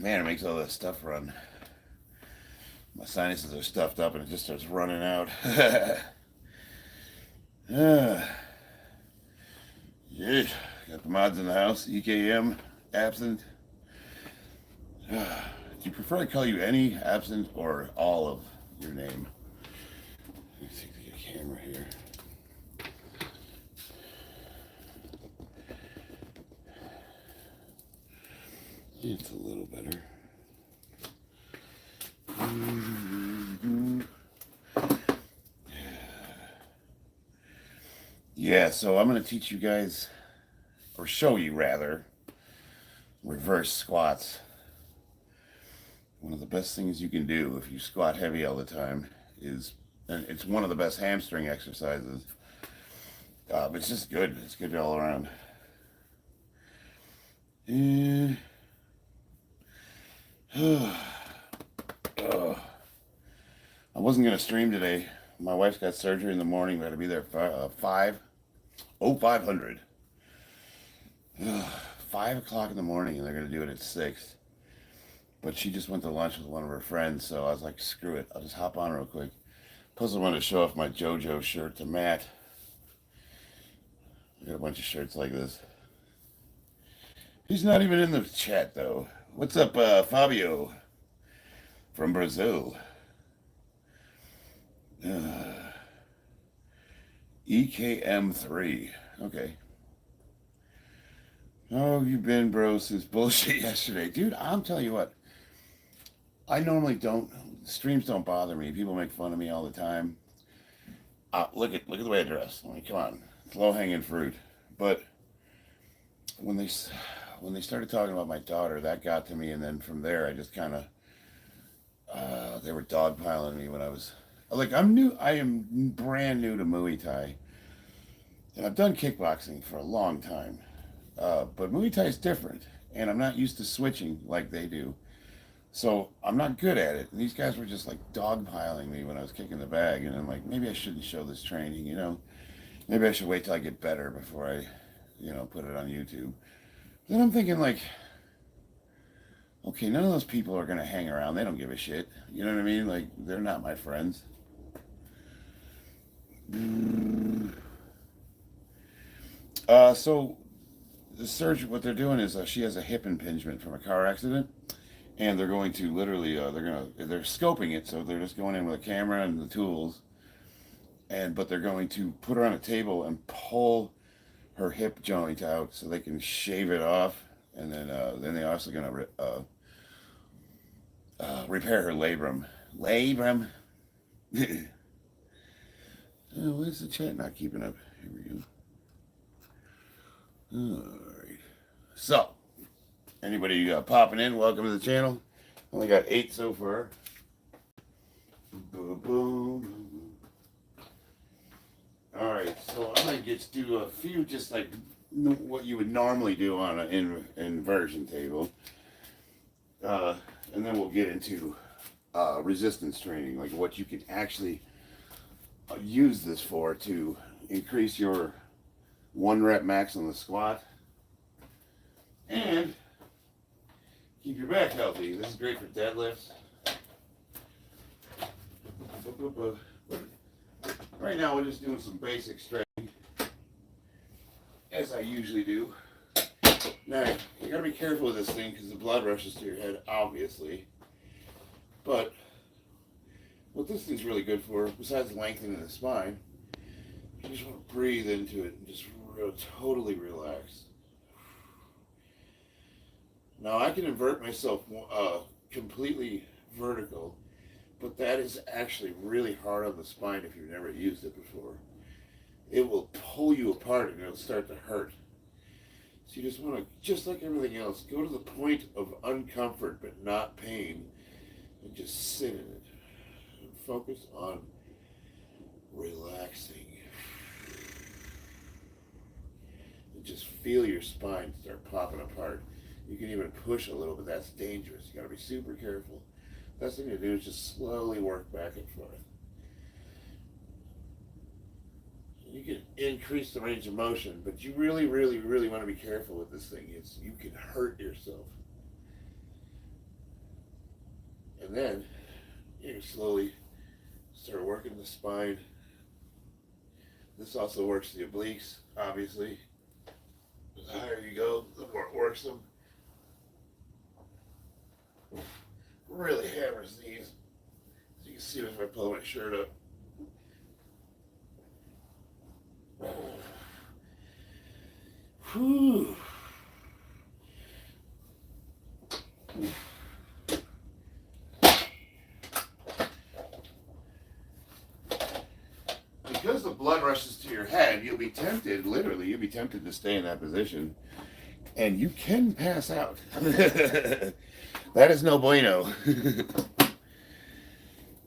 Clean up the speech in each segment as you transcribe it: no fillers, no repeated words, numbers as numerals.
Man, it makes all that stuff run. My sinuses are stuffed up and it just starts running out. Yeah, got the mods in the house. EKM, absent. Do you prefer I call you any, absent, or all of your name? Let me see if I get a camera here. It's a little better. Yeah, so I'm going to teach you guys, or show you rather, reverse squats. One of the best things you can do if you squat heavy all the time is, and it's one of the best hamstring exercises. It's just good. It's good all around. And I wasn't going to stream today. My wife's got surgery in the morning. We got to be there 5:00. 5 o'clock in the morning, and they're going to do it at 6. But she just went to lunch with one of her friends, so I was like, screw it. I'll just hop on real quick. Plus, I wanted to show off my JoJo shirt to Matt. I got a bunch of shirts like this. He's not even in the chat, though. What's up, Fabio from Brazil? EKM3. Okay. Oh, you been, bro, since bullshit yesterday. Dude, I'm telling you what. I normally don't. Streams don't bother me. People make fun of me all the time. Look at the way I dress. I mean, come on. It's low-hanging fruit. But when they started talking about my daughter, that got to me. And then from there, I just kind of... they were dogpiling me when I was... Like, I'm new. I am brand new to Muay Thai. And I've done kickboxing for a long time. But Muay Thai is different. And I'm not used to switching like they do. So I'm not good at it. And these guys were just like dogpiling me when I was kicking the bag. And I'm like, maybe I shouldn't show this training, you know. Maybe I should wait till I get better before I, put it on YouTube. Then I'm thinking like, okay, none of those people are going to hang around. They don't give a shit. You know what I mean? Like, they're not my friends. So the surgeon, what they're doing is she has a hip impingement from a car accident. And they're going to literally, they're scoping it, so they're just going in with a camera and the tools, but they're going to put her on a table and pull her hip joint out so they can shave it off, and then they're also going to repair her labrum. Labrum. Oh, where's the chat not keeping up? Here we go. All right. So. Anybody popping in, welcome to the channel. Only got 8 so far. Boom, boom. Alright, so I'm going to do a few just like what you would normally do on an inversion table. And then we'll get into resistance training, like what you can actually use this for to increase your 1 rep max on the squat. And keep your back healthy. This is great for deadlifts. Right now we're just doing some basic stretching, as I usually do. Now, you gotta be careful with this thing because the blood rushes to your head, obviously. But what this thing's really good for, besides lengthening the spine, you just want to breathe into it and just totally relax. Now I can invert myself completely vertical, but that is actually really hard on the spine if you've never used it before. It will pull you apart and it'll start to hurt. So you just want to, just like everything else, go to the point of uncomfort but not pain and just sit in it. And focus on relaxing. And just feel your spine start popping apart. You can even push a little bit. That's dangerous. You got to be super careful. Best thing to do is just slowly work back and forth. You can increase the range of motion, but you really, really, really want to be careful with this thing. You can hurt yourself. then you slowly start working the spine. This also works the obliques, obviously. The higher you go, the more it works them. Really hammers these. As you can see if I pull my shirt up. Whew. Because the blood rushes to your head, you'll be tempted, literally, you'll be tempted to stay in that position. And you can pass out. That is no bueno.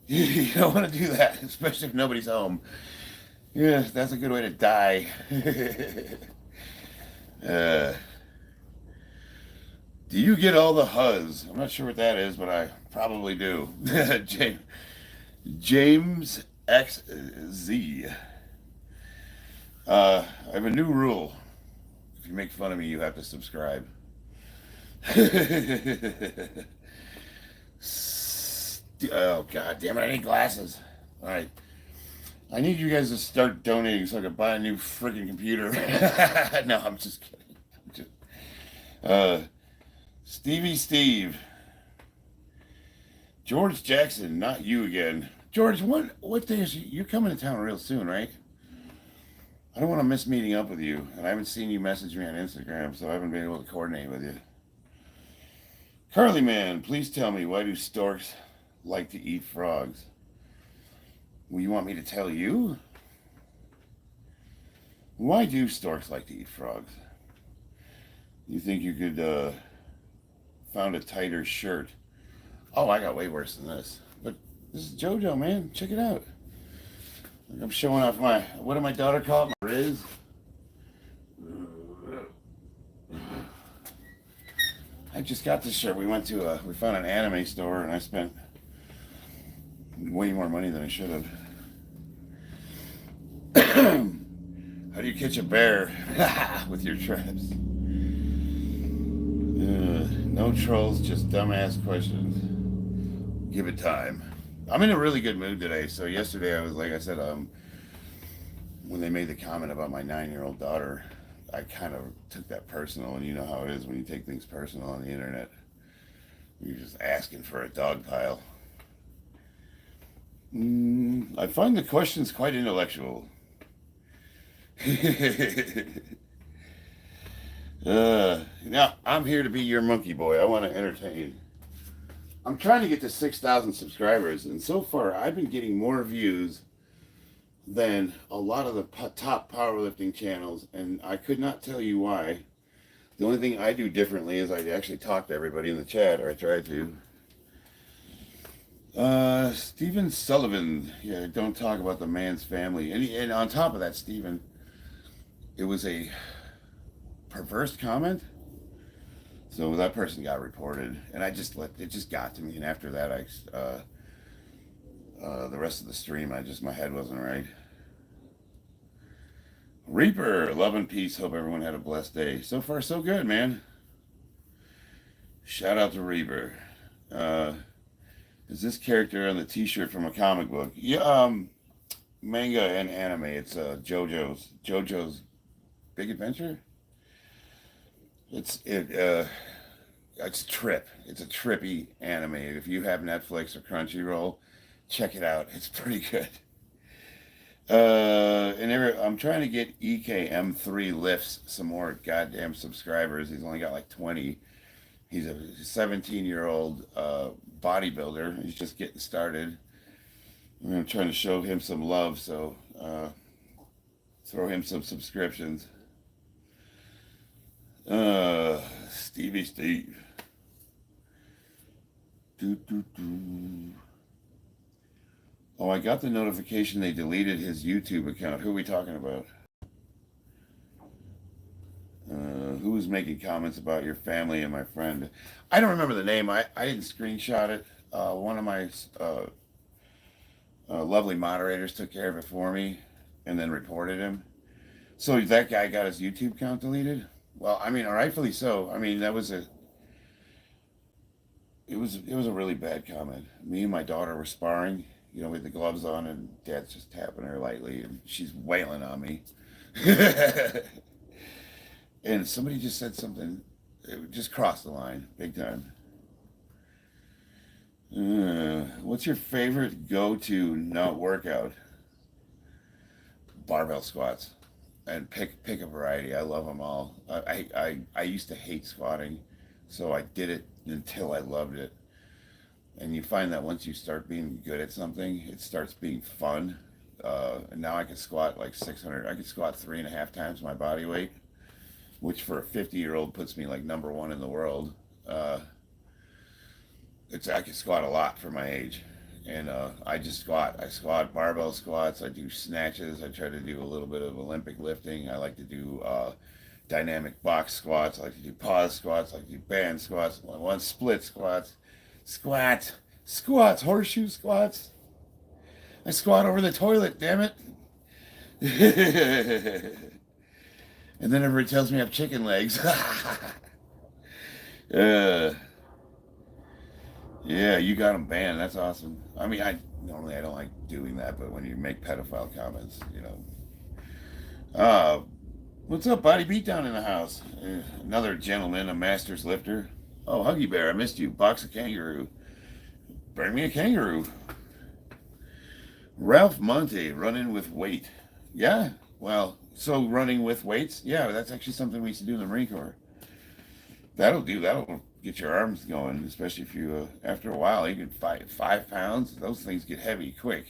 You don't want to do that, especially if nobody's home. Yeah, that's a good way to die. Do you get all the huzz? I'm not sure what that is, but I probably do. James XZ. I have a new rule. If you make fun of me, you have to subscribe. Oh, God damn it, I need glasses. All right. I need you guys to start donating so I can buy a new freaking computer. No, I'm just kidding. Stevie Steve. George Jackson, not you again. George, what day is you're coming to town real soon, right? I don't want to miss meeting up with you, and I haven't seen you message me on Instagram, so I haven't been able to coordinate with you. Carly Man, please tell me, why do storks like to eat frogs? Well, you want me to tell you? Why do storks like to eat frogs? You think you could found a tighter shirt? Oh, I got way worse than this. But this is JoJo, man. Check it out. I'm showing off my, what did my daughter call it? My Riz. I just got this shirt. We found an anime store, and I spent way more money than I should have. How do you catch a bear? With your traps. No trolls, just dumbass questions. Give it time. I'm in a really good mood today. So yesterday I was, like I said, when they made the comment about my 9-year-old daughter, I kind of took that personal, and you know how it is when you take things personal on the internet. You're just asking for a dog pile. I find the questions quite intellectual. Now, I'm here to be your monkey boy. I want to entertain. I'm trying to get to 6,000 subscribers, and so far I've been getting more views than a lot of the top powerlifting channels, and I could not tell you why. The only thing I do differently is I actually talk to everybody in the chat, or I try to. Stephen Sullivan, yeah, don't talk about the man's family. And on top of that, Stephen, it was a perverse comment. So that person got reported, and it just got to me. And after that, the rest of the stream, my head wasn't right. Reaper, love and peace. Hope everyone had a blessed day. So far, so good, man. Shout out to Reaper. Is this character on the t-shirt from a comic book? Yeah, manga and anime. It's JoJo's Big Adventure. It's a trip. It's a trippy anime. If you have Netflix or Crunchyroll, check it out. It's pretty good. I'm trying to get EKM3 lifts some more goddamn subscribers. He's only got like 20. He's a 17-year-old bodybuilder. He's just getting started. I'm trying to show him some love, so throw him some subscriptions. Stevie Steve. Oh, I got the notification they deleted his YouTube account. Who are we talking about? Who was making comments about your family and my friend? I don't remember the name. I didn't screenshot it. One of my lovely moderators took care of it for me and then reported him. So that guy got his YouTube account deleted? Well, I mean, rightfully so. I mean, it it was a really bad comment. Me and my daughter were sparring, with the gloves on, and Dad's just tapping her lightly, and she's wailing on me. And somebody just said something, it just crossed the line, big time. What's your favorite go-to not workout? Barbell squats, and pick a variety. I love them all. I used to hate squatting, so I did it until I loved it. And you find that once you start being good at something, it starts being fun. And now I can squat like 600. I can squat 3.5 times my body weight, which for a 50-year-old puts me like number one in the world. I can squat a lot for my age, and I just squat. I squat barbell squats. I do snatches. I try to do a little bit of Olympic lifting. I like to do dynamic box squats. I like to do pause squats. I like to do band squats. I want split squats. Squats, horseshoe squats. I squat over the toilet, damn it. And then everybody tells me I have chicken legs. Yeah, you got them banned. That's awesome. I mean, I don't like doing that, but when you make pedophile comments, what's up, Body Beatdown in the house? Another gentleman, a master's lifter. Oh, Huggy Bear, I missed you. Box a kangaroo. Bring me a kangaroo. Ralph Monte, running with weight. Yeah, well, so running with weights, yeah, that's actually something we used to do in the Marine Corps. That'll get your arms going, especially if you, after a while, you can fight 5 pounds. Those things get heavy quick.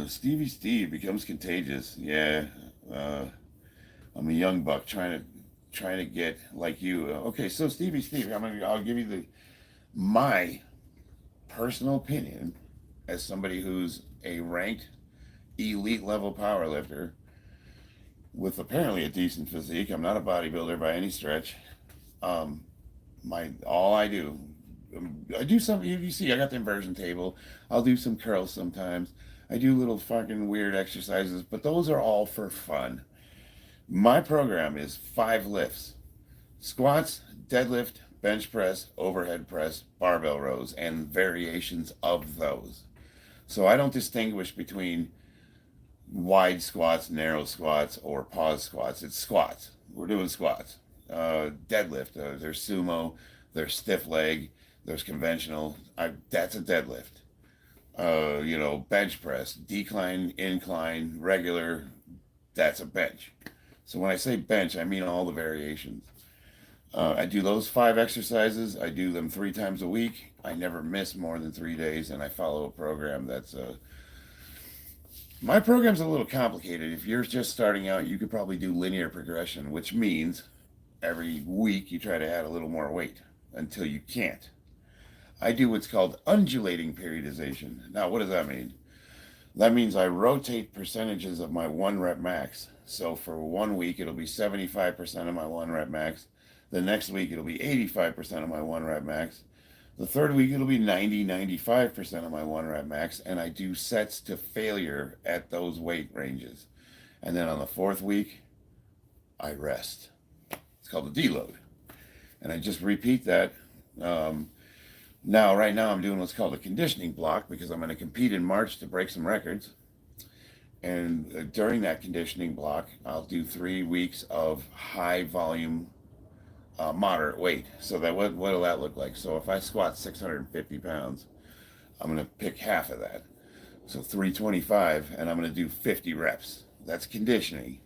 Stevie Steve becomes contagious. Yeah, I'm a young buck trying to get like you. Okay, so Stevie Steve, I'll give you my personal opinion as somebody who's a ranked elite level power lifter with apparently a decent physique. I'm not a bodybuilder by any stretch. I do some. You see, I got the inversion table. I'll do some curls sometimes. I do little fucking weird exercises, but those are all for fun. My program is 5 lifts: squats, deadlift, bench press, overhead press, barbell rows, and variations of those. So I don't distinguish between wide squats, narrow squats, or pause squats. It's squats. We're doing squats. Deadlift. There's sumo. There's stiff leg. There's conventional. That's a deadlift. Bench press, decline, incline, regular. That's a bench. So when I say bench, I mean all the variations. I do those 5 exercises. I do them 3 times a week. I never miss more than 3 days, and I follow a program that's my program's a little complicated. If you're just starting out, you could probably do linear progression, which means every week you try to add a little more weight until you can't. I do what's called undulating periodization. Now, what does that mean? That means I rotate percentages of my 1 rep max. So for 1 week, it'll be 75% of my 1 rep max. The next week, it'll be 85% of my 1 rep max. The third week, it'll be 95% of my 1 rep max, and I do sets to failure at those weight ranges. And then on the 4th week, I rest. It's called a deload. And I just repeat that. Right now, I'm doing what's called a conditioning block because I'm going to compete in March to break some records. And during that conditioning block, I'll do 3 weeks of high volume moderate weight. So what'll that look like? So if I squat 650 pounds, I'm going to pick half of that. So 325, and I'm going to do 50 reps. That's conditioning.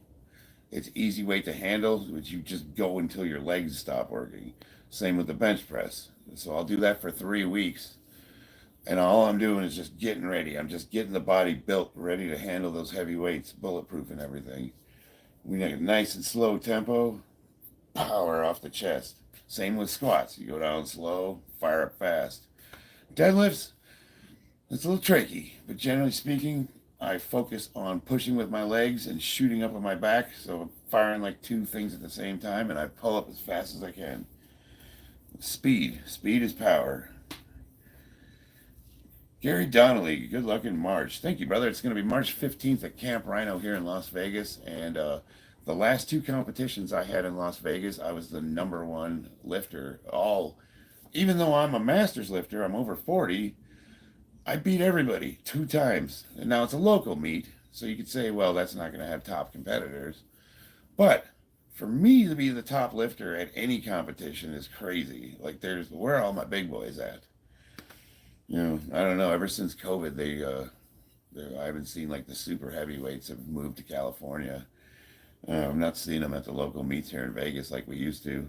It's easy weight to handle, but you just go until your legs stop working. Same with the bench press. So I'll do that for 3 weeks. And all I'm doing is just getting ready. I'm just getting the body built, ready to handle those heavy weights, bulletproof and everything. We make a nice and slow tempo. Power off the chest. Same with squats. You go down slow, fire up fast. Deadlifts, it's a little tricky, but generally speaking, I focus on pushing with my legs and shooting up on my back, so I'm firing like 2 things at the same time, and I pull up as fast as I can. Speed is power. Gary Donnelly, good luck in March. Thank you, brother. It's going to be March 15th at Camp Rhino here in Las Vegas, and The last two competitions I had in Las Vegas, I was the #1 lifter. Even though I'm a master's lifter, I'm over 40. I beat everybody 2 times. And now it's a local meet, so you could say, well, that's not going to have top competitors. But for me to be the top lifter at any competition is crazy. Like, where are all my big boys at? I don't know. Ever since COVID, I haven't seen like the super heavyweights have moved to California. I'm not seeing them at the local meets here in Vegas like we used to.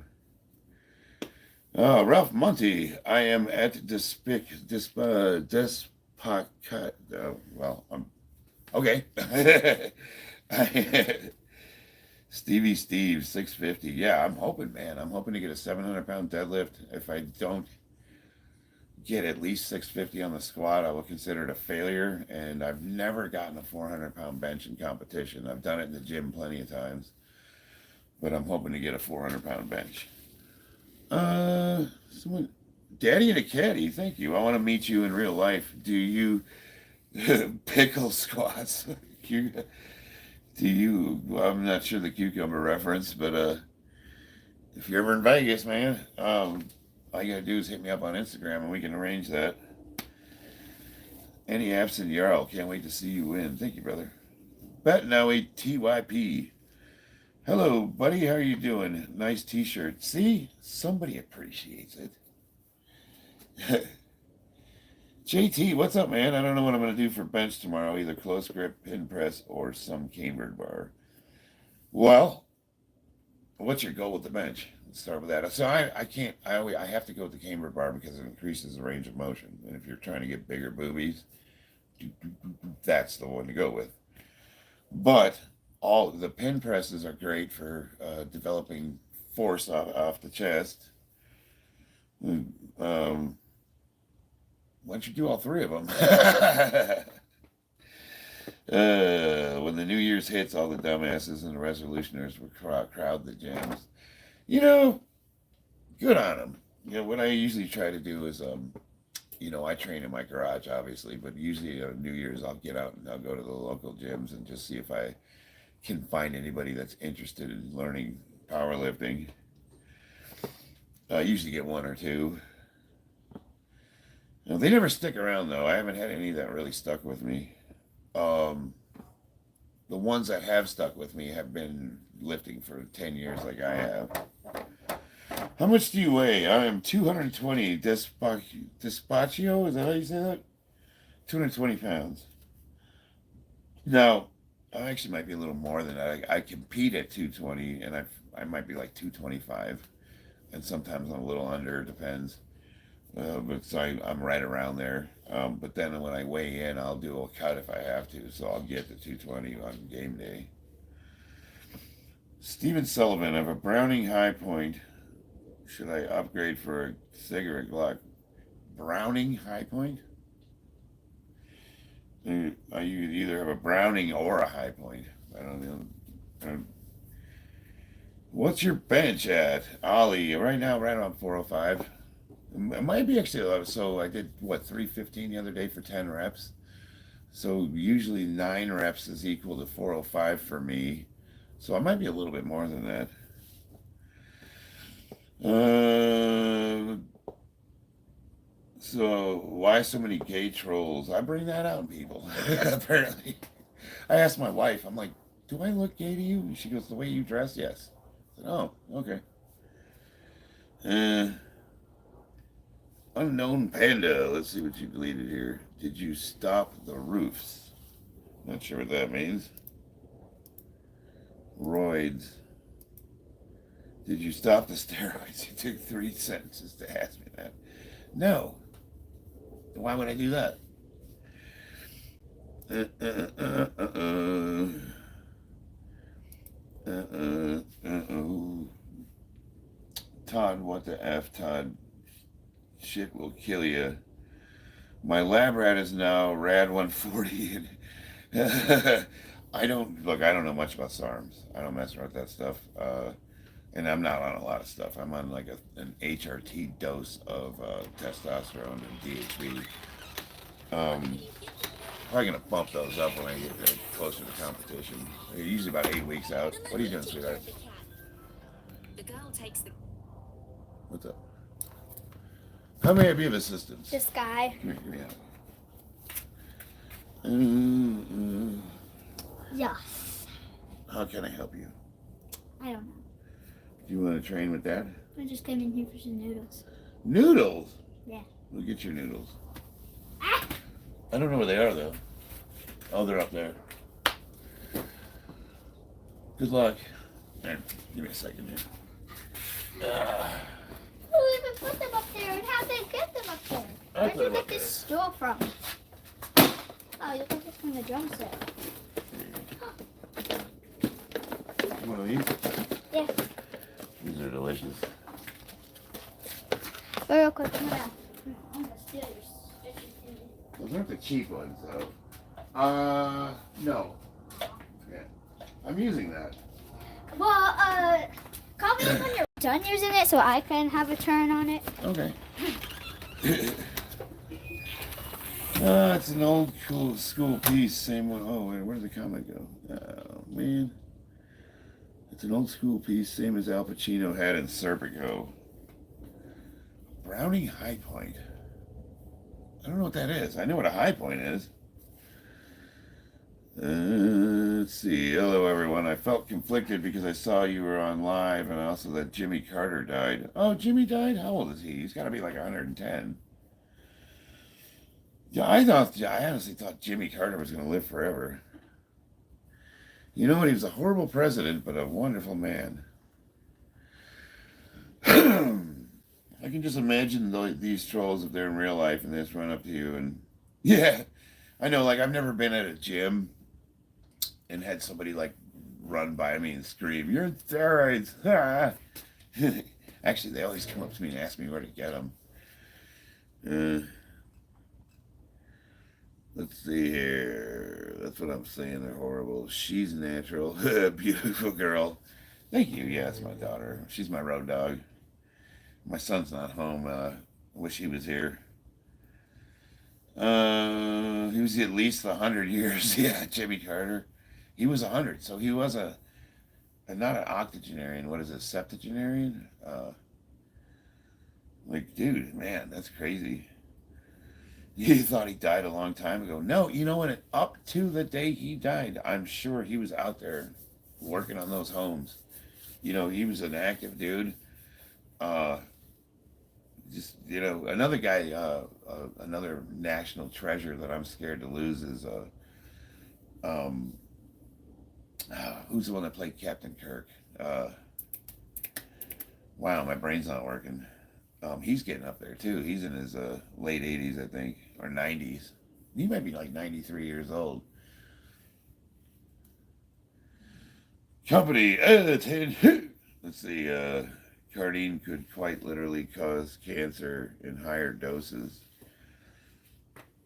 Ralph Monty, I am at okay. Stevie Steve, 650. Yeah, I'm hoping, man. I'm hoping to get a 700-pound deadlift. If I don't get at least 650 on the squat, I will consider it a failure. And I've never gotten a 400-pound bench in competition. I've done it in the gym plenty of times, but I'm hoping to get a 400-pound bench. Someone, Daddy and a Caddy, thank you. I want to meet you in real life. Do you pickle squats? I'm not sure the cucumber reference, but if you're ever in Vegas, man, all you gotta do is hit me up on Instagram and we can arrange that. Any absent Jarl, can't wait to see you win. Thank you, brother. Betnowie TYP. Hello, buddy. How are you doing? Nice t-shirt. See? Somebody appreciates it. JT, what's up, man? I don't know what I'm going to do for bench tomorrow. Either close grip, pin press, or some cambered bar. Well, what's your goal with the bench? Let's start with that. So I have to go with the cambered bar because it increases the range of motion. And if you're trying to get bigger boobies, that's the one to go with. But all the pin presses are great for developing force off the chest. Why don't you do all 3 of them? When the New Year's hits, all the dumbasses and the resolutioners will crowd the gyms. Good on them. What I usually try to do is, I train in my garage, obviously, but usually on New Year's I'll get out and I'll go to the local gyms and just see if I can find anybody that's interested in learning powerlifting. I usually get 1 or 2. They never stick around, though. I haven't had any that really stuck with me. The ones that have stuck with me have been lifting for 10 years like I have. How much do you weigh? I am 220 Despacio, is that how you say that? 220 pounds. Now, I actually might be a little more than that. I compete at 220, and I might be like 225, and sometimes I'm a little under, depends. But so I'm right around there. But then when I weigh in, I'll do a cut if I have to, so I'll get to 220 on game day. Steven Sullivan, I have a Browning High Point. Should I upgrade for a cigarette Glock? Browning High Point? You either have a Browning or a High Point. I don't know. What's your bench at, Ollie? Right now, right around 405. It might be actually, so I did, 315 the other day for 10 reps. So usually 9 reps is equal to 405 for me. So I might be a little bit more than that. So why so many gay trolls? I bring that out in people, apparently. I asked my wife, I'm like, do I look gay to you? She goes, the way you dress, yes. I said, oh, okay. Unknown Panda, let's see what you deleted here. Did you stop the roofs? Not sure what that means. Roids. Did you stop the steroids? You took 3 sentences to ask me that. No. Why would I do that? Todd, what the F, Todd? Shit will kill you. My lab rat is now rad 140. I don't know much about SARMs. I don't mess around with that stuff. And I'm not on a lot of stuff. I'm on like an HRT dose of testosterone and DHB. Probably gonna bump those up when I get closer to competition. They're usually about 8 weeks out. What are you doing, sweetheart? The girl takes the What's up? How may I be of assistance? This guy. Come here, give me that. Yes. How can I help you? I don't know. Do you want to train with that? I just came in here for some noodles. Noodles? Yeah. We'll get your noodles. Ah! I don't know where they are, though. Oh, they're up there. Good luck. There, give me a second here. Who even put them up there, and how they get them up there? Where'd you get this stool from? Oh, you got this from the drum set. You want to eat? Yeah. These are delicious. But real quick, I'm gonna steal your stitches. Those aren't the cheap ones, though. No. Yeah. I'm using that. Well, call me when you're done using it so I can have a turn on it. Okay. It's an old cool school piece. Same one. Oh, wait, where did the comment go? Oh, man. It's an old school piece, same as Al Pacino had in Serpico. Browning High Point. I don't know what that is. I know what a high point is. Let's see. Hello, everyone. I felt conflicted because I saw you were on live and also that Jimmy Carter died. Oh, Jimmy died? How old is he? He's got to be like 110. Yeah, I honestly thought Jimmy Carter was going to live forever. You know what? He was a horrible president, but a wonderful man. I can just imagine these trolls if they're in real life and they just run up to you and... Yeah, I know, like, I've never been at a gym and had somebody, like, run by me and scream, "You're on steroids!" Actually, they always come up to me and ask me where to get them. Let's see here. That's what I'm saying. They're horrible. She's natural. Beautiful girl. Thank you. Yeah, it's my daughter. She's my road dog. My son's not home. Wish he was here. He was at least 100 years. Yeah, Jimmy Carter. He was 100, so he was not an octogenarian. What is it, septuagenarian? Like, dude, man, that's crazy. You thought he died a long time ago. No, you know what? Up to the day he died, I'm sure he was out there working on those homes. You know, he was an active dude. Just, you know, another guy, another national treasure that I'm scared to lose is, who's the one that played Captain Kirk? Wow, my brain's not working. He's getting up there too. He's in his late 80s, I think, or 90s. He might be like 93 years old. Company, let's see, Cardine could quite literally cause cancer in higher doses.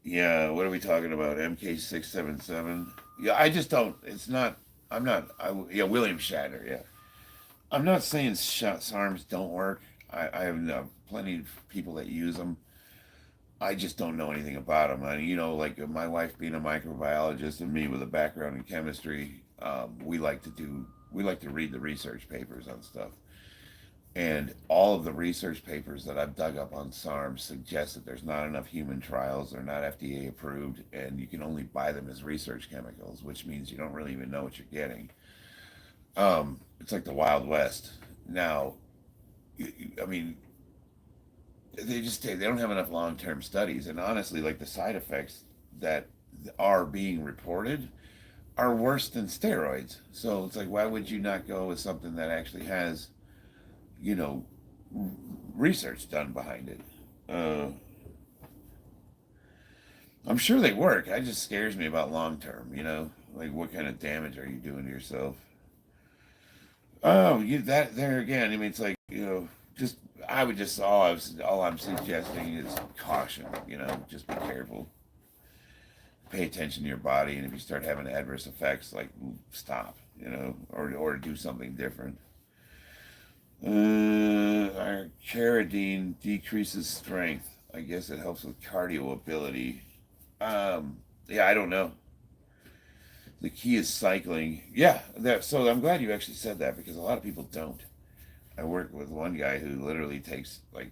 Yeah, what are we talking about? MK677? Yeah, I just don't, yeah, William Shatner, yeah. I'm not saying SARMs don't work. I have plenty of people that use them. I just don't know anything about them. You know, like my wife being a microbiologist and me with a background in chemistry, we like to read the research papers on stuff. And all of the research papers that I've dug up on SARMs suggest that there's not enough human trials, they're not FDA approved, and you can only buy them as research chemicals, which means you don't really even know what you're getting. It's like the Wild West. Now, I mean, they don't have enough long-term studies, and honestly, like the side effects that are being reported are worse than steroids. So it's like, why would you not go with something that actually has, you know, research done behind it? I'm sure they work. It just scares me about long-term, you know? Like, what kind of damage are you doing to yourself? Oh, there again, I mean, it's like, you know, all I'm suggesting is caution, you know, just be careful. Pay attention to your body, and if you start having adverse effects, like, stop, you know, or do something different. Our Caridine decreases strength. I guess it helps with cardio ability. Yeah, I don't know. The key is cycling. Yeah, so I'm glad you actually said that because a lot of people don't. I work with one guy who literally takes like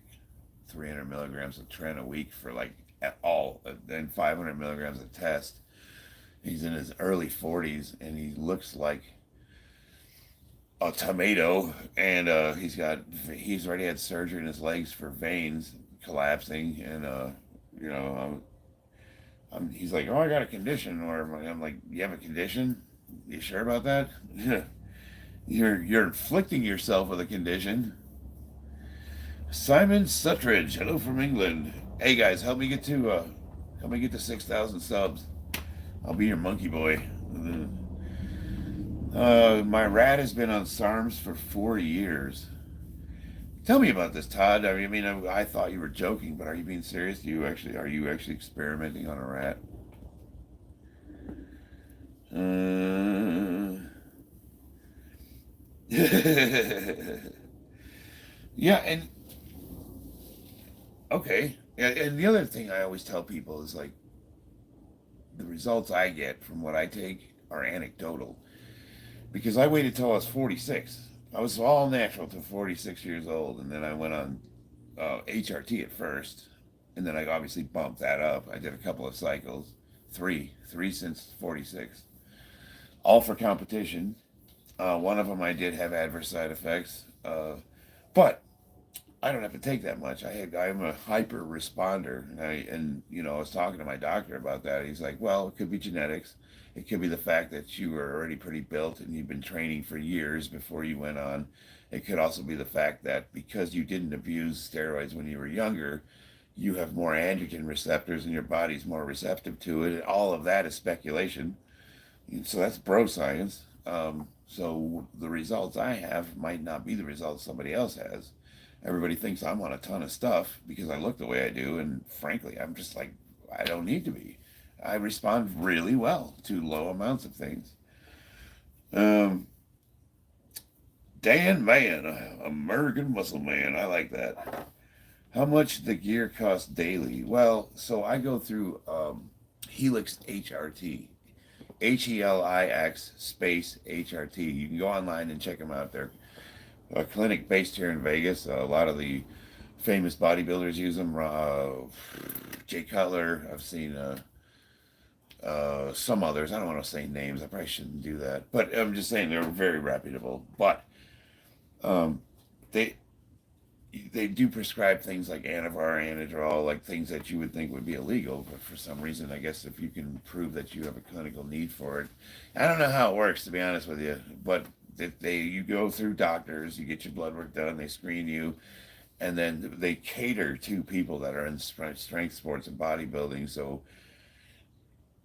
300 milligrams of Tren a week for like at all, and 500 milligrams of test. He's in his early 40s and he looks like a tomato, and he's already had surgery in his legs for veins collapsing, and he's like, oh, I got a condition, or I'm like, you have a condition? You sure about that? You're inflicting yourself with a condition. Simon Sutridge, hello from England. Hey guys, help me get to 6,000 subs. I'll be your monkey boy. My rat has been on SARMs for 4 years. Tell me about this, Todd. I mean, I thought you were joking, but are you being serious? Are you actually experimenting on a rat? Yeah, and okay. And the other thing I always tell people is like the results I get from what I take are anecdotal. Because I waited till I was 46. I was all natural till 46 years old, and then I went on HRT at first, and then I obviously bumped that up. I did a couple of cycles, three since 46, all for competition. One of them I did have adverse side effects, but I don't have to take that much. I'm a hyper responder, and I was talking to my doctor about that. He's like, well, it could be genetics. It could be the fact that you were already pretty built and you've been training for years before you went on. It could also be the fact that because you didn't abuse steroids when you were younger, you have more androgen receptors and your body's more receptive to it. And all of that is speculation. So that's bro science. So the results I have might not be the results somebody else has. Everybody thinks I'm on a ton of stuff because I look the way I do. And frankly, I'm just like, I don't need to be. I respond really well to low amounts of things. Dan Man, American Muscle Man. I like that. How much the gear costs daily? Well, so I go through Helix HRT. HELIX space HRT. You can go online and check them out. They're a clinic based here in Vegas. A lot of the famous bodybuilders use them. Jay Cutler. I've seen some others. I don't want to say names. I probably shouldn't do that. But I'm just saying they're very reputable. But they do prescribe things like Anavar, Anadrol, like things that you would think would be illegal. But for some reason, I guess if you can prove that you have a clinical need for it, I don't know how it works, to be honest with you. But you go through doctors, you get your blood work done, they screen you, and then they cater to people that are in strength sports and bodybuilding. So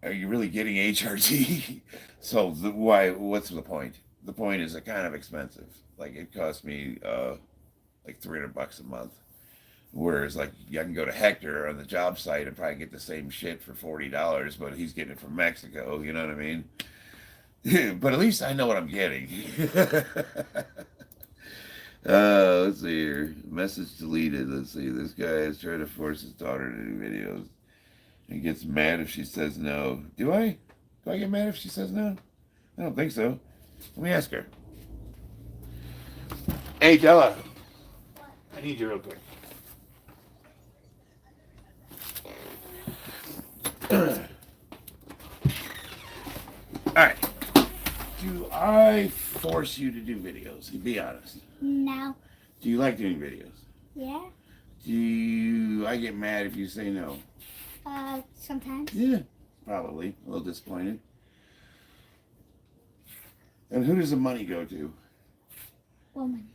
are you really getting HRT? So what's the point? The point is it's kind of expensive. Like it cost me like $300 a month. Whereas like I can go to Hector on the job site and probably get the same shit for $40, but he's getting it from Mexico, you know what I mean? But at least I know what I'm getting. Let's see here. Message deleted. Let's see. This guy is trying to force his daughter to do videos. He gets mad if she says no. Do I? Do I get mad if she says no? I don't think so. Let me ask her. Hey, Della. I need you real quick. Alright. Do I force you to do videos? Be honest. No. Do you like doing videos? Yeah. Do I get mad if you say no? Sometimes. Yeah, probably. A little disappointed. And who does the money go to? Woman.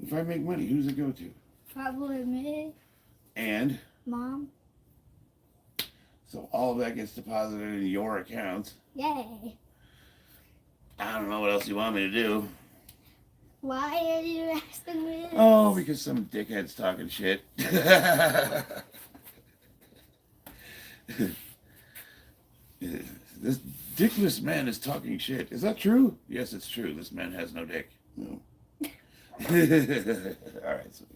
If I make money, who does it go to? Probably me. And? Mom. So all of that gets deposited into your account. Yay. I don't know what else you want me to do. Why are you asking me this? Oh, because some dickhead's talking shit. This dickless man is talking shit. Is that true? Yes, it's true. This man has no dick. No. All right. So,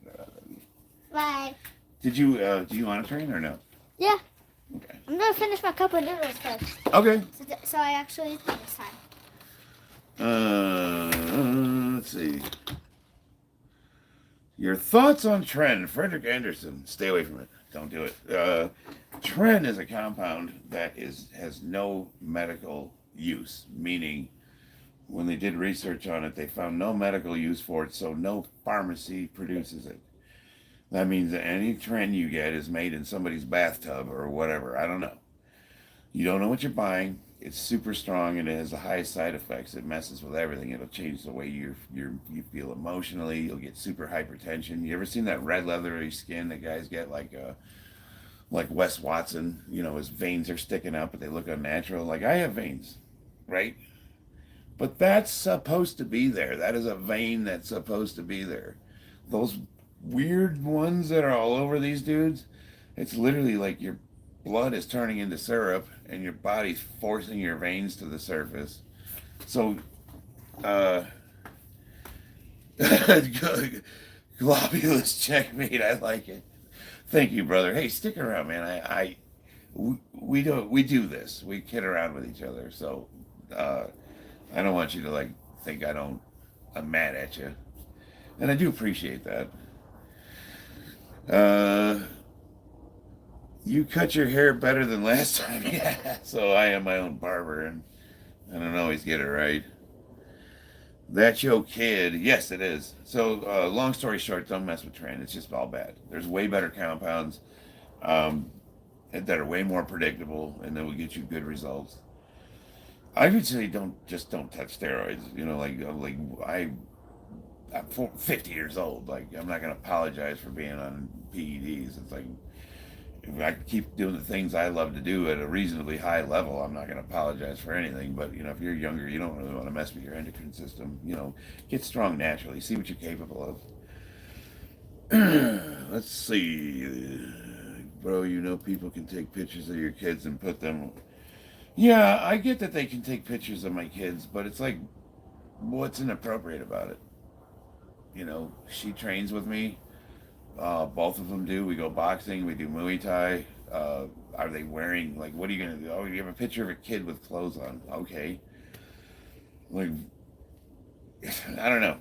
Bye. do you want to train or no? Yeah. Okay. I'm gonna finish my cup of noodles first. Okay. So I actually eat them this time. Let's see. Your thoughts on Tren, Frederick Anderson. Stay away from it. Don't do it. Tren is a compound that has no medical use, meaning when they did research on it, they found no medical use for it, so no pharmacy produces it. That means that any Tren you get is made in somebody's bathtub or whatever. I don't know. You don't know what you're buying. It's super strong and it has the highest side effects. It messes with everything. It'll change the way you feel emotionally. You'll get super hypertension. You ever seen that red leathery skin that guys get like Wes Watson? You know, his veins are sticking out, but they look unnatural. Like I have veins, right? But that's supposed to be there. That is a vein that's supposed to be there. Those weird ones that are all over these dudes, it's literally like your blood is turning into syrup and your body's forcing your veins to the surface. So, globulous checkmate. I like it. Thank you, brother. Hey, stick around, man. We do this. We kid around with each other. So, I don't want you to like think I'm mad at you. And I do appreciate that. You cut your hair better than last time. Yeah. So I am my own barber and I don't always get it right. That's your kid. Yes, it is. So long story short, don't mess with Tren. It's just all bad. There's way better compounds that are way more predictable and that will get you good results. I would say don't touch steroids. You know, I'm 50 years old. Like I'm not gonna apologize for being on PEDs. It's like if I keep doing the things I love to do at a reasonably high level, I'm not gonna apologize for anything. But you know, if you're younger, you don't really want to mess with your endocrine system. You know, get strong naturally. See what you're capable of. Let's see, bro. You know, people can take pictures of your kids and put them. Yeah, I get that they can take pictures of my kids, but it's like, what's inappropriate about it? You know, she trains with me. Both of them do. We go boxing. We do Muay Thai. Are they wearing, like, what are you going to do? Oh, you have a picture of a kid with clothes on. Okay. Like, I don't know.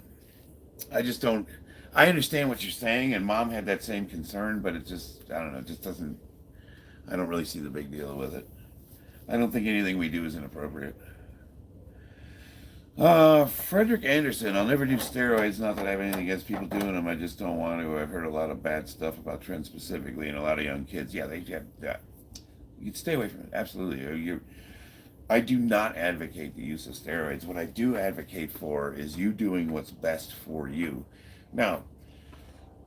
I just don't. I understand what you're saying, and mom had that same concern, but it just, I don't know, it just doesn't, I don't really see the big deal with it. I don't think anything we do is inappropriate. Frederick Anderson, I'll never do steroids. Not that I have anything against people doing them. I just don't want to. I've heard a lot of bad stuff about Tren specifically and a lot of young kids. Yeah, you can stay away from it. Absolutely. I do not advocate the use of steroids. What I do advocate for is you doing what's best for you. Now,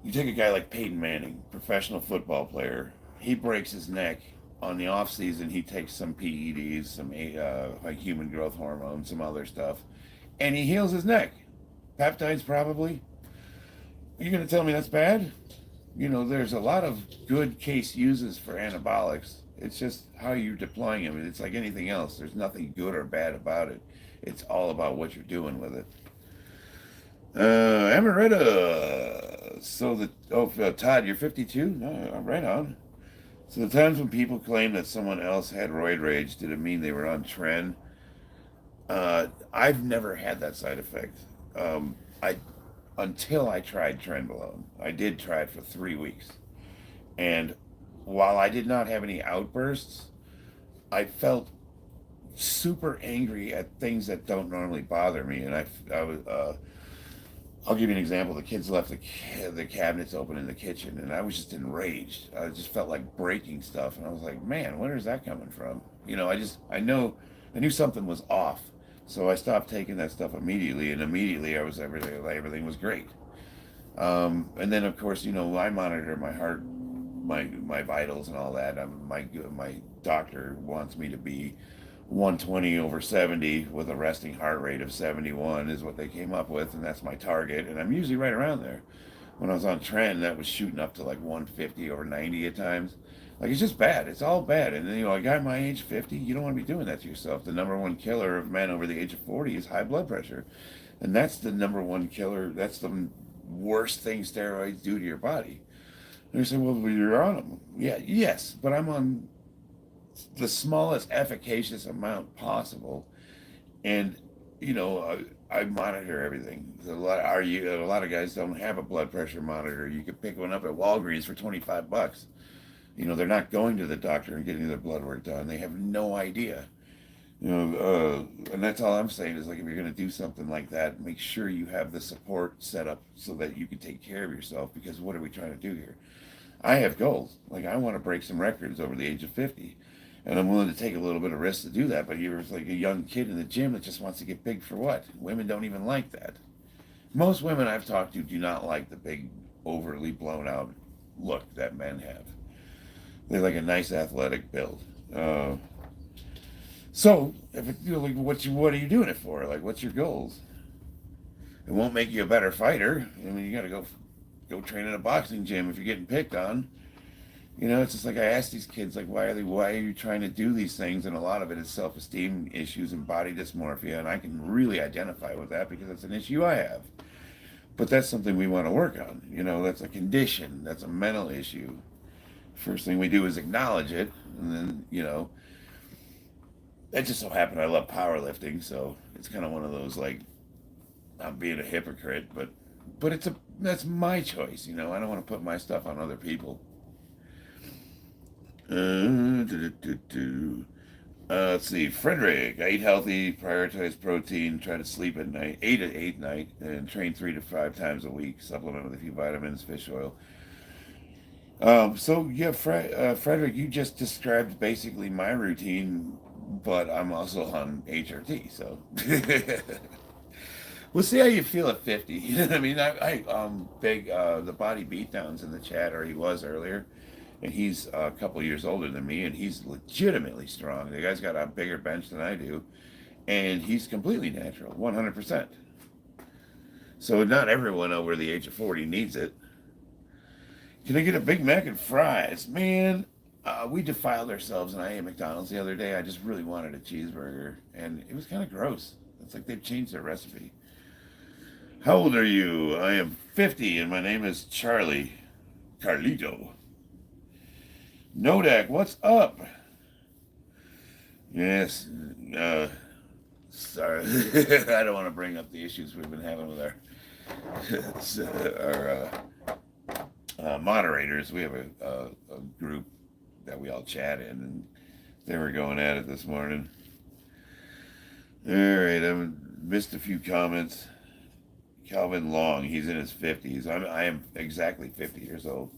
you take a guy like Peyton Manning, professional football player. He breaks his neck. On the off season, he takes some PEDs, some like human growth hormone, some other stuff, and he heals his neck. Peptides, probably. You're going to tell me that's bad? You know, there's a lot of good case uses for anabolics. It's just how you're deploying them. It's like anything else. There's nothing good or bad about it. It's all about what you're doing with it. Amaretta. Todd, you're 52? No, right on. So the times when people claim that someone else had roid rage, did it mean they were on Tren? I've never had that side effect. Until I tried Trenbolone. I did try it for 3 weeks. And while I did not have any outbursts, I felt super angry at things that don't normally bother me. And I'll give you an example. The kids left the cabinets open in the kitchen, and I was just enraged. I just felt like breaking stuff, and I was like, man, where is that coming from? You know, I knew something was off, so I stopped taking that stuff immediately, and immediately everything was great. And then, of course, you know, I monitor my heart, my vitals and all that. My doctor wants me to be 120/70 with a resting heart rate of 71 is what they came up with, and that's my target, and I'm usually right around there. When I was on Tren, that was shooting up to like 150/90 at times. Like, it's just bad. It's all bad. And then, you know, a guy my age, 50, you don't want to be doing that to yourself. The number one killer of men over the age of 40 is high blood pressure, and that's the number one killer. That's the worst thing steroids do to your body. And you say, well, you're on them. Yeah, yes, but I'm on the smallest efficacious amount possible. And, you know, I monitor everything. A lot of guys don't have a blood pressure monitor. You could pick one up at Walgreens for $25. You know, they're not going to the doctor and getting their blood work done. They have no idea. You know, and that's all I'm saying is, like, if you're going to do something like that, make sure you have the support set up so that you can take care of yourself, because what are we trying to do here? I have goals. Like, I want to break some records over the age of 50. And I'm willing to take a little bit of risk to do that. But you're like a young kid in the gym that just wants to get big for what? Women don't even like that. Most women I've talked to do not like the big, overly blown out look that men have. They like a nice athletic build. So, if it, you know, like, what are you doing it for? Like, what's your goals? It won't make you a better fighter. I mean, you got to go train in a boxing gym if you're getting picked on. You know, it's just like I ask these kids, like, why are you trying to do these things? And a lot of it is self-esteem issues and body dysmorphia, and I can really identify with that because it's an issue I have. But that's something we want to work on. You know, that's a condition. That's a mental issue. First thing we do is acknowledge it, and then, you know, it just so happened I love powerlifting, so it's kind of one of those, like, I'm being a hypocrite, but that's my choice, you know. I don't want to put my stuff on other people. Let's see, Frederick. I eat healthy, prioritize protein, try to sleep at night, 8 at 8 night, and train 3 to 5 times a week. Supplement with a few vitamins, fish oil. So yeah, Frederick, you just described basically my routine, but I'm also on HRT, so we'll see how you feel at 50. You know what I mean? I big the body beatdowns in the chat, or he was earlier. And he's a couple years older than me, and he's legitimately strong. The guy's got a bigger bench than I do, and he's completely natural, 100%. So not everyone over the age of 40 needs it. Can I get a Big Mac and fries? Man, we defiled ourselves, and I ate McDonald's the other day. I just really wanted a cheeseburger, and it was kind of gross. It's like they've changed their recipe. How old are you? I am 50, and my name is Charlie. Carlito. Nodak, what's up? Yes, sorry, I don't want to bring up the issues we've been having with our moderators. We have a group that we all chat in, and they were going at it this morning. All right, I missed a few comments. Calvin Long, he's in his 50s. I am exactly 50 years old.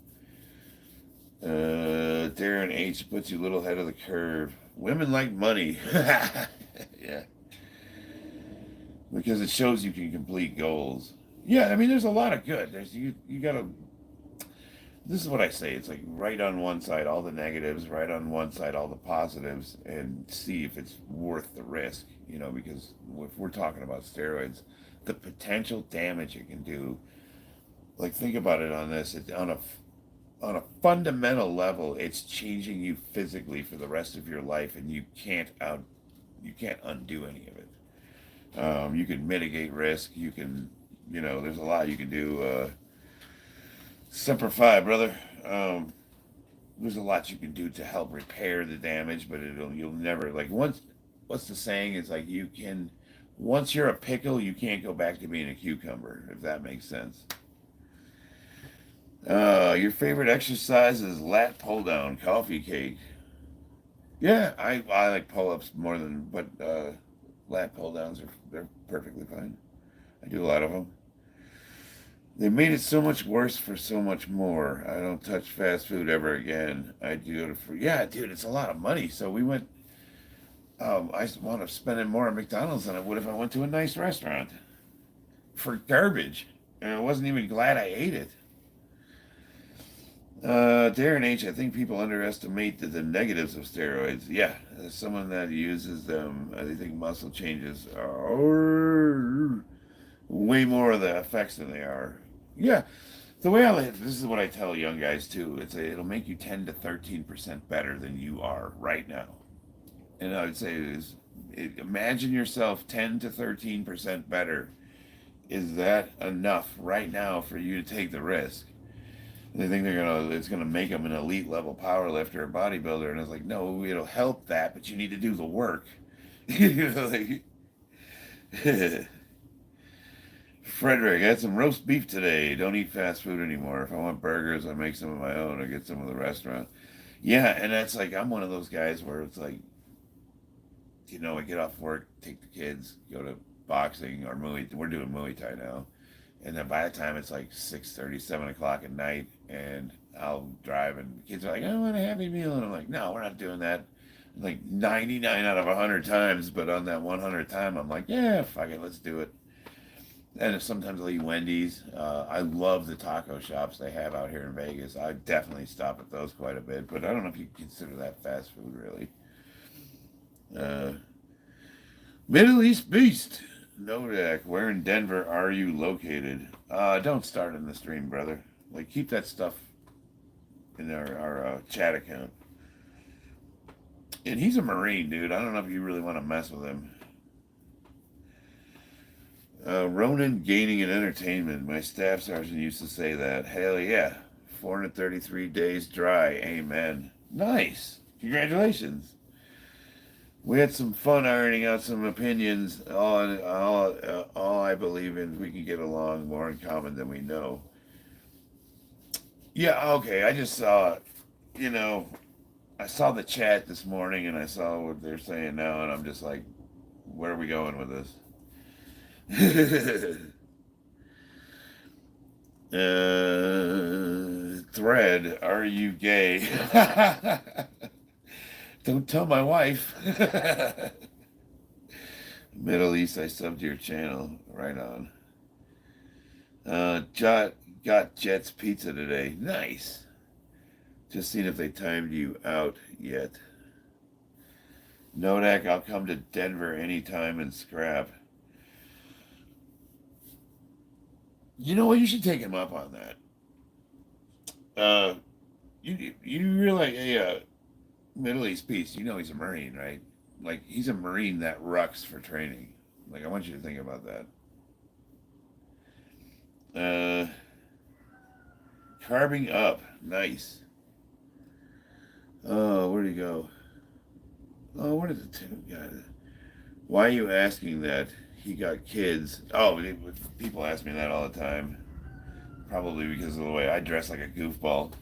Darren H puts you a little ahead of the curve. Women like money. Yeah. Because it shows you can complete goals. Yeah, I mean, there's a lot of good. You gotta, this is what I say. It's like write on one side all the negatives, write on one side all the positives, and see if it's worth the risk, you know, because if we're talking about steroids, the potential damage it can do, like, think about it on this, on a fundamental level, it's changing you physically for the rest of your life, and you can't undo any of it. You can mitigate risk. You can, you know, there's a lot you can do. Semper Fi, brother. There's a lot you can do to help repair the damage, but you'll never, like, what's the saying? It's like once you're a pickle, you can't go back to being a cucumber, if that makes sense. Your favorite exercise is lat pull down, coffee cake. Yeah, I like pull-ups more than, but lat pull downs they're perfectly fine. I do a lot of them. They made it so much worse for so much more. I don't touch fast food ever again. I do it for, yeah, dude, it's a lot of money. So we went, I wound up spending more at McDonald's than I would if I went to a nice restaurant for garbage. And I wasn't even glad I ate it. Darren H, I think people underestimate the negatives of steroids. Yeah, as someone that uses them, I think muscle changes are way more of the effects than they are. Yeah, the way this is what I tell young guys too. It'll make you 10 to 13% better than you are right now. And I would say imagine yourself 10 to 13% better. Is that enough right now for you to take the risk? They think it's gonna make them an elite level power lifter or bodybuilder, and it's like, no, it'll help that, but you need to do the work. You know, like, Frederick, I had some roast beef today. Don't eat fast food anymore. If I want burgers, I make some of my own or get some of the restaurant. Yeah, and that's like, I'm one of those guys where it's like, you know, I get off work, take the kids, go to boxing or Muay. We're doing Muay Thai now. And then by the time it's like 6:30, 7 o'clock at night, and I'll drive, and the kids are like, I want a Happy Meal. And I'm like, no, we're not doing that. Like 99 out of 100 times, but on that 100th time, I'm like, yeah, fuck it, let's do it. And if sometimes I'll eat Wendy's. I love the taco shops they have out here in Vegas. I definitely stop at those quite a bit, but I don't know if you consider that fast food, really. Middle East Beast. Nodak, where in Denver are you located? Don't start in the stream, brother. Like, keep that stuff in our chat account. And he's a Marine, dude. I don't know if you really want to mess with him. Ronan gaining in entertainment. My staff sergeant used to say that. Hell yeah. 433 days dry. Amen. Nice. Congratulations. We had some fun ironing out some opinions. All I believe in, we can get along more in common than we know. Yeah, okay. I just saw, you know, I saw the chat this morning and I saw what they're saying now, and I'm just like, where are we going with this? Thread, are you gay? Don't tell my wife. Middle East, I subbed your channel. Right on. Got Jet's Pizza today. Nice. Just seeing if they timed you out yet. Nodak, I'll come to Denver anytime and scrap. You know what? You should take him up on that. You realize, Middle East Beast, you know he's a Marine, right? Like, he's a Marine that rucks for training. Like, I want you to think about that. Carving up. Nice. Oh, where'd he go? Oh, what is it? Why are you asking that? He got kids. Oh, people ask me that all the time. Probably because of the way I dress like a goofball.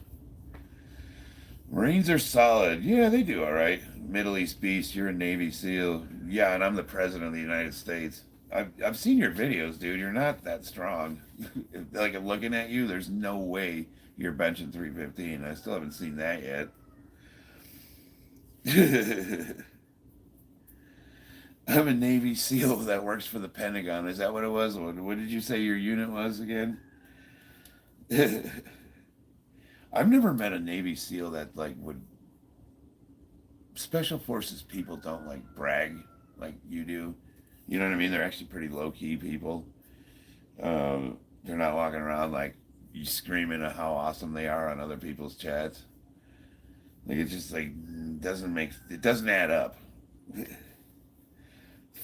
Marines are solid. Yeah, they do all right. Middle East Beast, you're a Navy SEAL. Yeah, and I'm the President of the United States. I've seen your videos, dude. You're not that strong. Like, I'm looking at you, there's no way you're benching 315. I still haven't seen that yet. I'm a Navy SEAL that works for the Pentagon. Is that what it was? What did you say your unit was again? I've never met a Navy SEAL that, like, would... Special Forces people don't, like, brag like you do. You know what I mean? They're actually pretty low-key people. They're not walking around, like, you screaming at how awesome they are on other people's chats. Like, it's just, like, it doesn't add up.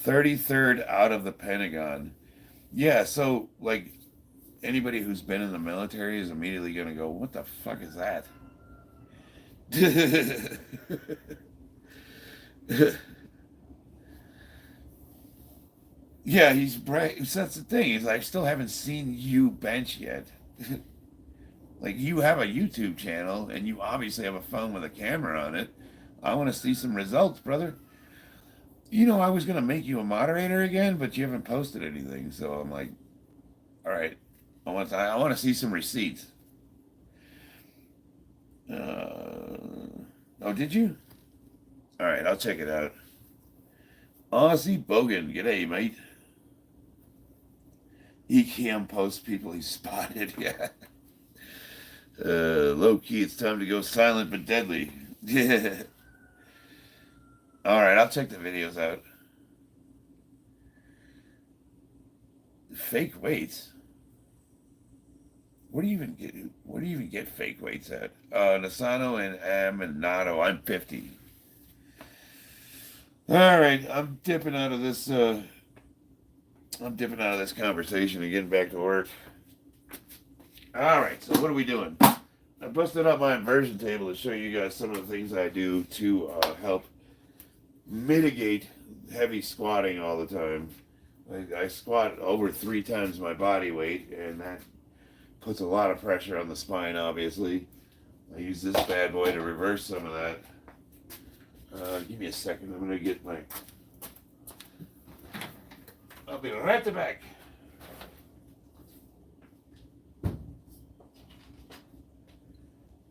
33rd out of the Pentagon. Yeah, so, like... Anybody who's been in the military is immediately going to go, what the fuck is that? Yeah, that's the thing. He's like, I still haven't seen you bench yet. Like, you have a YouTube channel, and you obviously have a phone with a camera on it. I want to see some results, brother. You know, I was going to make you a moderator again, but you haven't posted anything. So I'm like, all right. I want to see some receipts. Oh, did you? All right, I'll check it out. Aussie Bogan, g'day, mate. ECAM posts people he spotted, yeah. Low key, it's time to go silent but deadly. Yeah. All right, I'll check the videos out. Fake weights. Where do you even get fake weights at? Nasano and Aminato. I'm 50. All right, I'm dipping out of this conversation and getting back to work. All right, so what are we doing? I busted out my inversion table to show you guys some of the things I do to help mitigate heavy squatting all the time. I squat over 3 times my body weight, and that puts a lot of pressure on the spine, obviously. I use this bad boy to reverse some of that. Give me a second. I'm going to get my... I'll be right back.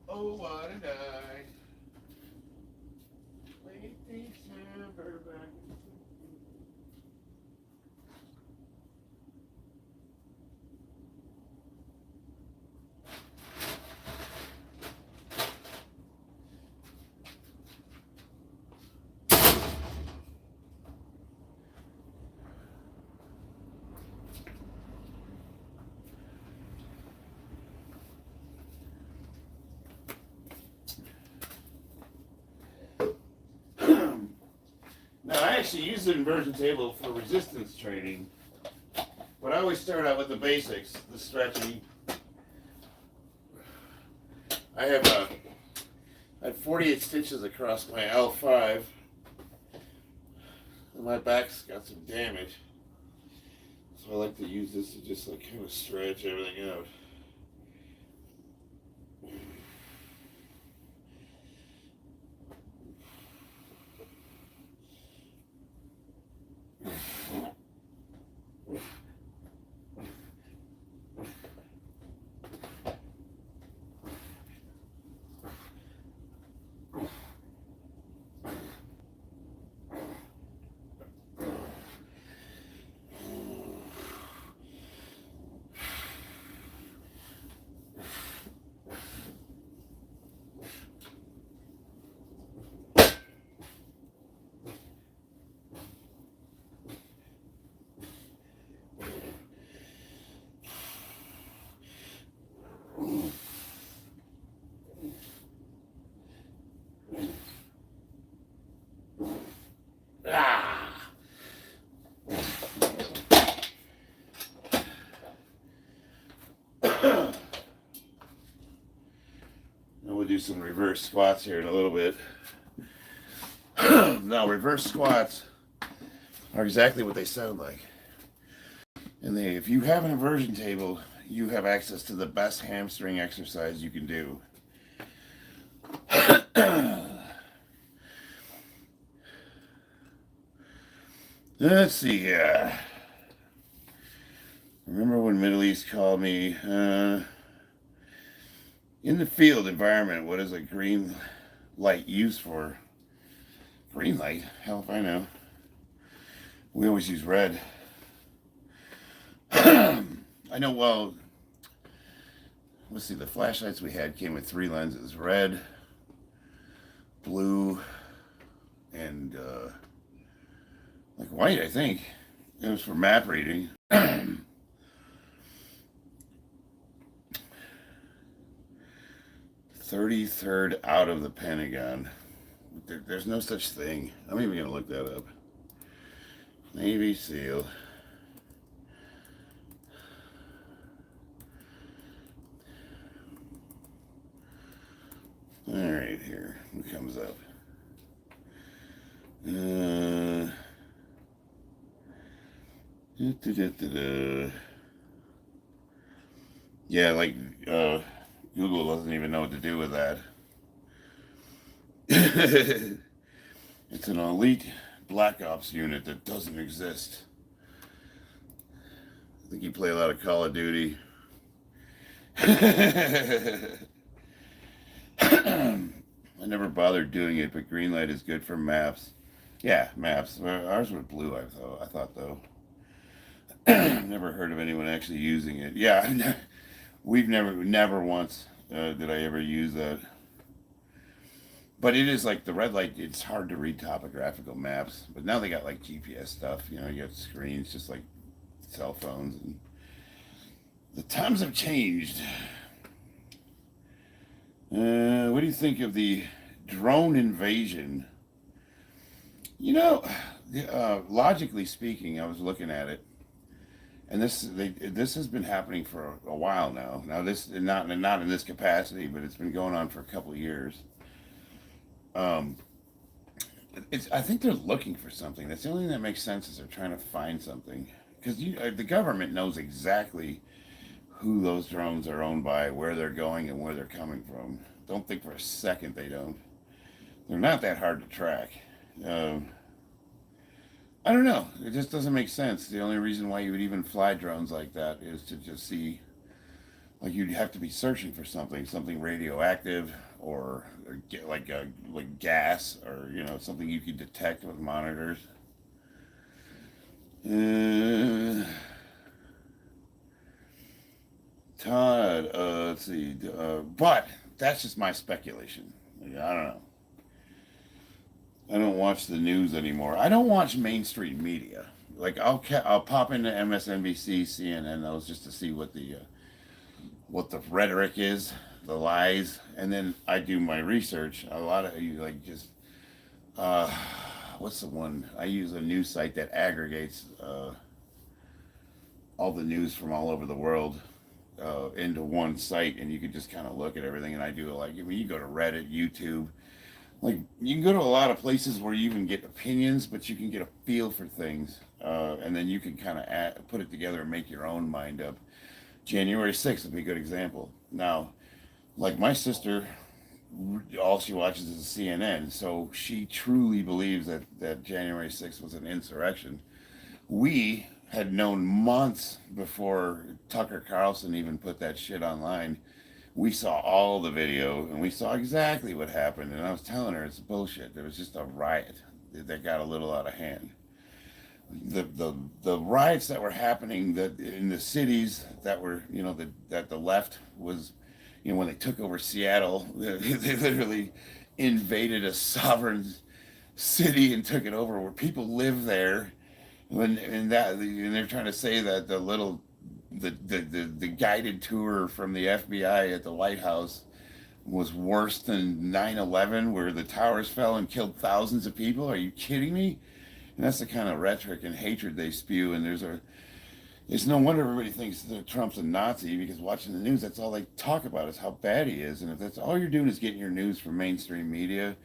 Oh, what a night. Late December back. Now, I actually use the inversion table for resistance training, but I always start out with the basics, the stretching. I have 48 stitches across my L5, and my back's got some damage, so I like to use this to just like kind of stretch everything out. We'll do some reverse squats here in a little bit. Now, reverse squats are exactly what they sound like. And if you have an inversion table, you have access to the best hamstring exercise you can do. Let's see here. Remember when Middle East called me, in the field environment, what is a green light used for? Green light? Hell if I know. We always use red. I know, well, let's see, the flashlights we had came with 3 lenses. Red, blue, and like white, I think. It was for map reading. 33rd out of the Pentagon. There's no such thing. I'm even going to look that up. Navy SEAL. All right, here. What comes up? Yeah, like, Google doesn't even know what to do with that. It's an elite Black Ops unit that doesn't exist. I think you play a lot of Call of Duty. I never bothered doing it, but green light is good for maps. Yeah, maps. Ours were blue, I thought though. Never heard of anyone actually using it. Yeah, we've never once did I ever use that. But it is like the red light, it's hard to read topographical maps. But now they got like GPS stuff, you know, you got screens just like cell phones. And the times have changed. What do you think of the drone invasion? You know, logically speaking, I was looking at it. and this has been happening for a while now. Now this not in this capacity, but it's been going on for a couple of years. I think they're looking for something. That's the only thing that makes sense is they're trying to find something, because the government knows exactly who those drones are owned by, where they're going, and where they're coming from. Don't think for a second they don't. They're not that hard to track. I don't know. It just doesn't make sense. The only reason why you would even fly drones like that is to just see, like, you'd have to be searching for something radioactive, or get like gas, or something you could detect with monitors. Todd, let's see, but that's just my speculation. I don't know. I don't watch the news anymore. I don't watch mainstream media. Like I'll pop into MSNBC, CNN, those, just to see what the rhetoric is, the lies, and then I do my research. A lot of what's the one? I use a news site that aggregates all the news from all over the world into one site, and you can just kind of look at everything. And I do you go to Reddit, YouTube, you can go to a lot of places where you even get opinions, but you can get a feel for things, and then you can kind of put it together and make your own mind up. January 6th would be a good example. Now, like my sister, all she watches is CNN, so she truly believes that January 6th was an insurrection. We had known months before Tucker Carlson even put that shit online. We saw all the video, and we saw exactly what happened, and I was telling her it's bullshit. There was just a riot that got a little out of hand. The riots that were happening that in the cities that were, that the left was, when they took over Seattle, they literally invaded a sovereign city and took it over, where people live there, and they're trying to say that the guided tour from the FBI at the White House was worse than 9/11, where the towers fell and killed thousands of people. Are you kidding me? And that's the kind of rhetoric and hatred they spew. And it's no wonder everybody thinks that Trump's a Nazi, because watching the news, that's all they talk about is how bad he is. And if that's all you're doing is getting your news from mainstream media,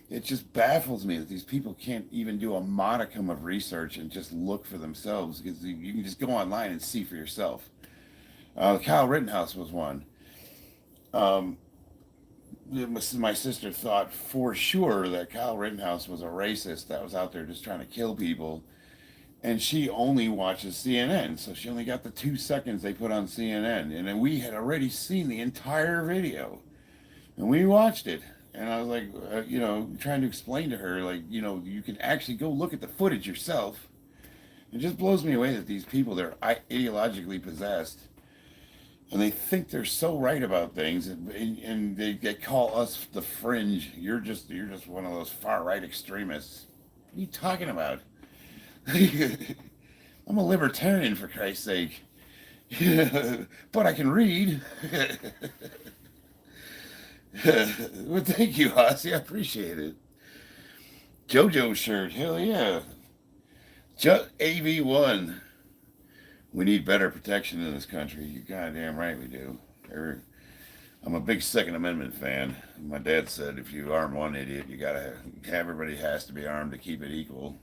it just baffles me that these people can't even do a modicum of research and just look for themselves, because you can just go online and see for yourself. Kyle Rittenhouse was one. My sister thought for sure that Kyle Rittenhouse was a racist that was out there just trying to kill people, and she only watches CNN, so she only got the 2 seconds they put on CNN, and then we had already seen the entire video, and we watched it, and I was like, trying to explain to her, you can actually go look at the footage yourself. It just blows me away that these people, they're ideologically possessed, and they think they're so right about things, and they call us the fringe. You're just one of those far right extremists. What are you talking about? I'm a libertarian, for Christ's sake. But I can read. Well, thank you, Ossie. I appreciate it. JoJo shirt, hell yeah. AV1. We need better protection in this country. You're goddamn right we do. I'm a big Second Amendment fan. My dad said if you arm one idiot, you gotta have everybody has to be armed to keep it equal.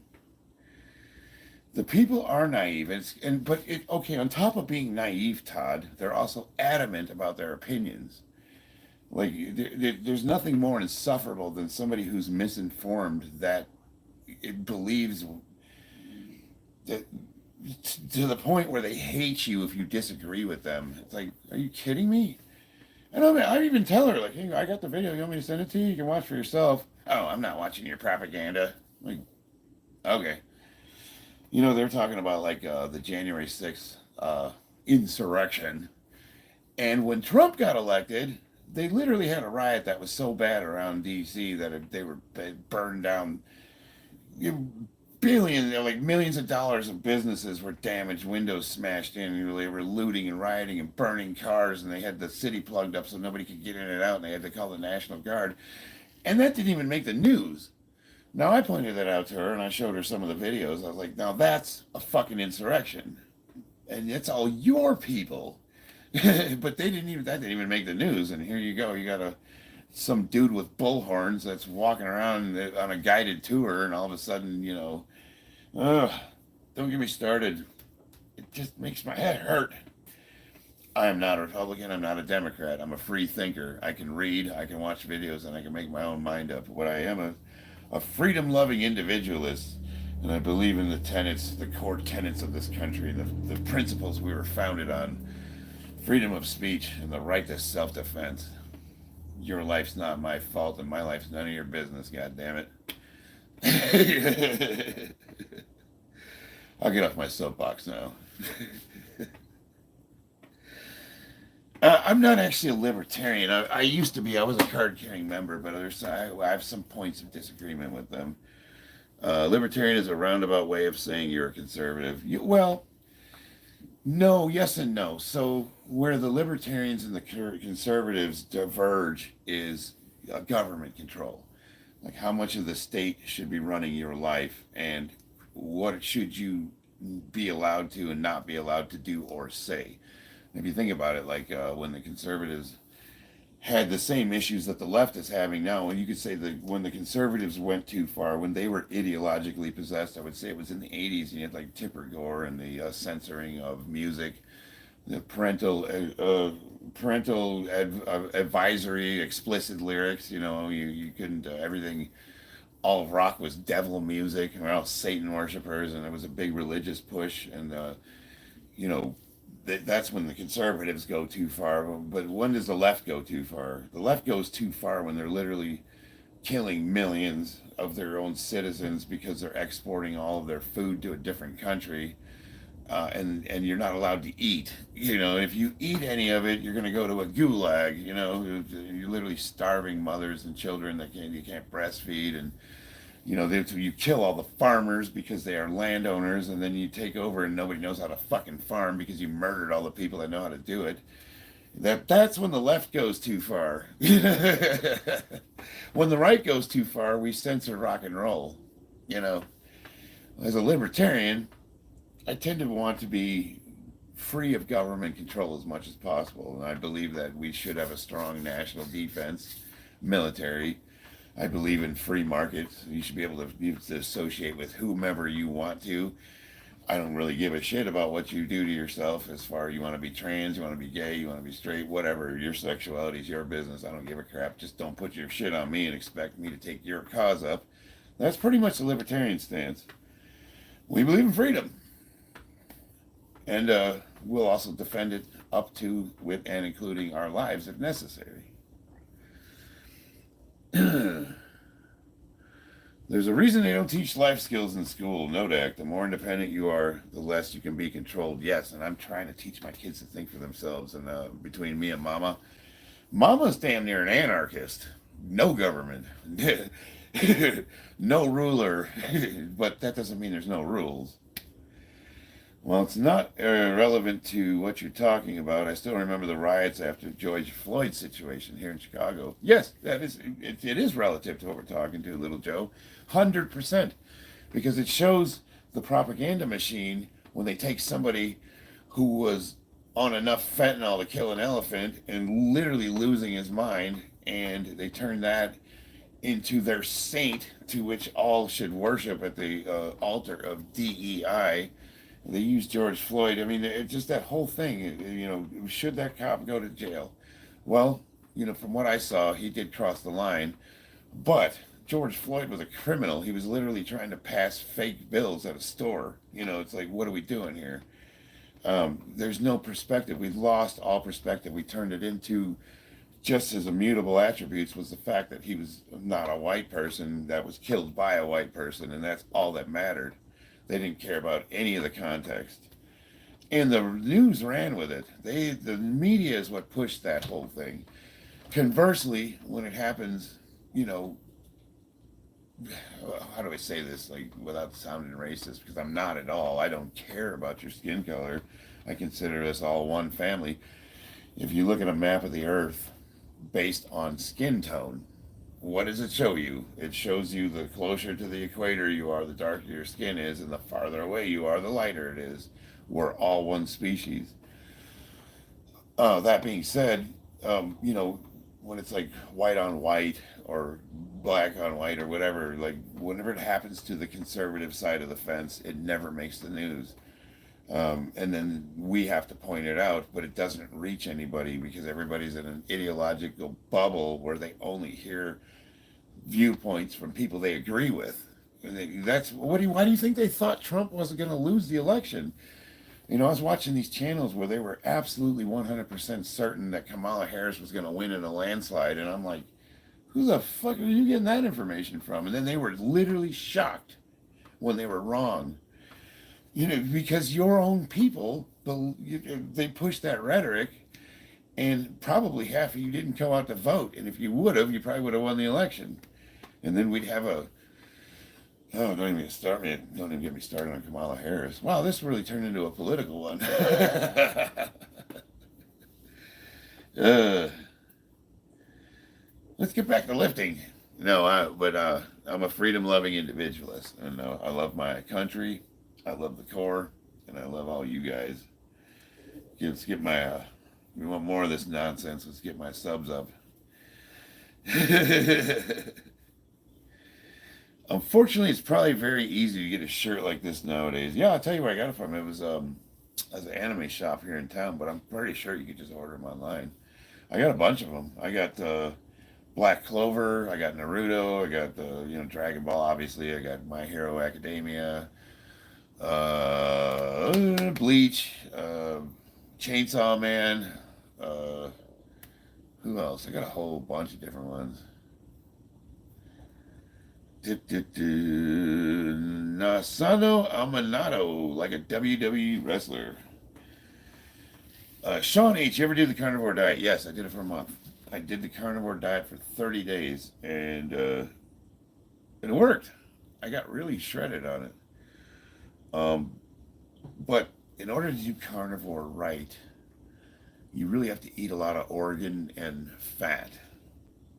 The people are naive, okay. On top of being naive, Todd, they're also adamant about their opinions. There's nothing more insufferable than somebody who's misinformed, that it believes that, to the point where they hate you if you disagree with them. It's like, are you kidding me? And I even tell her, hey, I got the video. You want me to send it to you? You can watch for yourself. Oh, I'm not watching your propaganda. Okay. They're talking about the January 6th insurrection. And when Trump got elected, they literally had a riot that was so bad around D.C. that they burned down billions, millions of dollars of businesses were damaged, windows smashed in. They were looting and rioting and burning cars, and they had the city plugged up so nobody could get in and out, and they had to call the National Guard. And that didn't even make the news. Now, I pointed that out to her, and I showed her some of the videos. I was like, now that's a fucking insurrection. and it's all your people. But that didn't even make the news. And here you go, you got some dude with bullhorns that's walking around on a guided tour, and all of a sudden, don't get me started. It just makes my head hurt. I am not a Republican. I'm not a Democrat. I'm a free thinker. I can read, I can watch videos, and I can make my own mind up. What I am, a freedom-loving individualist, and I believe in the core tenets of this country, the principles we were founded on: freedom of speech and the right to self-defense. Your life's not my fault, and my life's none of your business. God damn it! I'll get off my soapbox now. I'm not actually a libertarian. I used to be. I was a card-carrying member, but I have some points of disagreement with them. Libertarian is a roundabout way of saying you're a conservative. No, yes and no. So where the libertarians and the conservatives diverge is government control. Like how much of the state should be running your life, and what should you be allowed to and not be allowed to do or say. If you think about it, like when the conservatives had the same issues that the left is having now, and you could say that when the conservatives went too far, when they were ideologically possessed, I would say it was in the 80s, and you had like Tipper Gore and the censoring of music, the parental advisory, explicit lyrics, you couldn't, everything, all of rock was devil music, and we're all Satan worshipers, and it was a big religious push, and, that's when the conservatives go too far. But when does the left go too far? The left goes too far when they're literally killing millions of their own citizens because they're exporting all of their food to a different country, and you're not allowed to eat. If you eat any of it, you're going to go to a gulag. You're literally starving mothers and children that you can't breastfeed, and you kill all the farmers because they are landowners, and then you take over and nobody knows how to fucking farm because you murdered all the people that know how to do it. That's when the left goes too far. When the right goes too far, we censor rock and roll. As a libertarian, I tend to want to be free of government control as much as possible, and I believe that we should have a strong national defense, military. I believe in free markets. You should be able to associate with whomever you want to. I don't really give a shit about what you do to yourself as far as you want to be trans, you want to be gay, you want to be straight, whatever. Your sexuality is your business. I don't give a crap. Just don't put your shit on me and expect me to take your cause up. That's pretty much the libertarian stance. We believe in freedom. And we'll also defend it up to, with, and including our lives if necessary. There's a reason they don't teach life skills in school. No doubt. The more independent you are, the less you can be controlled. Yes, and I'm trying to teach my kids to think for themselves. And between me and Mama's damn near an anarchist. No government. No ruler. But that doesn't mean there's no rules. Well, it's not relevant to what you're talking about. I still remember the riots after George Floyd's situation here in Chicago. Yes, it is relative to what we're talking to, little Joe. 100%. Because it shows the propaganda machine when they take somebody who was on enough fentanyl to kill an elephant and literally losing his mind, and they turn that into their saint to which all should worship at the altar of DEI. They used George Floyd. I mean, it's just that whole thing, should that cop go to jail? Well, from what I saw, he did cross the line, but George Floyd was a criminal. He was literally trying to pass fake bills at a store. It's like, what are we doing here? There's no perspective. We've lost all perspective. We turned it into just his immutable attributes was the fact that he was not a white person that was killed by a white person, and that's all that mattered. They didn't care about any of the context. And the news ran with it. The media is what pushed that whole thing. Conversely, when it happens, how do I say this, like, without sounding racist? Because I'm not at all. I don't care about your skin color. I consider us all one family. If you look at a map of the earth based on skin tone, what does it show you? It shows you the closer to the equator you are, the darker your skin is, and the farther away you are, the lighter it is. we're all one species. That being said, you know, when it's like white on white or black on white or whatever, like whenever it happens to the conservative side of the fence, it never makes the news. And then we have to point it out, but it doesn't reach anybody because everybody's in an ideological bubble where they only hear viewpoints from people they agree with. And that's why do you think they thought Trump wasn't going to lose the election? You know, I was watching these channels where they were absolutely 100% certain that Kamala Harris was going to win in a landslide, and I'm like, who the fuck are you getting that information from? And then they were literally shocked when they were wrong. You know, because your own people, they push that rhetoric, and probably half of you didn't come out to vote. And if you would have, you probably would have won the election. And then we'd have don't even get me started on Kamala Harris. Wow, this really turned into a political one. Let's get back to lifting. No, I'm a freedom-loving individualist, and I love my country. I love the Corps, and I love all you guys. Let's get my, we want more of this nonsense. Let's get my subs up. Unfortunately, it's probably very easy to get a shirt like this nowadays. Yeah, I'll tell you where I got it from. It was an anime shop here in town, but I'm pretty sure you could just order them online. I got a bunch of them. I got Black Clover. I got Naruto. I got Dragon Ball. Obviously, I got My Hero Academia. Bleach, Chainsaw Man, who else? I got a whole bunch of different ones. Nasano Amanado, like a WWE wrestler. Sean H., you ever do the carnivore diet? Yes, I did it for a month. I did the carnivore diet for 30 days, and it worked. I got really shredded on it. But in order to do carnivore right, you really have to eat a lot of organ and fat.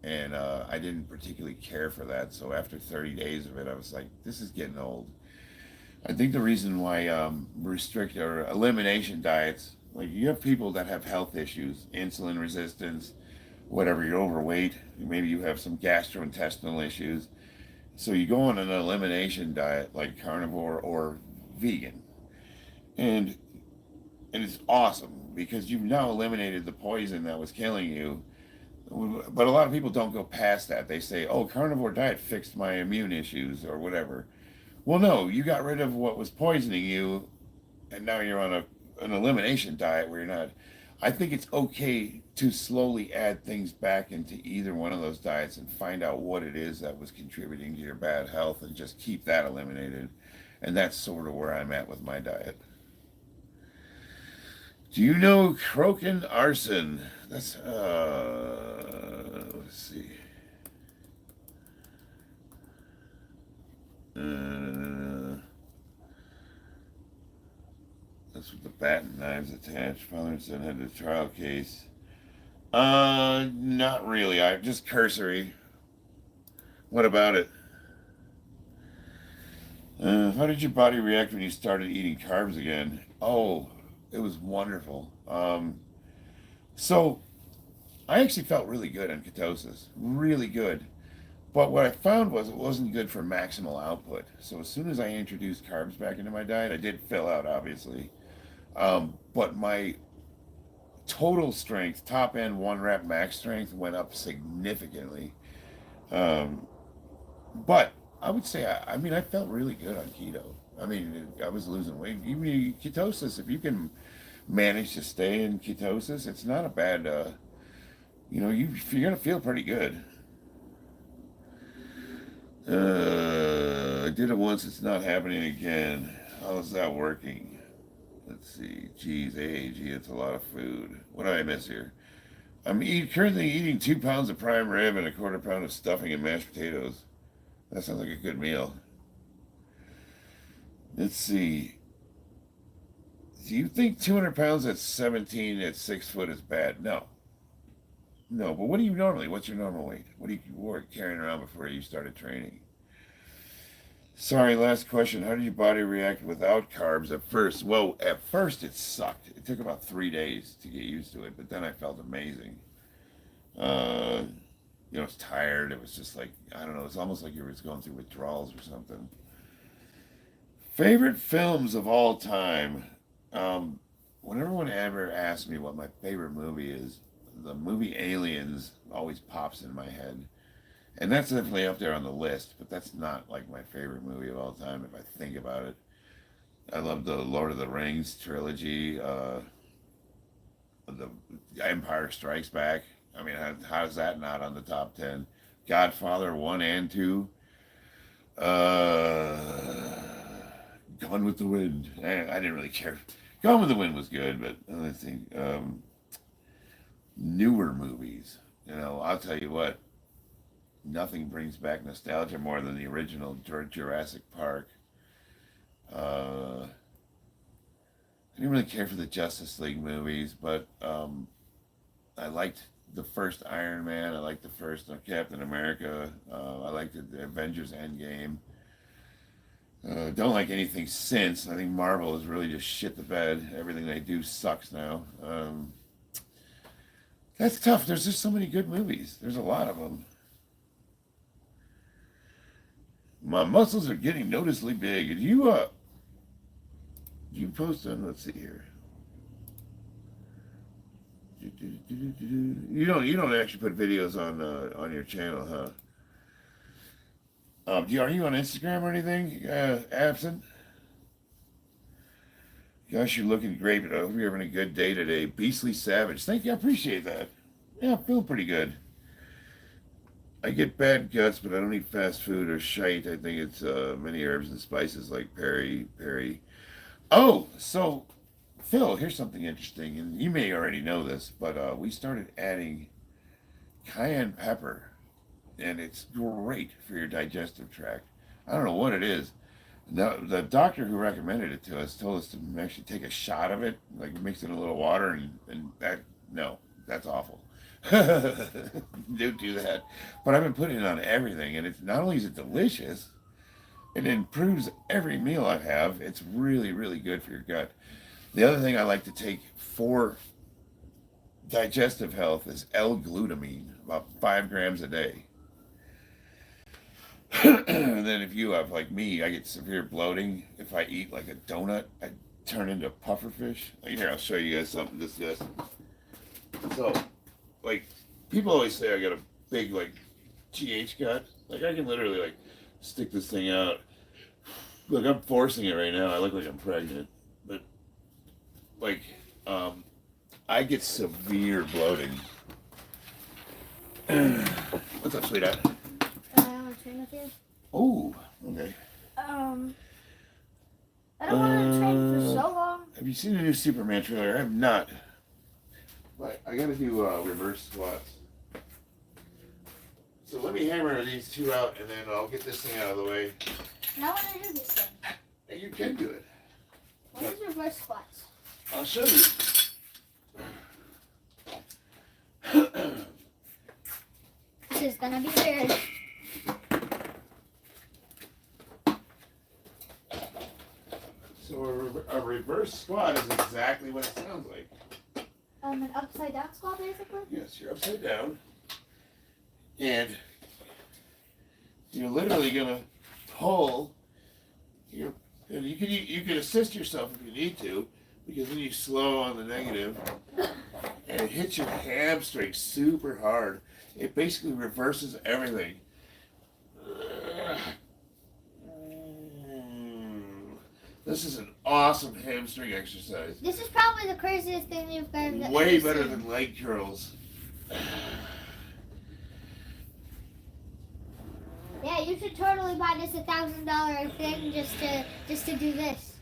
And I didn't particularly care for that. So after 30 days of it, I was like, this is getting old. I think the reason why restrict or elimination diets, like you have people that have health issues, insulin resistance, whatever, you're overweight, maybe you have some gastrointestinal issues. So you go on an elimination diet like carnivore or vegan, and it's awesome because you've now eliminated the poison that was killing you. But a lot of people don't go past that. They say, oh, carnivore diet fixed my immune issues or whatever. Well, no, you got rid of what was poisoning you, and now you're on an elimination diet where you're not. I think it's okay to slowly add things back into either one of those diets and find out what it is that was contributing to your bad health and just keep that eliminated. And that's sort of where I'm at with my diet. Do you know Crokin arson? That's, let's see. That's with the bat and knives attached. Father and son had a trial case. Not really. I just cursory. What about it? How did your body react when you started eating carbs again? Oh, it was wonderful. So I actually felt really good on ketosis, really good. But what I found was it wasn't good for maximal output. So as soon as I introduced carbs back into my diet, I did fill out, obviously. But my total strength, top end 1 rep max strength, went up significantly. But I would say, I felt really good on keto. I mean, I was losing weight. Even ketosis, if you can manage to stay in ketosis, it's not a bad, you're going to feel pretty good. I did it once, it's not happening again. How's that working? Let's see. Geez, it's a lot of food. What did I miss here? I'm currently eating 2 pounds of prime rib and a 1/4 pound of stuffing and mashed potatoes. That sounds like a good meal. Let's see. Do you think 200 pounds at 17 at 6 foot is bad? No. No, but what do you normally, what's your normal weight? What do you were carrying around before you started training? Sorry, last question. How did your body react without carbs at first? Well, at first it sucked. It took about 3 days to get used to it, but then I felt amazing. I was tired. It was just like, I don't know, it's almost like you were just going through withdrawals or something. Favorite films of all time. When everyone ever asks me what my favorite movie is, the movie Aliens always pops in my head. And that's definitely up there on the list, but that's not like my favorite movie of all time if I think about it. I love the Lord of the Rings trilogy, the Empire Strikes Back. I mean, how's that not on the top 10? Godfather 1 and 2. Gone with the Wind. I didn't really care. Gone with the Wind was good, but let's see. Newer movies. I'll tell you what. Nothing brings back nostalgia more than the original Jurassic Park. I didn't really care for the Justice League movies, but I liked the first Iron Man. I liked the first Captain America. I liked the Avengers Endgame. Don't like anything since. I think Marvel has really just shit the bed. Everything they do sucks now. That's tough. There's just so many good movies. There's a lot of them. My muscles are getting noticeably big. And you post on, let's see here. You don't actually put videos on your channel, huh? Are you on Instagram or anything? Absent? Gosh, you're looking great, but I hope you're having a good day today. Beastly Savage. Thank you, I appreciate that. Yeah, I feel pretty good. I get bad guts, but I don't eat fast food or shite. I think it's many herbs and spices like peri. Oh, so Phil, here's something interesting, and you may already know this, but we started adding cayenne pepper, and it's great for your digestive tract. I don't know what it is. The doctor who recommended it to us told us to actually take a shot of it, like mix it in a little water, and that's awful. Don't do that. But I've been putting it on everything, and it's not only is it delicious, it improves every meal I have. It's really, really good for your gut. The other thing I like to take for digestive health is L-glutamine, about 5 grams a day. And then if you have, like me, I get severe bloating. If I eat like a donut, I turn into pufferfish. Here, I'll show you guys something disgusting. So, like, people always say I got a big, like, GH gut. Like, I can literally, like, stick this thing out. Look, I'm forcing it right now. I look like I'm pregnant. But, like, I get severe bloating. What's up, sweetheart? I want to train with you. Oh, okay. I don't want to train for so long. Have you seen the new Superman trailer? I have not. But I gotta do reverse squats. So let me hammer these two out, and then I'll get this thing out of the way. And I want to do this thing. And you can do it. What is reverse squats? I'll show you. This is gonna be weird. So a reverse squat is exactly what it sounds like. An upside down squat, basically? Yes, you're upside down. And you're literally gonna pull and you can assist yourself if you need to, because then you slow on the negative and it hits your hamstring super hard. It basically reverses everything. This is an awesome hamstring exercise. This is probably the craziest thing you've ever Way better seen. than leg curls. Yeah, you should totally buy this $1,000 thing just to do this.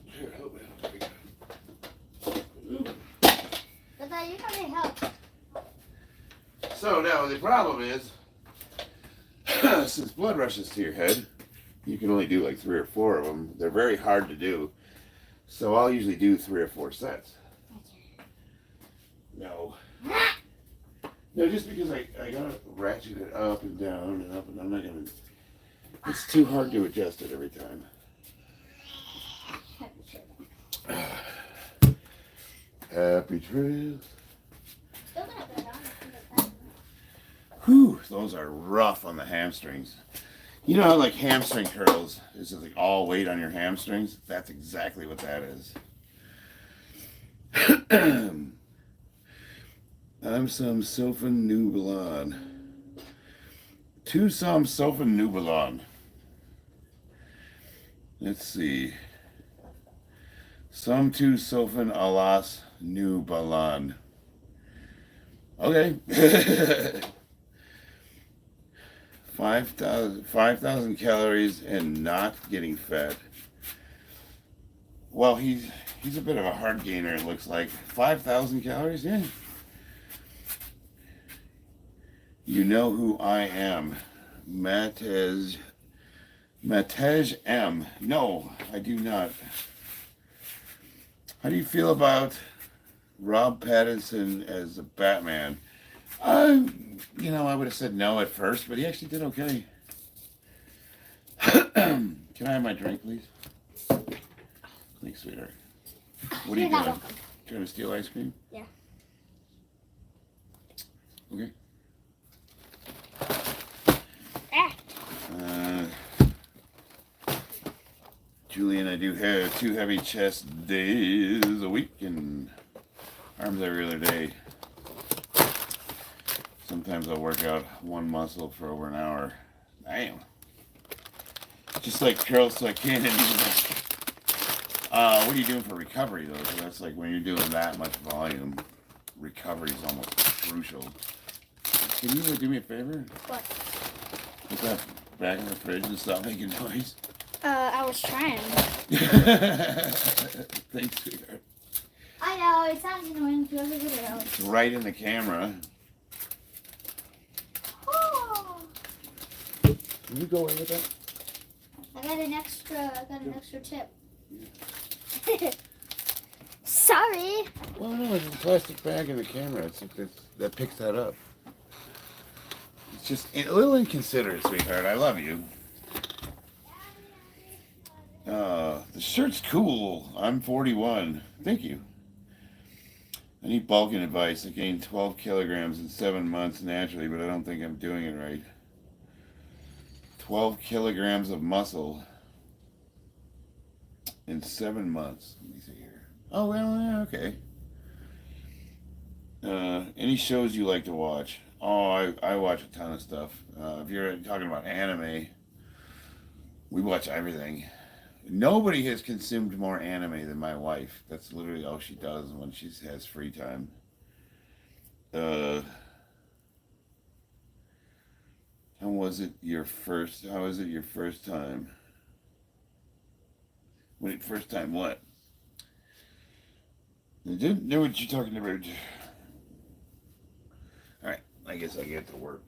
Here, help me out. But then you don't need help. So now the problem is, since blood rushes to your head, you can only do like 3 or 4 of them. They're very hard to do. So I'll usually do 3 or 4 sets. No. No, just because I gotta ratchet it up and down and up, and I'm not gonna. It's too hard to adjust it every time. Happy trails. Still gonna put it on. Whew, those are rough on the hamstrings. You know how like hamstring curls is just like all weight on your hamstrings? That's exactly what that is. I'm some Sofan Nubalon. To some Sofan Nubalon. Let's see. Some to Sofan Alas Nubalon. Okay. 5,000 calories and not getting fat. Well, he's a bit of a hard gainer, it looks like. 5,000 calories? Yeah. You know who I am. Matej M. No, I do not. How do you feel about Rob Pattinson as a Batman? You know, I would have said no at first, but he actually did okay. Can I have my drink, please? Thanks, sweetheart. What are you doing? Trying to steal ice cream? Yeah. Okay. Julie and I do have 2 heavy chest days a week and arms every other day. Sometimes I'll work out one muscle for over an hour. Damn. Just like curls so I can't do that. What are you doing for recovery though? So that's like when you're doing that much volume, recovery is almost crucial. Can you do me a favor? What? Put that back in the fridge and stop making noise. I was trying. Thanks, sweetheart. I know, it sounds annoying to everybody else. It's right in the camera. Oh. Can you go in with that? I got an extra tip. Sorry. Well, no, it's a plastic bag in the camera. That picks that up. It's just a little inconsiderate, sweetheart. I love you. The shirt's cool. I'm 41. Thank you. I need bulking advice. I gained 12 kilograms in 7 months naturally, but I don't think I'm doing it right. 12 kilograms of muscle in 7 months. Let me see here. Oh, well, yeah, okay. Any shows you like to watch? Oh, I watch a ton of stuff. If you're talking about anime, we watch everything. Nobody has consumed more anime than my wife. That's literally all she does when she has free time. How was it your first time? First time what? I didn't know what you're talking about. Alright, I guess I get to work.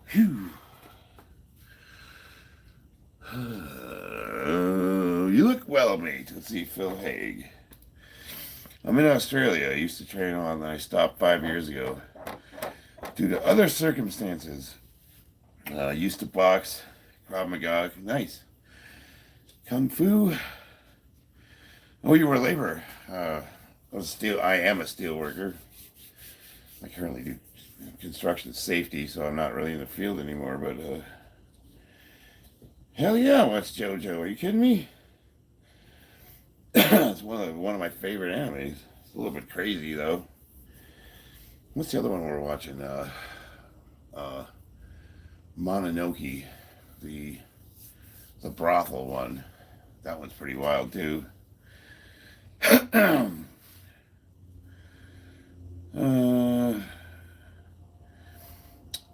Phew. You look well, mate. Let's see, Phil Haig. I'm in Australia. I used to train on, and I stopped 5 years ago. Due to other circumstances, used to box, Krav Maga, nice. Kung Fu. Oh, you were a laborer. I am a steel worker. I currently do construction safety, so I'm not really in the field anymore, but hell yeah, what's JoJo? Are you kidding me? It's one of my favorite animes. It's a little bit crazy though. What's the other one we're watching? Mononoke, the brothel one. That one's pretty wild too.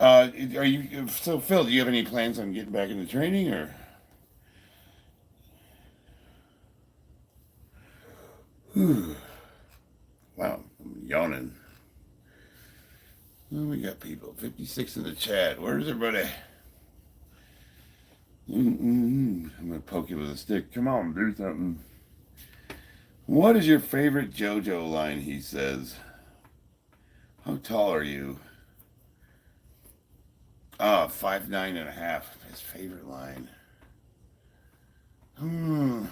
Are you so Phil? Do you have any plans on getting back into training or? Wow, I'm yawning. Oh, we got people. 56 in the chat. Where's everybody? I'm gonna poke you with a stick. Come on, do something. What is your favorite JoJo line? He says. How tall are you? 5'9.5". His favorite line. Well,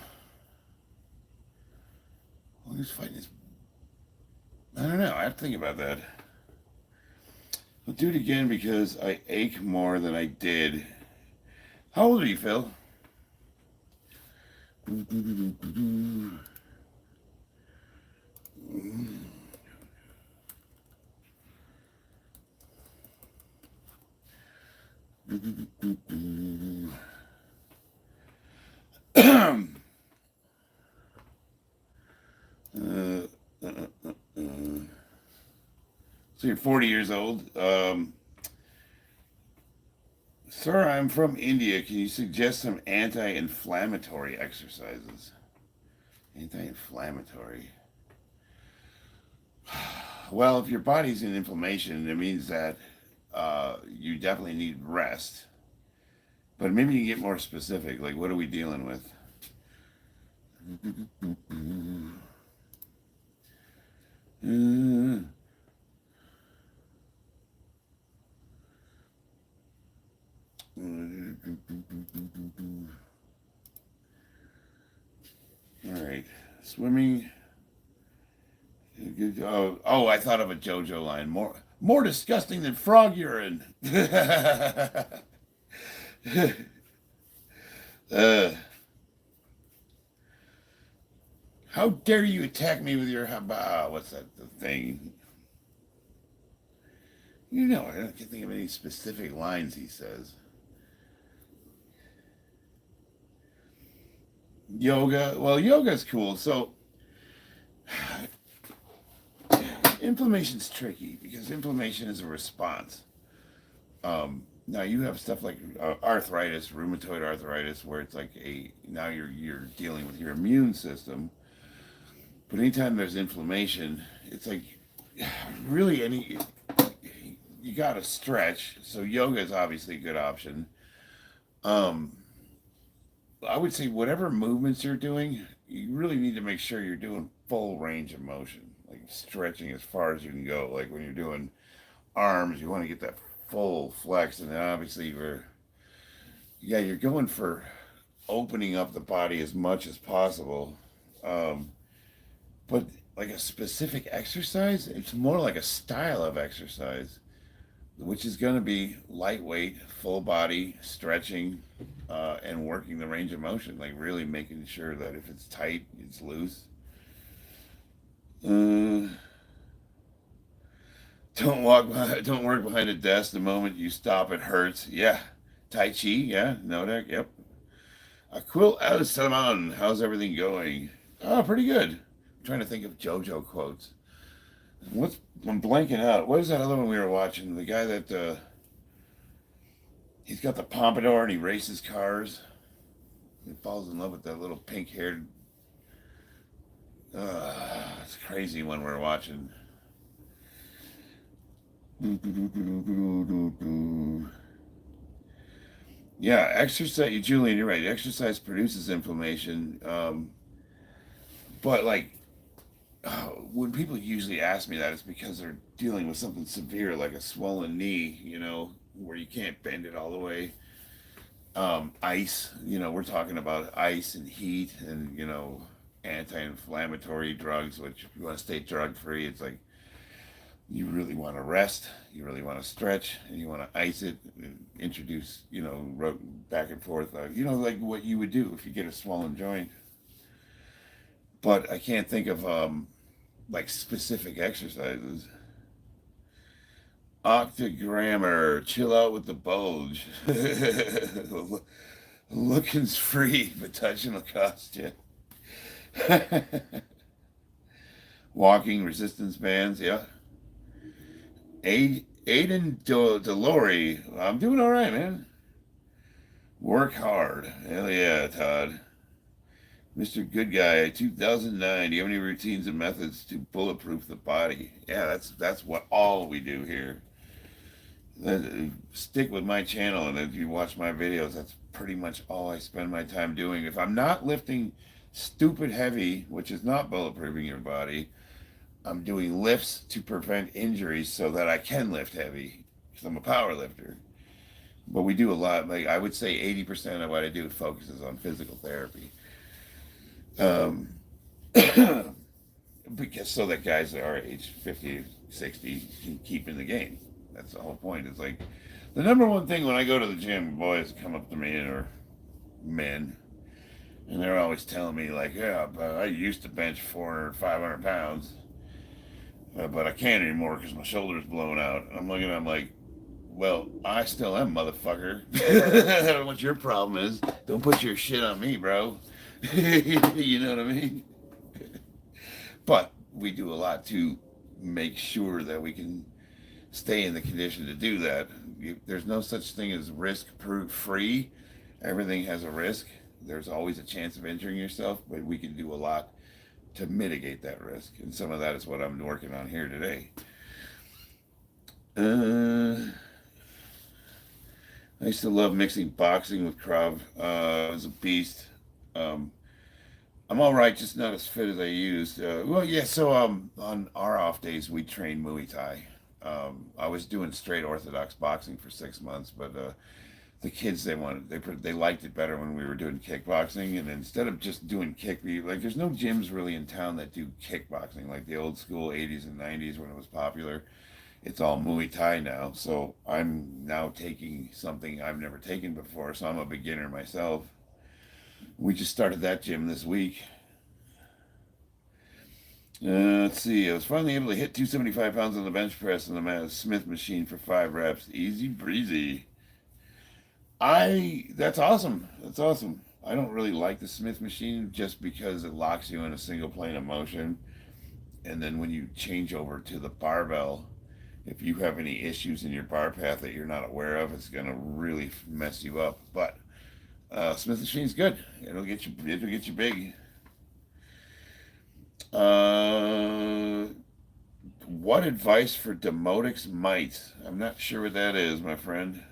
he's fighting his. I don't know. I have to think about that. I'll do it again because I ache more than I did. How old are you, Phil? So you're 40 years old. Sir, I'm from India. Can you suggest some anti-inflammatory exercises? Anti-inflammatory. Well, if your body's in inflammation, it means that you definitely need rest. But maybe you get more specific. Like, what are we dealing with? All right, swimming. Oh, I thought of a JoJo line. More disgusting than frog urine. How dare you attack me with your what's that the thing? You know, I can't think of any specific lines he says. Yoga. Well, yoga's cool. So inflammation's tricky because inflammation is a response. Now you have stuff like arthritis, rheumatoid arthritis, where it's like now you're dealing with your immune system. But anytime there's inflammation, it's like really you got to stretch. So yoga is obviously a good option. I would say whatever movements you're doing, you really need to make sure you're doing full range of motion, like stretching as far as you can go. Like when you're doing arms, you want to get that full flex, and then obviously you're going for opening up the body as much as possible. But like a specific exercise, it's more like a style of exercise, which is going to be lightweight, full body stretching, and working the range of motion, like really making sure that if it's tight, it's loose. Don't work behind a desk. The moment you stop, it hurts. Yeah. Tai Chi, yeah. Nodak, yep. Aquil Al-Salman, how's everything going? Oh, pretty good. I'm trying to think of JoJo quotes. I'm blanking out. What is that other one we were watching? The guy that he's got the pompadour and he races cars. He falls in love with that little pink-haired. It's a crazy one we're watching. Yeah, exercise. Julian, you're right. Exercise produces inflammation, but like when people usually ask me that, it's because they're dealing with something severe, like a swollen knee, you know, where you can't bend it all the way. Ice, you know, we're talking about ice and heat and, you know, anti-inflammatory drugs, which if you want to stay drug free, it's like you really want to rest, you really want to stretch, and you want to ice it and introduce, you know, back and forth, you know, like what you would do if you get a swollen joint. But I can't think of like specific exercises. Octogrammer, chill out with the bulge. Looking's free, but touching will cost you. Walking resistance bands, yeah. Aiden Delory, I'm doing all right, man. Work hard. Hell yeah, Todd. Mr. Good Guy, 2009. Do you have any routines and methods to bulletproof the body? Yeah, that's what all we do here. Stick with my channel, and if you watch my videos, that's pretty much all I spend my time doing. If I'm not lifting stupid heavy, which is not bulletproofing your body, I'm doing lifts to prevent injuries so that I can lift heavy, because I'm a power lifter. But we do a lot. Like I would say 80% of what I do focuses on physical therapy. Because so that guys that are age 50, 60 can keep in the game. That's the whole point. It's like the number one thing when I go to the gym, boys come up to me, or men, and they're always telling me like, yeah, but I used to bench 400, 500 pounds, but I can't anymore because my shoulder's blown out. I'm looking at them like, well, I still am, motherfucker. I don't know what your problem is. Don't put your shit on me, bro. You know what I mean? But we do a lot to make sure that we can stay in the condition to do that. There's no such thing as risk-free. Everything has a risk. There's always a chance of injuring yourself, but we can do a lot to mitigate that risk. And some of that is what I'm working on here today. I used to love mixing boxing with Krav. I was a beast. I'm all right, just not as fit as I used. Well, yeah. So on our off days, we train Muay Thai. I was doing straight orthodox boxing for 6 months, but the kids they liked it better when we were doing kickboxing. And instead of just doing there's no gyms really in town that do kickboxing like the old school 80s and 90s when it was popular. It's all Muay Thai now. So I'm now taking something I've never taken before. So I'm a beginner myself. We just started that gym this week. Let's see. I was finally able to hit 275 pounds on the bench press on the Smith machine for 5 reps. Easy breezy. That's awesome. That's awesome. I don't really like the Smith machine just because it locks you in a single plane of motion. And then when you change over to the barbell, if you have any issues in your bar path that you're not aware of, it's going to really mess you up. But Smith machine's good. It'll get you big. What advice for demotics mites? I'm not sure what that is, my friend.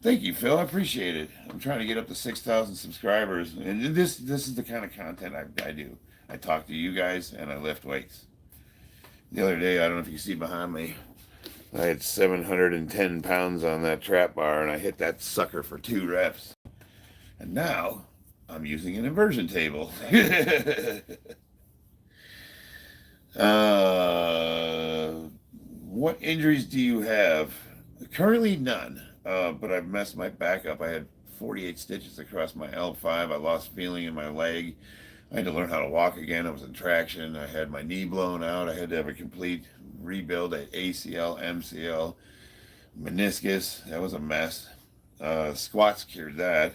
Thank you, Phil. I appreciate it. I'm trying to get up to 6,000 subscribers, and this is the kind of content I do. I talk to you guys, and I lift weights. The other day, I don't know if you can see behind me, I had 710 pounds on that trap bar, and I hit that sucker for 2 reps. And now, I'm using an inversion table. What injuries do you have? Currently, none. But I've messed my back up. I had 48 stitches across my L5. I lost feeling in my leg. I had to learn how to walk again. I was in traction. I had my knee blown out. I had to have a complete rebuild at ACL, MCL, meniscus. That was a mess. Squats cured that.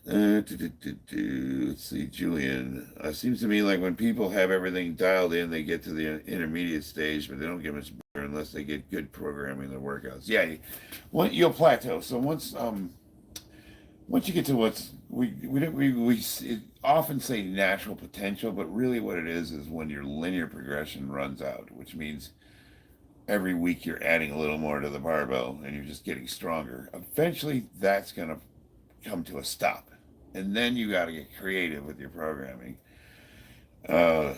Let's see, Julian. Seems to me like when people have everything dialed in, they get to the intermediate stage, but they don't get much better unless they get good programming in their workouts. Yeah, you'll plateau. So once you get to what's we often say natural potential, but really what it is when your linear progression runs out, which means every week you're adding a little more to the barbell and you're just getting stronger. Eventually, that's going to come to a stop. And then you got to get creative with your programming. Uh,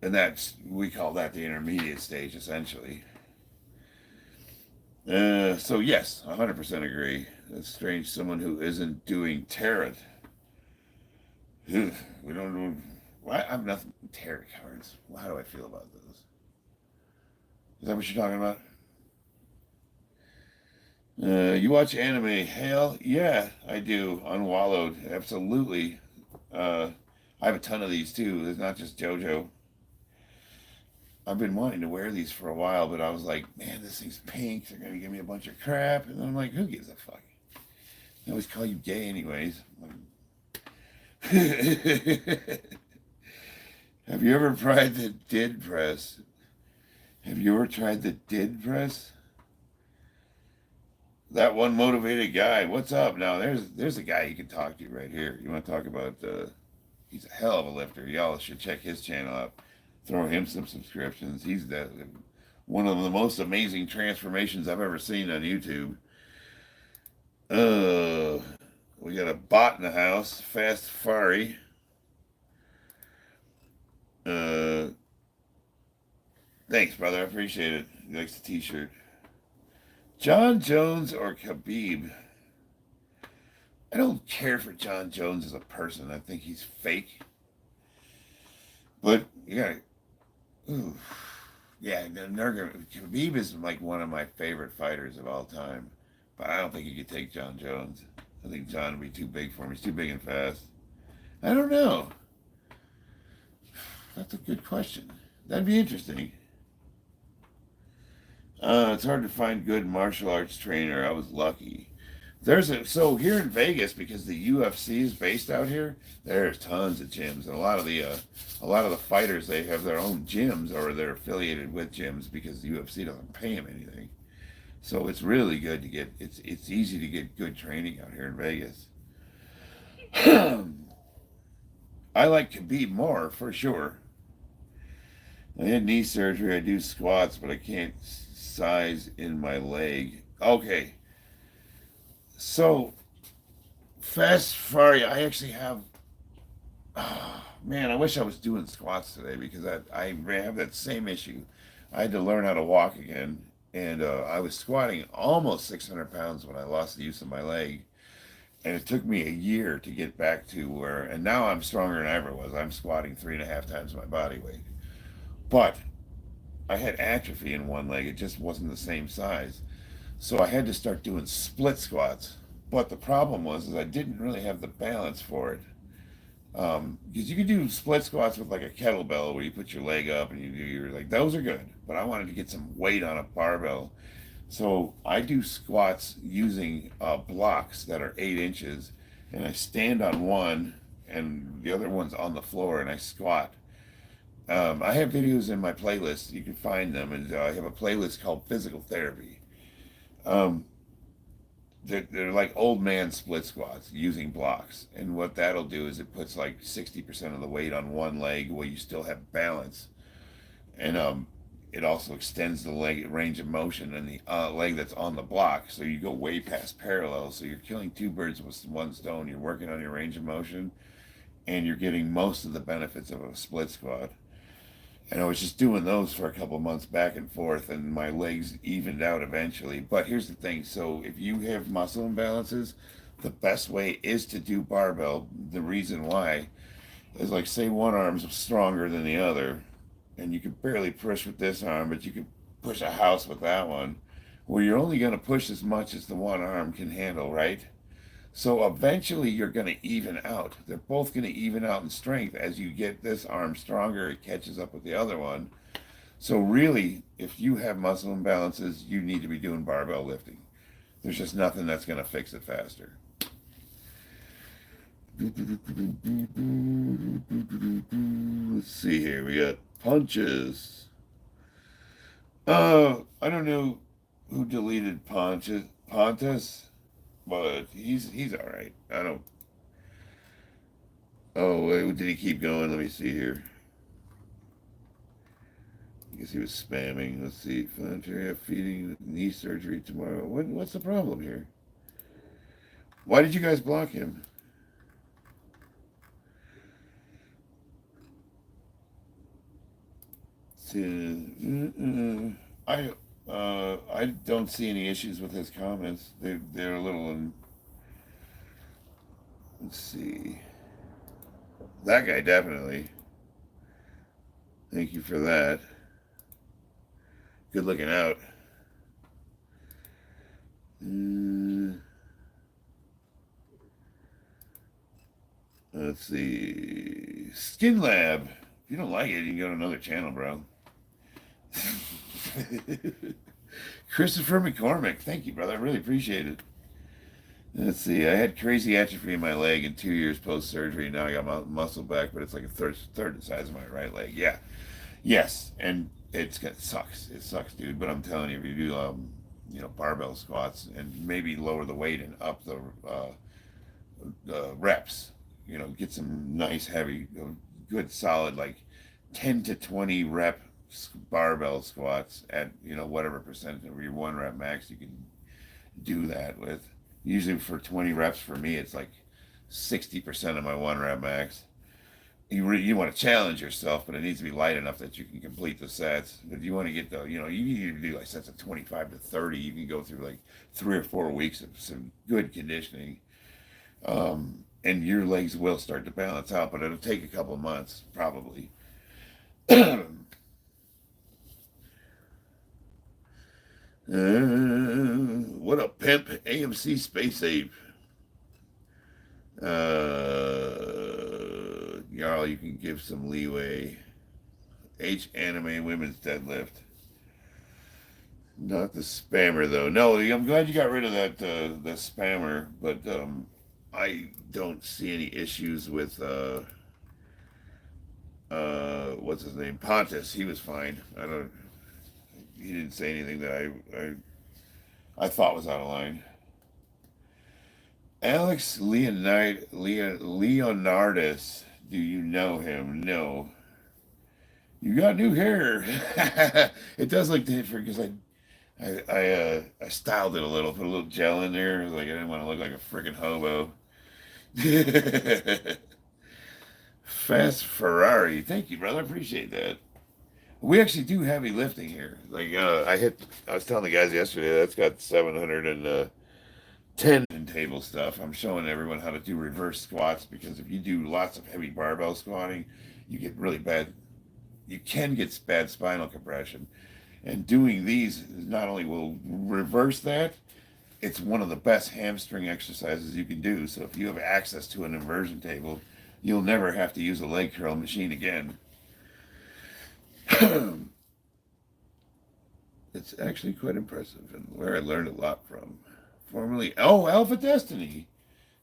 and we call that the intermediate stage, essentially. So yes, 100% agree. It's strange someone who isn't doing tarot. We don't know. Why? I'm nothing. Tarot cards. How do I feel about those? Is that what you're talking about? You watch anime? Hell, yeah, I do. Unwallowed, absolutely. I have a ton of these too. There's not just JoJo. I've been wanting to wear these for a while, but I was like, man, this thing's pink. They're gonna give me a bunch of crap, and then I'm like, who gives a fuck? They always call you gay, anyways. Have you ever tried the did press? Have you ever tried the did press? That one motivated guy. What's up? Now there's a guy you can talk to right here. You want to talk about? He's a hell of a lifter. Y'all should check his channel out. Throw him some subscriptions. He's one of the most amazing transformations I've ever seen on YouTube. We got a bot in the house, Fast Fari. Thanks, brother. I appreciate it. He likes the t-shirt. John Jones or Khabib? I don't care for John Jones as a person. I think he's fake. But yeah, Khabib is like one of my favorite fighters of all time. But I don't think he could take John Jones. I think John would be too big for him. He's too big and fast. I don't know. That's a good question. That'd be interesting. It's hard to find good martial arts trainer. I was lucky. So here in Vegas, because the UFC is based out here, there's tons of gyms, and a lot of the fighters, they have their own gyms or they're affiliated with gyms because the UFC doesn't pay them anything. So it's really good to get. It's easy to get good training out here in Vegas. I like Khabib more for sure. I had knee surgery. I do squats, but I can't size in my leg. Okay. So, Fast Fari, I actually have. Oh, man, I wish I was doing squats today because I have that same issue. I had to learn how to walk again, and I was squatting almost 600 pounds when I lost the use of my leg. And it took me a year to get back to where, and now I'm stronger than I ever was. I'm squatting 3.5 times my body weight. But I had atrophy in one leg. It just wasn't the same size. So I had to start doing split squats. But the problem was I didn't really have the balance for it. Because you can do split squats with like a kettlebell where you put your leg up and you do your, like, those are good. But I wanted to get some weight on a barbell. So I do squats using blocks that are 8 inches, and I stand on one, and the other one's on the floor, and I squat. I have videos in my playlist. You can find them, and I have a playlist called Physical Therapy. They're like old man split squats using blocks, and what that'll do is it puts like 60% of the weight on one leg while you still have balance, and it also extends the leg range of motion in the leg that's on the block, so you go way past parallel. So you're killing 2 birds with 1 stone. You're working on your range of motion, and you're getting most of the benefits of a split squat. And I was just doing those for a couple months back and forth, and my legs evened out eventually. But here's the thing. So if you have muscle imbalances, the best way is to do barbell. The reason why is, like, say one arm's stronger than the other, and you can barely push with this arm, but you can push a house with that one. Well, you're only going to push as much as the one arm can handle, right? So eventually you're going to even out. They're both going to even out in strength. As you get this arm stronger, it catches up with the other one. So really, if you have muscle imbalances, you need to be doing barbell lifting. There's just nothing that's going to fix it faster. Let's see here. We got punches. I don't know who deleted Pontus, but he's all right. I don't. Oh, wait, did he keep going? Let me see here. I guess he was spamming. Let's see. Feeding knee surgery tomorrow. What's the problem here? Why did you guys block him? I don't see any issues with his comments. They're a little. Let's see. That guy definitely. Thank you for that. Good looking out. Let's see. Skin Lab. If you don't like it, you can go to another channel, bro. Christopher McCormick. Thank you, brother. I really appreciate it. Let's see. I had crazy atrophy in my leg in 2 years post-surgery. Now I got my muscle back, but it's like a third the size of my right leg. Yeah. Yes. And it sucks. It sucks, dude. But I'm telling you, if you do, barbell squats and maybe lower the weight and up the reps, get some nice, heavy, good, solid, like 10 to 20 rep barbell squats at, whatever percentage of your 1 rep max you can do that with. Usually for 20 reps for me, it's like 60% of my 1 rep max. You want to challenge yourself, but it needs to be light enough that you can complete the sets. If you want to get you need to do like sets of 25 to 30. You can go through like 3 or 4 weeks of some good conditioning. And your legs will start to balance out, but it'll take a couple of months, probably. What a pimp, AMC Space Ape. Y'all, you can give some leeway. H Anime Women's Deadlift. Not the spammer, though. No, I'm glad you got rid of that the spammer, but I don't see any issues with what's his name? Pontus. He was fine. He didn't say anything that I thought was out of line. Alex Leonardis. Do you know him? No. You got new hair. It does look different because I styled it a little, put a little gel in there. Like I didn't want to look like a freaking hobo. Fast Ferrari. Thank you, brother. I appreciate that. We actually do heavy lifting here. Like I was telling the guys yesterday that's got 710 table stuff. I'm showing everyone how to do reverse squats because if you do lots of heavy barbell squatting, you can get bad spinal compression. And doing these not only will reverse that, it's one of the best hamstring exercises you can do. So if you have access to an inversion table, you'll never have to use a leg curl machine again. It's actually quite impressive and where I learned a lot from. Formerly, Alpha Destiny.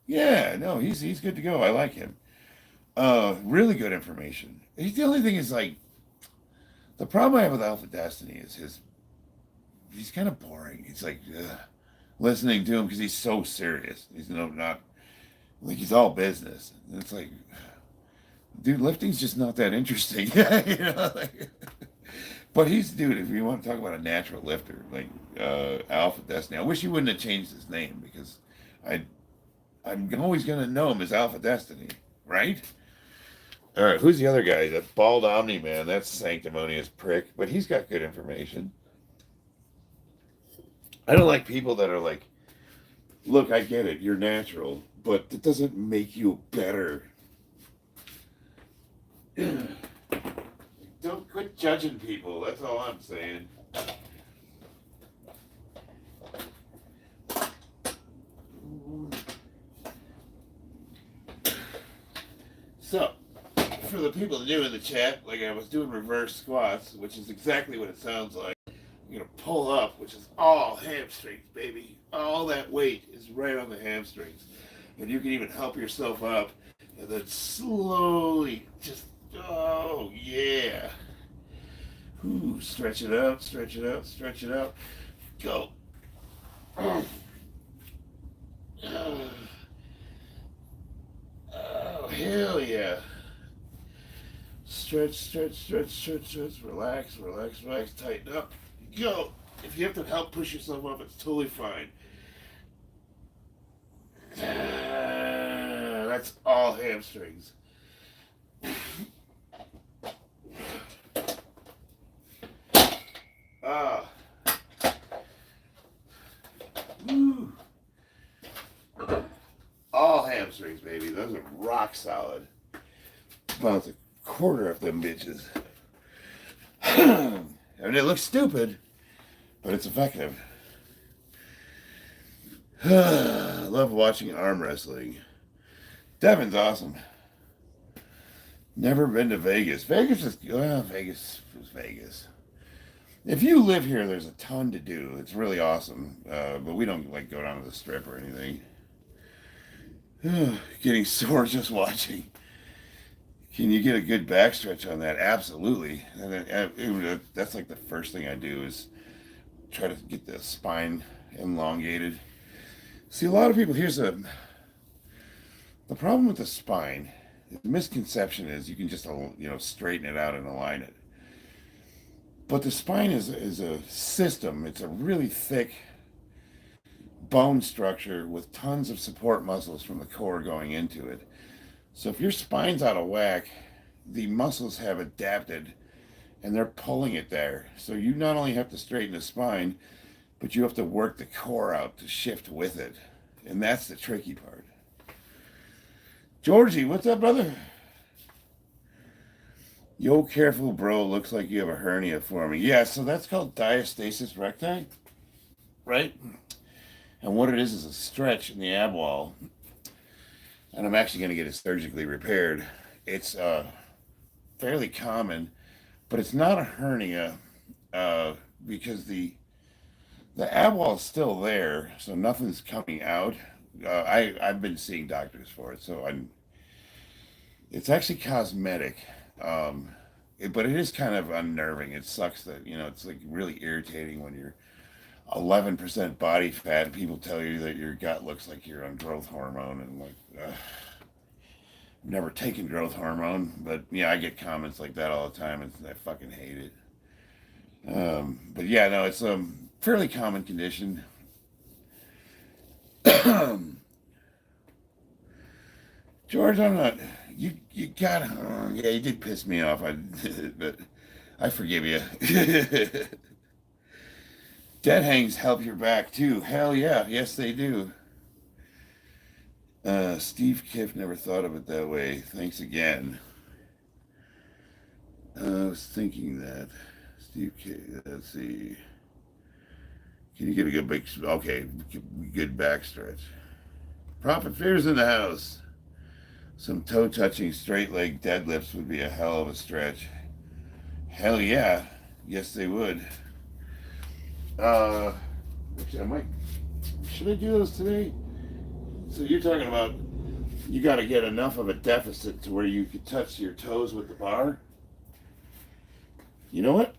Yeah, no, he's good to go. I like him. Really good information. The only thing is like, the problem I have with Alpha Destiny is he's kind of boring. He's like, listening to him because he's so serious. He's not like he's all business. And it's like, dude, lifting's just not that interesting. But dude, if you want to talk about a natural lifter, like Alpha Destiny, I wish he wouldn't have changed his name because I'm always going to know him as Alpha Destiny, right? All right, who's the other guy? That bald Omni Man, that's sanctimonious prick, but he's got good information. I don't like people that are like, look, I get it, you're natural, but it doesn't make you better. Don't quit judging people, that's all I'm saying. So, for the people new in the chat, like I was doing reverse squats, which is exactly what it sounds like. You're going to pull up, which is all hamstrings, baby. All that weight is right on the hamstrings. And you can even help yourself up and then slowly just, oh, yeah. Ooh, stretch it out, stretch it out, stretch it out. Go. Oh, hell yeah. Stretch, stretch, stretch, stretch, stretch. Relax, relax, relax. Tighten up. Go. If you have to help push yourself up, it's totally fine. That's all hamstrings. Ah. Woo. All hamstrings, baby. Those are rock solid. About a quarter of them bitches. I mean, it looks stupid, but it's effective. I love watching arm wrestling. Devin's awesome. Never been to Vegas. Vegas is Vegas. If you live here, there's a ton to do. It's really awesome. But we don't like go down to the strip or anything. Getting sore just watching. Can you get a good back stretch on that? Absolutely. And then, that's like the first thing I do is try to get the spine elongated. See, a lot of people, the problem with the spine, the misconception is you can just, straighten it out and align it. But the spine is a system. It's a really thick bone structure with tons of support muscles from the core going into it. So if your spine's out of whack, the muscles have adapted and they're pulling it there. So you not only have to straighten the spine, but you have to work the core out to shift with it. And that's the tricky part. Georgie, what's up, brother? Yo, careful, bro. Looks like you have a hernia forming. Yeah, so that's called diastasis recti, right? And what it is a stretch in the ab wall. And I'm actually going to get it surgically repaired. It's fairly common, but it's not a hernia because the ab wall is still there, so nothing's coming out. I've been seeing doctors for it, so it's actually cosmetic, but it is kind of unnerving. It sucks that, it's like really irritating when you're 11% body fat and people tell you that your gut looks like you're on growth hormone, and like, I've never taken growth hormone, but yeah, I get comments like that all the time, and I fucking hate it. But yeah, no, it's a fairly common condition. George, I'm not. You got. Yeah, you did piss me off. But I forgive you. Dead hangs help your back too. Hell yeah, yes they do. Steve Kiff never thought of it that way. Thanks again. I was thinking that. Steve Kiff, let's see. Can you get a good back stretch? Prophet Fear's in the house. Some toe-touching straight leg deadlifts would be a hell of a stretch. Hell yeah. Yes, they would. Actually, should I do those today? So you're talking about you got to get enough of a deficit to where you could touch your toes with the bar? You know what?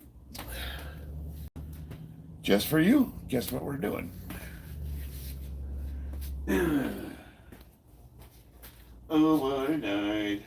Just for you, guess what we're doing? Oh, what a night.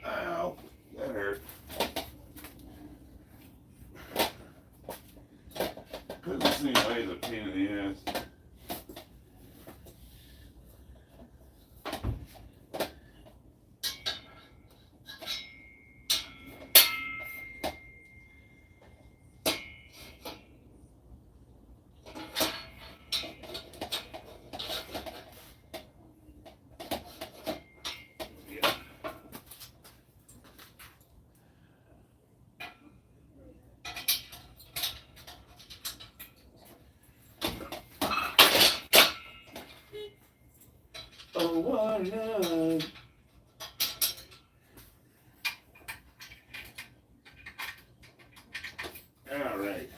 Ow, that hurt. Putting this thing away is a pain in the ass. Oh, what a night. All right.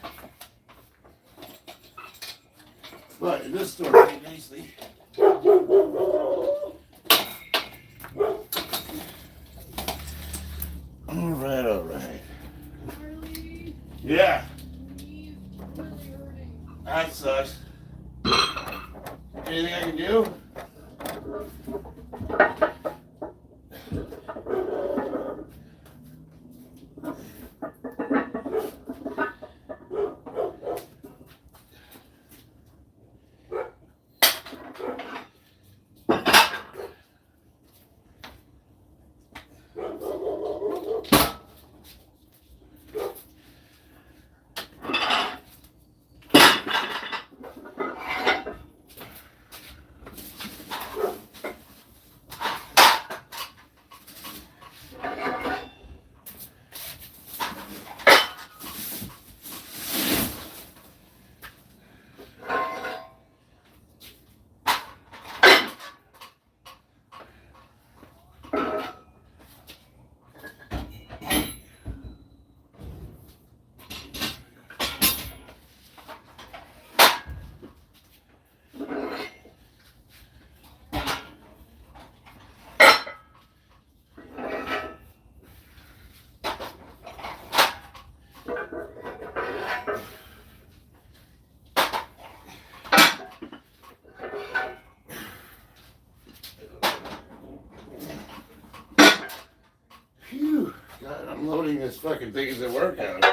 But in this store, very nicely. Yeah, Knees really hurting. that sucks. Anything I can do? Phew. God, I'm loading this fucking thing as a workout.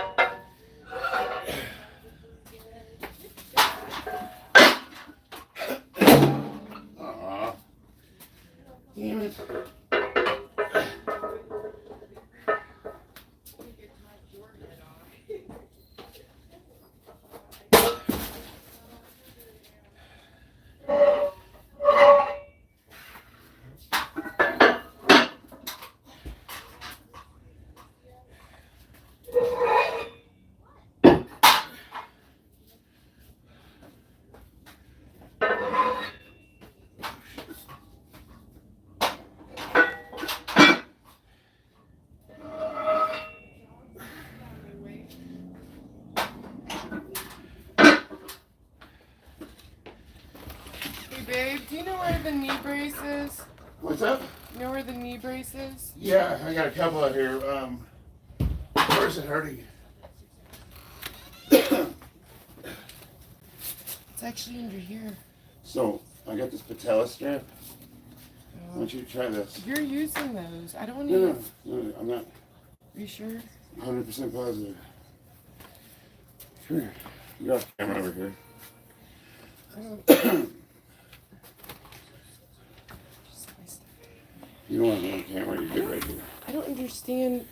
Aw. Damn it. Babe, do you know where the knee brace is? What's up? You know where the knee brace is? Yeah, I got a couple out here. Where's it hurting? It's actually under here. So, I got this patella strap. I want you to try this. You're using those. I don't want No, to. no, I'm not Are you sure? 100% positive. Come here. You got the camera over here. You don't want to be on camera, you're good right here. I don't understand.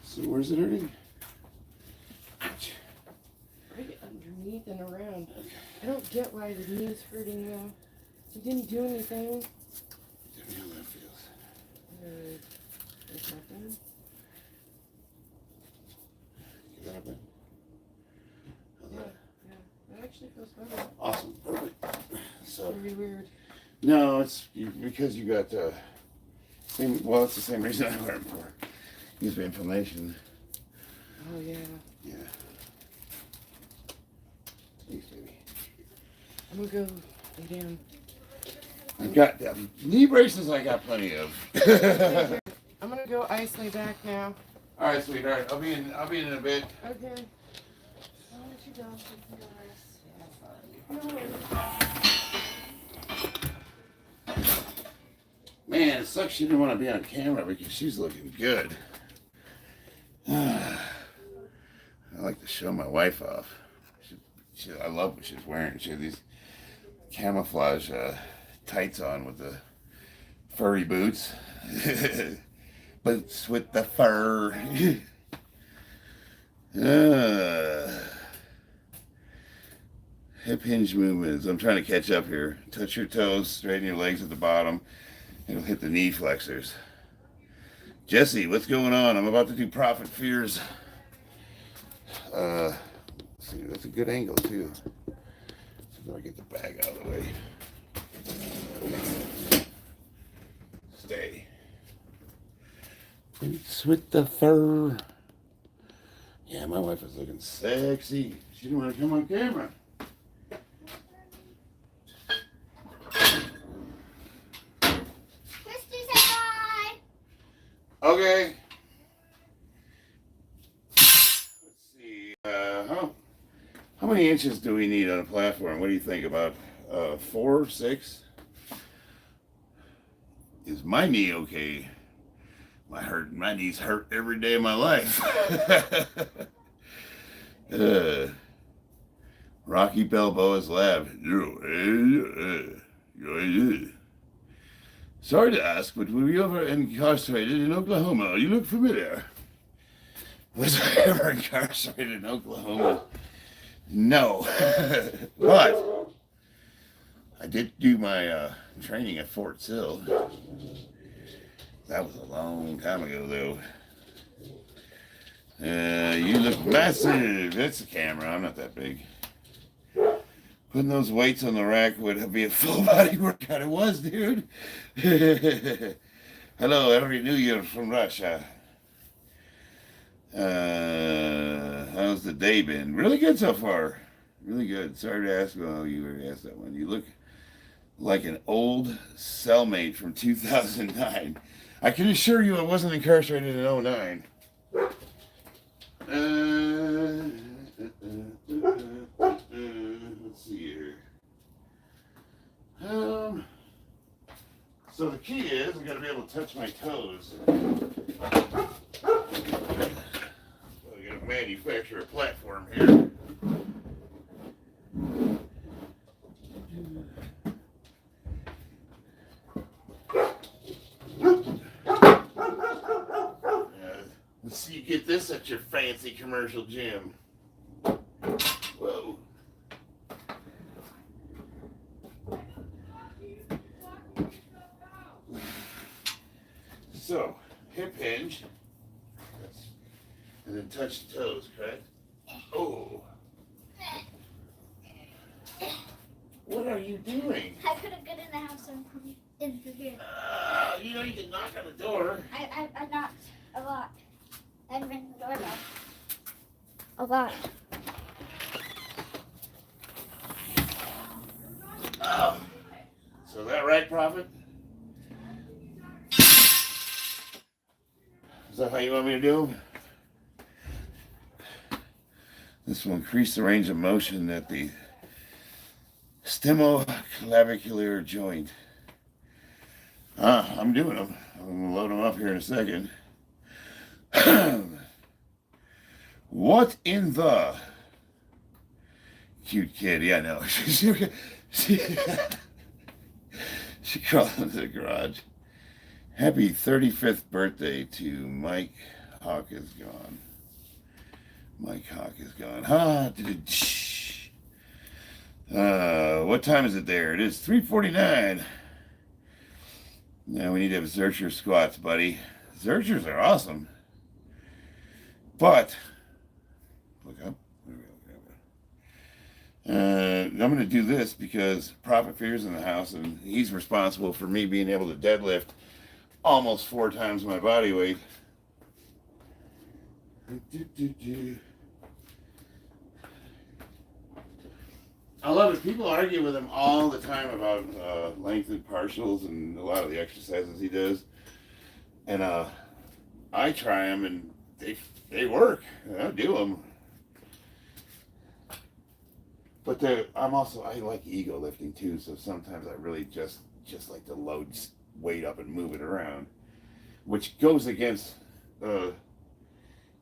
So where's it hurting? Right underneath and around. I don't get why the knee's hurting though. You didn't do anything. Tell me how that feels. There's nothing. Get that up in. How's Yeah, that? yeah. That actually feels better. Awesome, perfect. So, Very weird. no, it's because you got, well, it's the same reason I wear them for. Gives me inflammation. Oh yeah. Yeah. Thanks, baby. I'm gonna go lay down. I've got knee braces. I got plenty of. I'm gonna go ice lay back now. All right, sweetheart. I'll be in a bit. Okay. I'll let you go so you can go rest. Man, it sucks she didn't want to be on camera because she's looking good. I like to show my wife off. I love what she's wearing. She had these camouflage tights on with the furry boots. Boots with the fur. Hip hinge movements. I'm trying to catch up here. Touch your toes, straighten your legs at the bottom. It'll hit the knee flexors. Jesse, what's going on? I'm about to do profit fears. See, that's a good angle too. So I get the bag out of the way. Stay. Boots with the fur. Yeah, my wife is looking sexy. She didn't want to come on camera. Christy, say bye. Okay. Let's see. many inches do we need on a platform? What do you think? About 4, 6? Is my knee okay? My knees hurt every day of my life. Rocky Balboa's lab. Sorry to ask, but were you ever incarcerated in Oklahoma? You look familiar. Was I ever incarcerated in Oklahoma? No. But I did do my training at Fort Sill. That was a long time ago, though. You look massive. That's the camera. I'm not that big. Putting those weights on the rack would be a full body workout. It was, dude. Hello, I already knew you were from Russia. How's the day been? Really good so far. Really good. Sorry to ask. Oh, you already asked that one. You look like an old cellmate from 2009. I can assure you I wasn't incarcerated in 09. Let's see here. So the key is I gotta be able to touch my toes. So I gotta manufacture a platform here. Let's see you get this at your fancy commercial gym. Whoa. So, hip hinge. And then touch the toes, correct? Oh. What are you doing? I couldn't get in the house and come in through here. You know you can knock on the door. I knocked a lot. And ring the doorbell. A lot. Oh. So that right, Prophet? Is that how you want me to do? This will increase the range of motion at the sternoclavicular joint. I'm doing them. I'm going to load them up here in a second. What in the cute kid? Yeah, no. she crawled into the garage. Happy 35th birthday to Mike Hawk is gone. Mike Hawk is gone. What time is it there? It is 3:49. Now we need to have Zercher squats, buddy. Zerchers are awesome. But, look up. I'm going to do this because Prophet Fear's in the house and he's responsible for me being able to deadlift almost 4 times my body weight. I love it. People argue with him all the time about lengthened partials and a lot of the exercises he does. And I try them and they work. I do them. But I like ego lifting too, so sometimes I really just like to load weight up and move it around, which goes against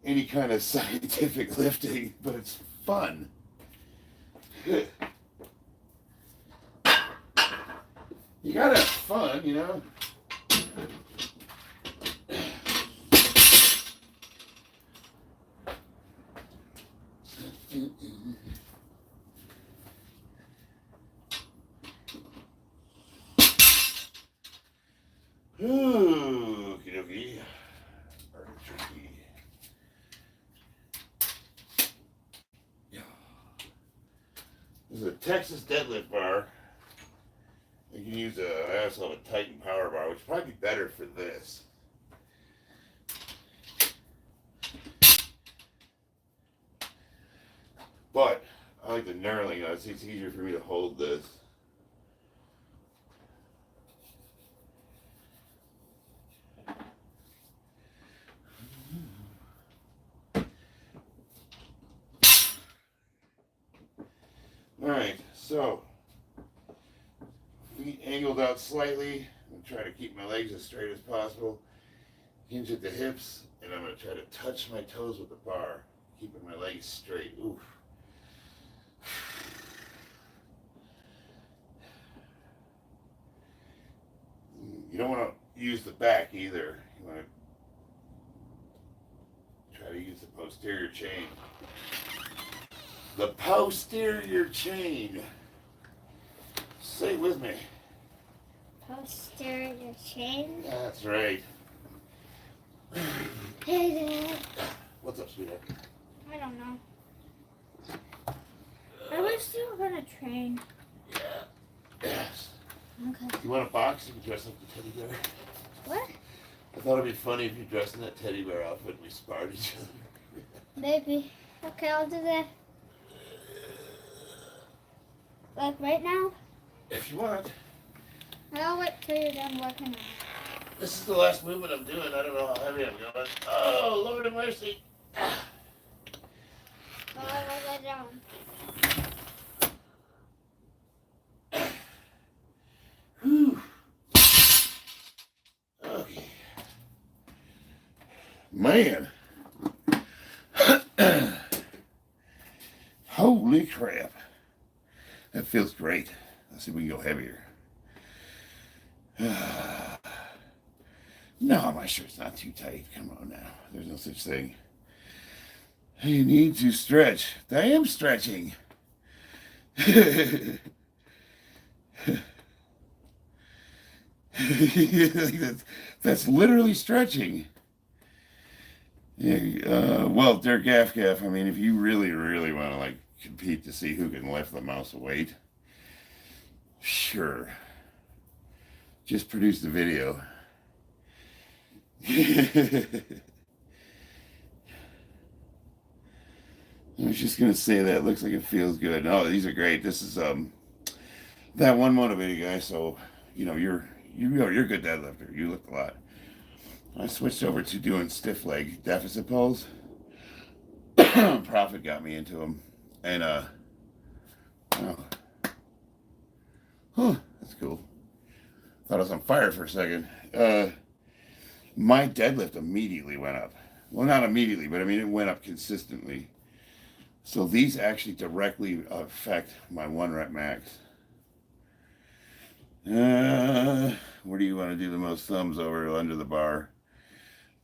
any kind of scientific lifting, but it's fun. You gotta have fun, you know? Ooh, okie dokie. Tricky. Yeah. This is a Texas deadlift bar. You can use I also have a Titan power bar, which would probably be better for this. But I like the knurling. It's easier for me to hold this. Alright, so feet angled out slightly. I'm going to try to keep my legs as straight as possible. Hinge at the hips, and I'm going to try to touch my toes with the bar, keeping my legs straight. Oof. You don't want to use the back either. You want to try to use the posterior chain. The posterior chain. Say it with me. Posterior chain. That's right. Hey, Dad. What's up, sweetheart? I don't know. I wish you were gonna train. Yeah. Yes. Okay. You want a box? You can dress like the teddy bear. What? I thought it'd be funny if you dressed in that teddy bear outfit and we sparred each other. Maybe. Okay, I'll do that. Like right now? If you want. I'll wait till you're done working out. This is the last movement I'm doing. I don't know how heavy I'm going. Oh, Lord have mercy. Ah. Oh, I will lay down. Whew. Okay. Man. Holy crap. That feels great. Let's see if we can go heavier. No, my shirt's not too tight. Come on now. There's no such thing. You need to stretch. I am stretching. that's literally stretching. Yeah, well, Dirk Gaff, I mean, if you really want to like compete to see who can lift the most weight, sure. Just produce the video. I was just gonna say that. Looks like it feels good. Oh, these are great. This is that one motivated guy. So you know you're a good deadlifter. You lift a lot. I switched over to doing stiff leg deficit pulls. Profit got me into them, and that's cool. Thought I was on fire for a second. My deadlift immediately went up. Well, not immediately, but I mean, it went up consistently. So these actually directly affect my 1 rep max. Where do you want to do the most thumbs over or under the bar?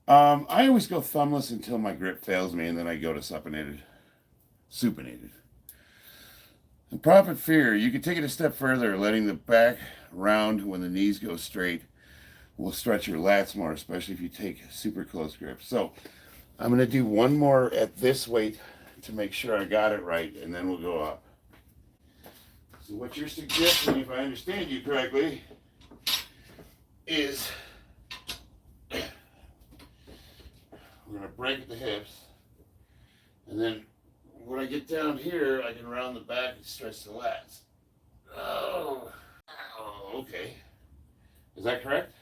I always go thumbless until my grip fails me, and then I go to supinated. And profit fear, you can take it a step further, letting the back round when the knees go straight will stretch your lats more, especially if you take super close grips. So I'm going to do one more at this weight to make sure I got it right, and then we'll go up. So what you're suggesting, if I understand you correctly, is we're going to break at the hips, and then when I get down here, I can round the back and stretch the lats. Oh, okay. Is that correct?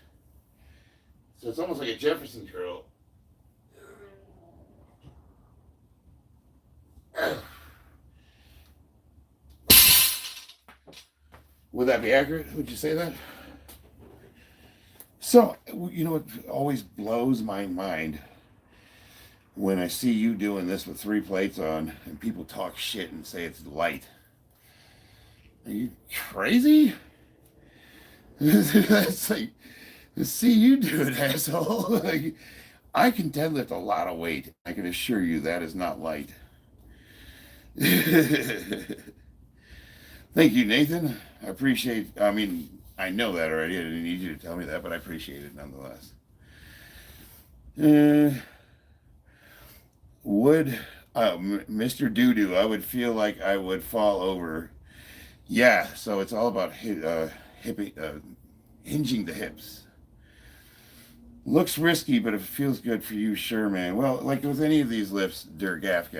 So it's almost like a Jefferson curl. Would that be accurate? Would you say that? So, you know what always blows my mind when I see you doing this with 3 plates on and people talk shit and say it's light. Are you crazy? That's like, to see you do it, asshole. Like, I can deadlift a lot of weight. I can assure you that is not light. Thank you, Nathan. I appreciate, I mean, I know that already. I didn't need you to tell me that, but I appreciate it nonetheless. Mr. Doodoo, I would feel like I would fall over. Yeah, so it's all about hinging the hips. Looks risky, but if it feels good for you, sure, man. Well, like with any of these lifts, gaff,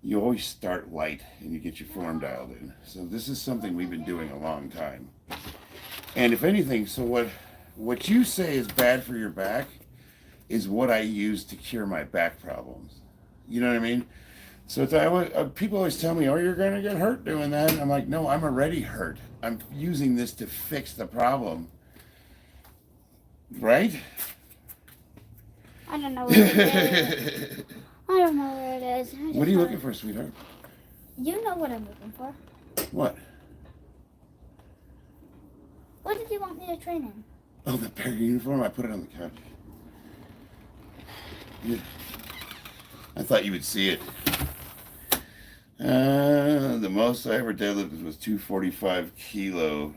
you always start light and you get your form dialed in. So this is something we've been doing a long time. And if anything, so what you say is bad for your back is what I use to cure my back problems. You know what I mean? So people always tell me, "Oh, you're gonna get hurt doing that." I'm like, "No, I'm already hurt. I'm using this to fix the problem." Right? I don't know where it is. I don't know where it is. What are you looking for, sweetheart? You know what I'm looking for. What? What did you want me to train in? Oh, the pair uniform? I put it on the couch. Yeah. I thought you would see it. The most I ever deadlifted was 245 kilo.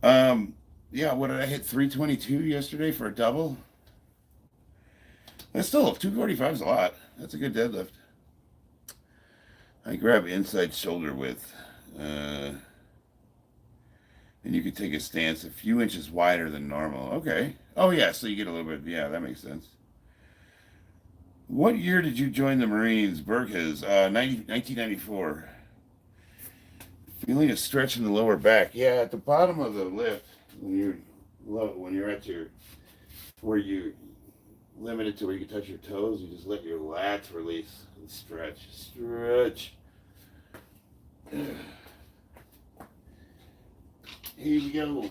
Yeah, what did I hit? 322 yesterday for a double? That's still 245 is a lot. That's a good deadlift. I grab inside shoulder width. And you can take a stance a few inches wider than normal. Okay. Oh, yeah, so you get a little bit. Yeah, that makes sense. What year did you join the Marines? Burkas, 1994. Feeling a stretch in the lower back. Yeah, at the bottom of the lift, when you're at where you limit it to where you can touch your toes, you just let your lats release and stretch. Stretch. Here we go.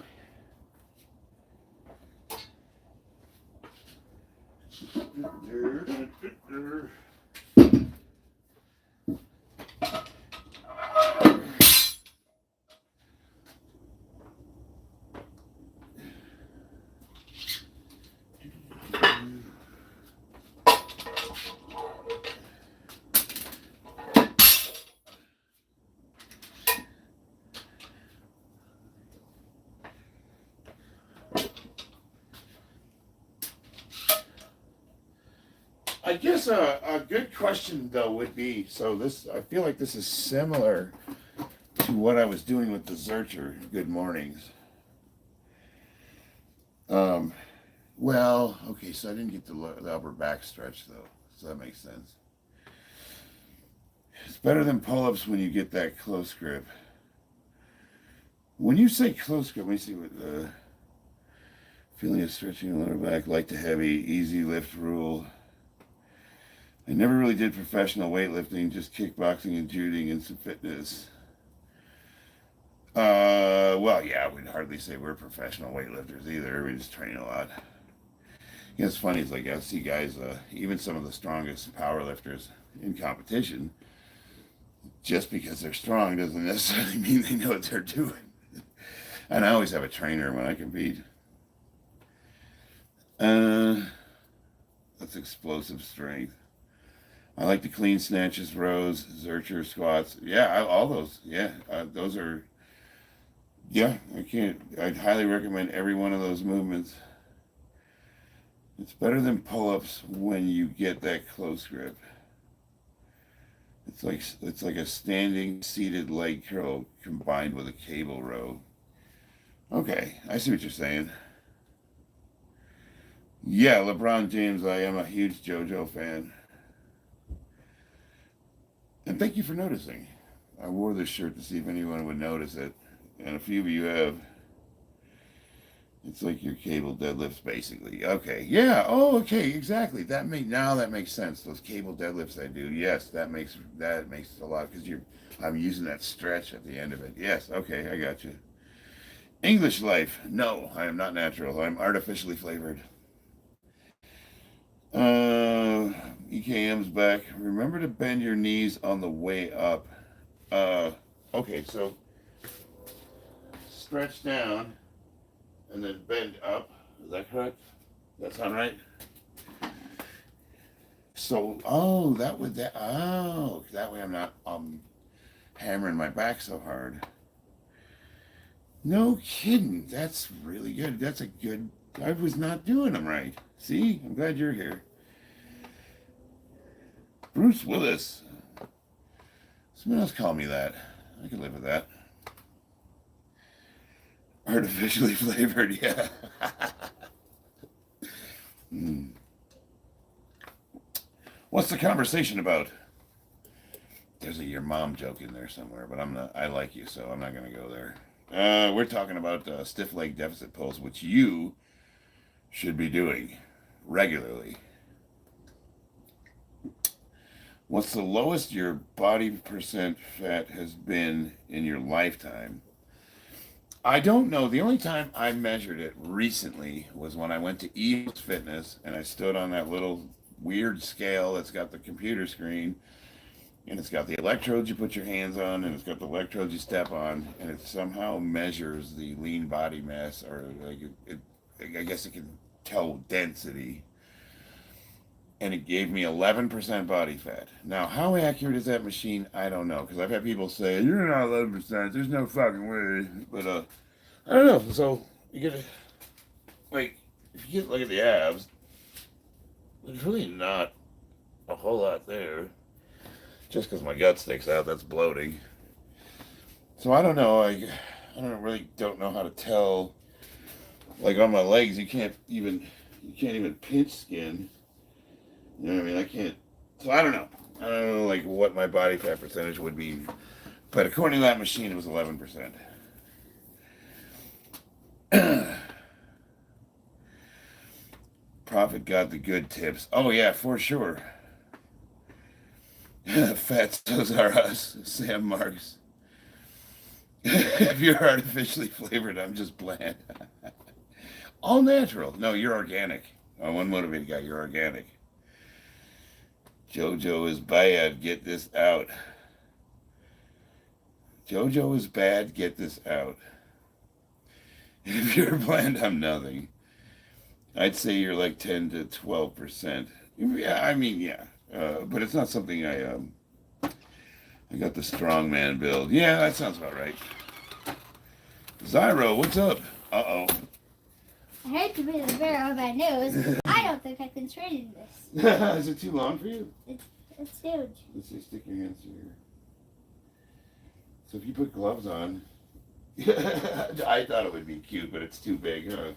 I guess a good question though would be, I feel like this is similar to what I was doing with the Zercher Good Mornings. Well, okay, so I didn't get the upper back stretch though, so that makes sense. It's better than pull-ups when you get that close grip. When you say close grip, let me see what feeling of stretching the lower back, light to heavy, easy lift rule. I never really did professional weightlifting, just kickboxing and juding and some fitness. Well, yeah, we'd hardly say we're professional weightlifters either. We just train a lot. You know, it's funny, it's like I see guys, even some of the strongest powerlifters in competition, just because they're strong doesn't necessarily mean they know what they're doing. And I always have a trainer when I compete. That's explosive strength. I like the clean snatches, rows, Zercher, squats. Yeah, all those. Yeah, those are. Yeah, I'd highly recommend every one of those movements. It's better than pull-ups when you get that close grip. It's like a standing seated leg curl combined with a cable row. Okay, I see what you're saying. Yeah, LeBron James, I am a huge JoJo fan. And thank you for noticing. I wore this shirt to see if anyone would notice it. And a few of you have. It's like your cable deadlifts, basically. Okay, yeah. Oh, okay, exactly. Now that makes sense. Those cable deadlifts I do. Yes, that makes a lot because I'm using that stretch at the end of it. Yes. Okay, I got you. English life. No, I am not natural. I'm artificially flavored. EKM's back. Remember to bend your knees on the way up. Okay, so stretch down and then bend up. Is that correct? That sound right? So, that way I'm not hammering my back so hard. No kidding. That's really good. I was not doing them right. See? I'm glad you're here. Bruce Willis. Someone else call me that. I can live with that. Artificially flavored, yeah. What's the conversation about? There's a your mom joke in there somewhere, but I like you, so I'm not going to go there. We're talking about stiff leg deficit pulls, which you should be doing regularly. What's the lowest your body percent fat has been in your lifetime? I don't know. The only time I measured it recently was when I went to Eagles Fitness and I stood on that little weird scale that's got the computer screen and it's got the electrodes you put your hands on and it's got the electrodes you step on and it somehow measures the lean body mass or like I guess it can tell density. And it gave me 11% body fat. Now, how accurate is that machine? I don't know, because I've had people say, you're not 11%, there's no fucking way. But, I don't know. So, you get, like, if you get, look at the abs, there's really not a whole lot there. Just because my gut sticks out, that's bloating. So, I don't know. Don't know how to tell. Like, on my legs, you can't even pinch skin. You know what I mean? I can't. So I don't know. I don't know like what my body fat percentage would be, but according to that machine, it was 11%. Prophet got the good tips. Oh yeah, for sure. Fatstos are us, Sam Marks. If you're artificially flavored, I'm just bland. All natural. No, you're organic. Oh, one motivated guy, you're organic. Jojo is bad, get this out. Jojo is bad, get this out. If you're bland, I'm nothing. I'd say you're like 10 to 12%. Yeah, I mean, yeah. But it's not something I got the strongman build. Yeah, that sounds about right. Zyro, what's up? Uh-oh. I hate to be the bearer of bad news. I don't think I can straighten this. Is it too long for you? It's huge. Let's see, stick your hands here. So if you put gloves on, I thought it would be cute, but it's too big, huh?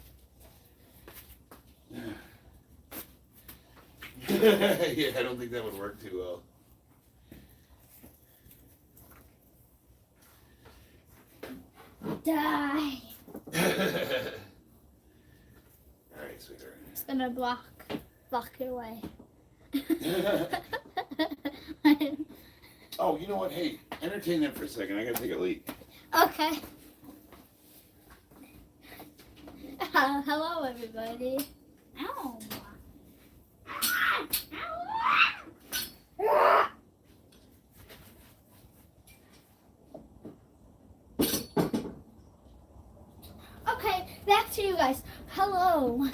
Yeah, I don't think that would work too well. Die. Alright, sweetheart. It's gonna block your way. Oh, you know what? Hey, entertain them for a second. I gotta take a leak. Okay. Hello, everybody. Ow. Okay, back to you guys. Hello.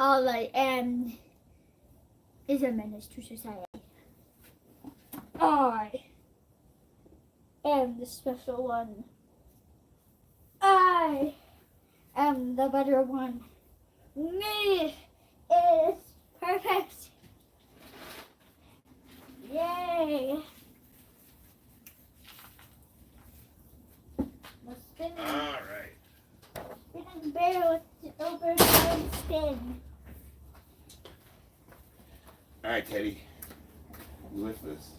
All I am is a menace to society. I am the special one. I am the better one. Me is perfect. Yay. Let's spin. Alright. Spinning bear with the overturned spin. Alright, Teddy. You lift this.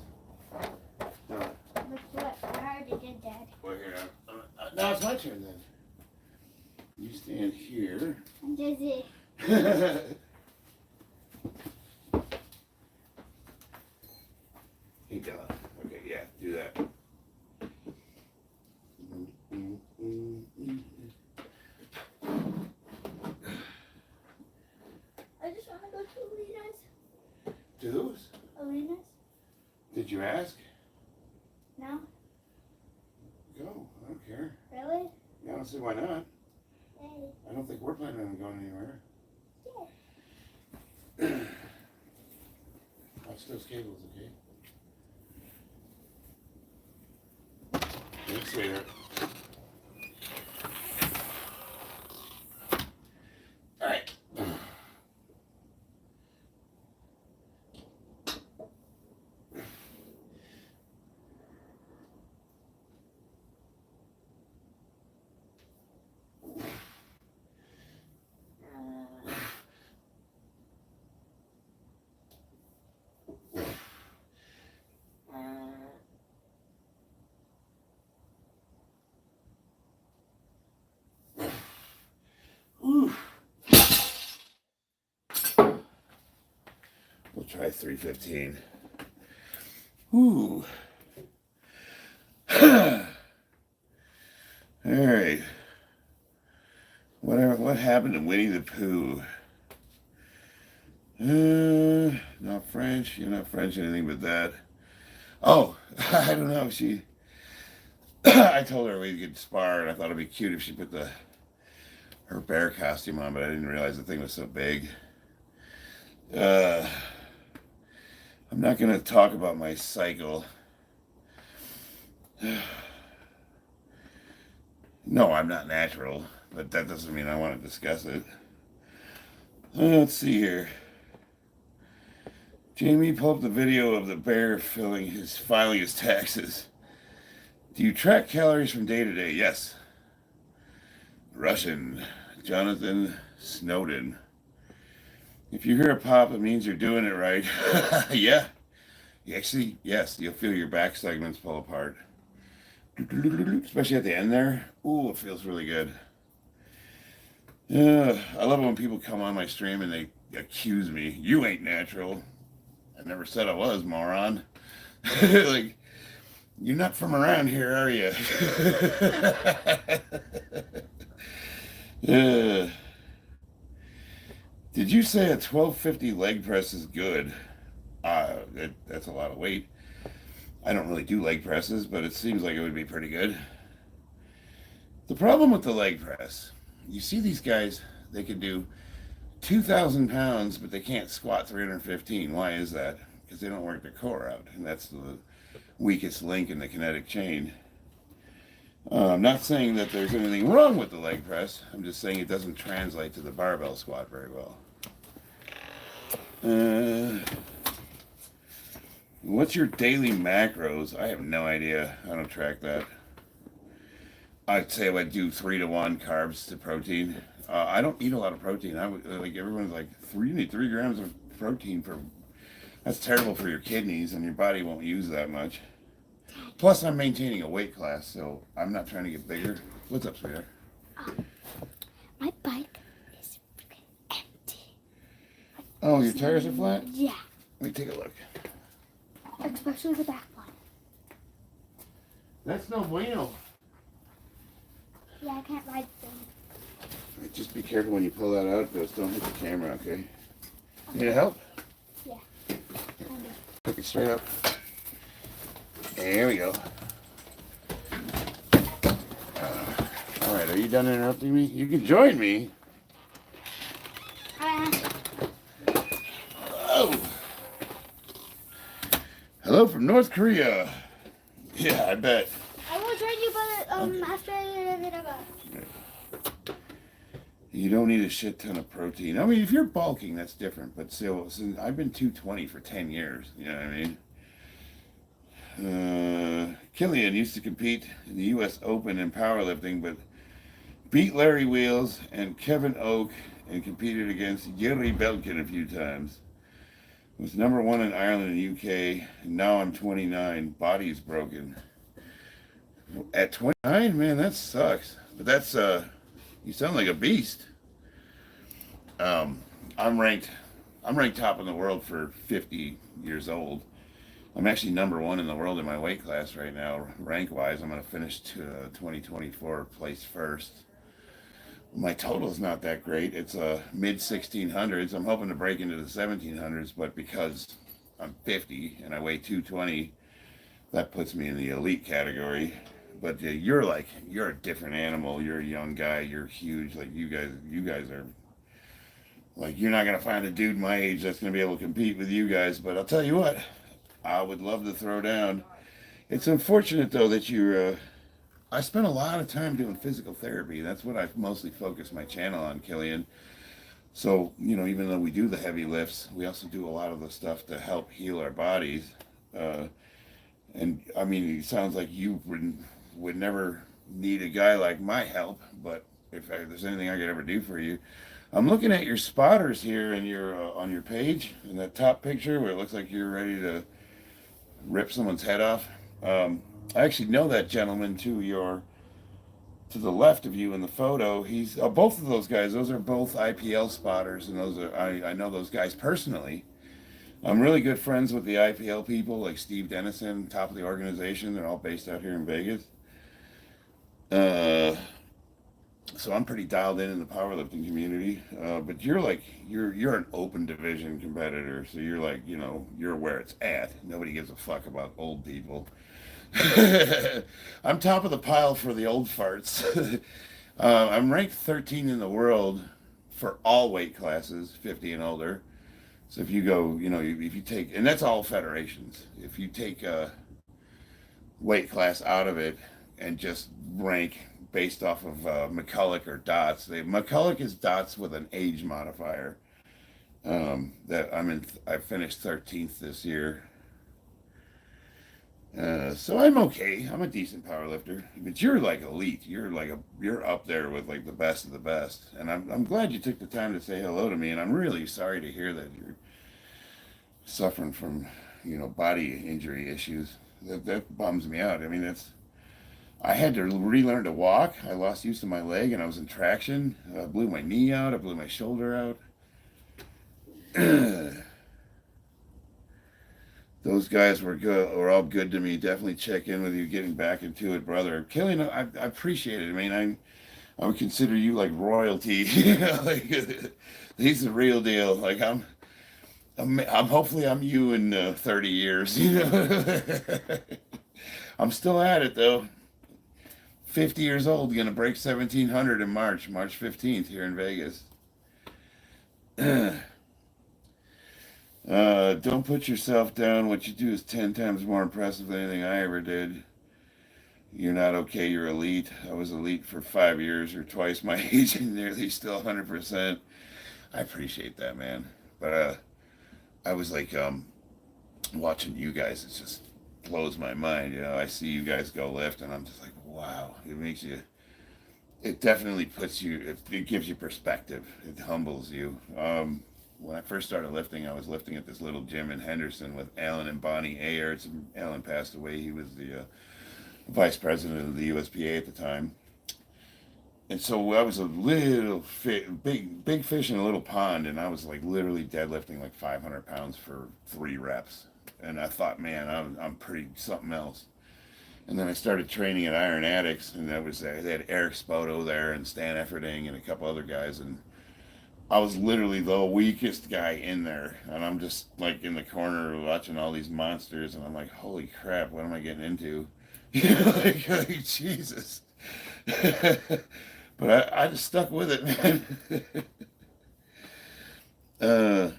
No. Look what I already did that. Well, here. Now it's my turn then. You stand here. I'm dizzy. Hey, Della. Okay, yeah, do that. I just want to go to Alina's. To whose? Alina's? Did you ask? No? Go. I don't care. Really? Yeah, I don't see why not. Hey. I don't think we're planning on going anywhere. Yeah. Watch those cables, okay? Thanks, sweetheart. All right. try 315. Ooh. Alright. What happened to Winnie the Pooh? Not French. You're not French, anything but that. Oh, I don't know. I told her we could spar, and I thought it'd be cute if she put her bear costume on, but I didn't realize the thing was so big. I'm not going to talk about my cycle. No, I'm not natural, but that doesn't mean I want to discuss it. Let's see here. Jamie, pull up the video of the bear filing his taxes. Do you track calories from day to day? Yes. Russian. Jonathan Snowden. If you hear a pop, it means you're doing it right. Yeah. Actually, yes, you'll feel your back segments pull apart. Especially at the end there. Ooh, it feels really good. I love it when people come on my stream and they accuse me. You ain't natural. I never said I was, moron. Like, you're not from around here, are you? Did you say a 1250 leg press is good? That's a lot of weight. I don't really do leg presses, but it seems like it would be pretty good. The problem with the leg press, you see these guys, they can do 2,000 pounds, but they can't squat 315. Why is that? Because they don't work their core out, and that's the weakest link in the kinetic chain. I'm not saying that there's anything wrong with the leg press. I'm just saying it doesn't translate to the barbell squat very well. What's your daily macros? I have no idea. I don't track that. I'd say I would do 3-to-1 carbs to protein. I don't eat a lot of protein. I would like everyone's like you need 3 grams of protein for. That's terrible for your kidneys, and your body won't use that much. Plus, I'm maintaining a weight class, so I'm not trying to get bigger. What's up, sweetheart? My bike is freaking empty. Oh, your tires are flat? Yeah. Let me take a look. Especially the back one. That's no bueno. Yeah, I can't ride them. Just be careful when you pull that out, just don't hit the camera, okay? Need help? Yeah. Hook it straight up. There we go. Alright, are you done interrupting me? You can join me. Oh. Hello from North Korea. Yeah, I bet. I will join you, but after You don't need a shit ton of protein. I mean, if you're bulking, that's different. But still, I've been 220 for 10 years. You know what I mean? Killian used to compete in the U.S. Open in powerlifting, but beat Larry Wheels and Kevin Oak and competed against Yuri Belkin a few times. Was number 1 in Ireland and UK, and now I'm 29. Body's broken. At 29, man, that sucks. But that's you sound like a beast. I'm ranked top in the world for 50 years old. I'm actually number 1 in the world in my weight class right now, rank-wise. I'm going to finish 2024 place first. My total's not that great. It's mid-1600s. I'm hoping to break into the 1700s, but because I'm 50 and I weigh 220, that puts me in the elite category. But you're a different animal. You're a young guy. You're huge. Like you guys are. Like you're not gonna find a dude my age that's gonna be able to compete with you guys. But I'll tell you what, I would love to throw down. It's unfortunate though that you're. I spent a lot of time doing physical therapy. That's what I've mostly focused my channel on, Killian. So even though we do the heavy lifts, we also do a lot of the stuff to help heal our bodies. And I mean, it sounds like you would never need a guy like my help, but if there's anything I could ever do for you. I'm looking at your spotters here and on your page, in that top picture where it looks like you're ready to rip someone's head off. I actually know that gentleman to the left of you in the photo. He's both of those guys. Those are both IPL spotters, and I know those guys personally. I'm really good friends with the IPL people, like Steve Dennison, top of the organization. They're all based out here in Vegas. Uh, so I'm pretty dialed in the powerlifting community. But you're an open division competitor, so you're like, you're where it's at. Nobody gives a fuck about old people. I'm top of the pile for the old farts. I'm ranked 13 in the world for all weight classes, 50 and older. So if you go, if you take, and that's all federations. If you take a weight class out of it and just rank based off of McCulloch or dots, McCulloch is dots with an age modifier. That I finished 13th this year. So I'm okay. I'm a decent power lifter, but you're like elite. You're up there with like the best of the best. And I'm glad you took the time to say hello to me. And I'm really sorry to hear that you're suffering from, body injury issues. That bums me out. I mean, I had to relearn to walk. I lost use of my leg, and I was in traction. I blew my knee out. I blew my shoulder out. Those guys were all good to me. Definitely check in with you getting back into it, brother. Killian, I appreciate it. I mean, I would consider you like royalty. Like he's the real deal. Like I'm hopefully I'm you in 30 years. I'm still at it though. 50 years old, gonna break 1700 in March 15th here in Vegas. Don't put yourself down. What you do is 10 times more impressive than anything I ever did. You're not okay, you're elite. I was elite for 5 years or twice my age and nearly still 100%. I appreciate that, man. But I was like watching you guys, it just blows my mind. I see you guys go lift and I'm just like, wow. It definitely puts you, it gives you perspective. It humbles you. When I first started lifting, I was lifting at this little gym in Henderson with Alan and Bonnie Ayers. Alan passed away. He was the vice president of the USPA at the time. And so I was a little big fish in a little pond, and I was like literally deadlifting like 500 pounds for 3 reps. And I thought, man, I'm pretty something else. And then I started training at Iron Addicts, and they had Eric Spoto there and Stan Efferding and a couple other guys, and I was literally the weakest guy in there, and I'm just like in the corner watching all these monsters, and I'm like, holy crap, what am I getting into? Like Jesus. But I just stuck with it, man.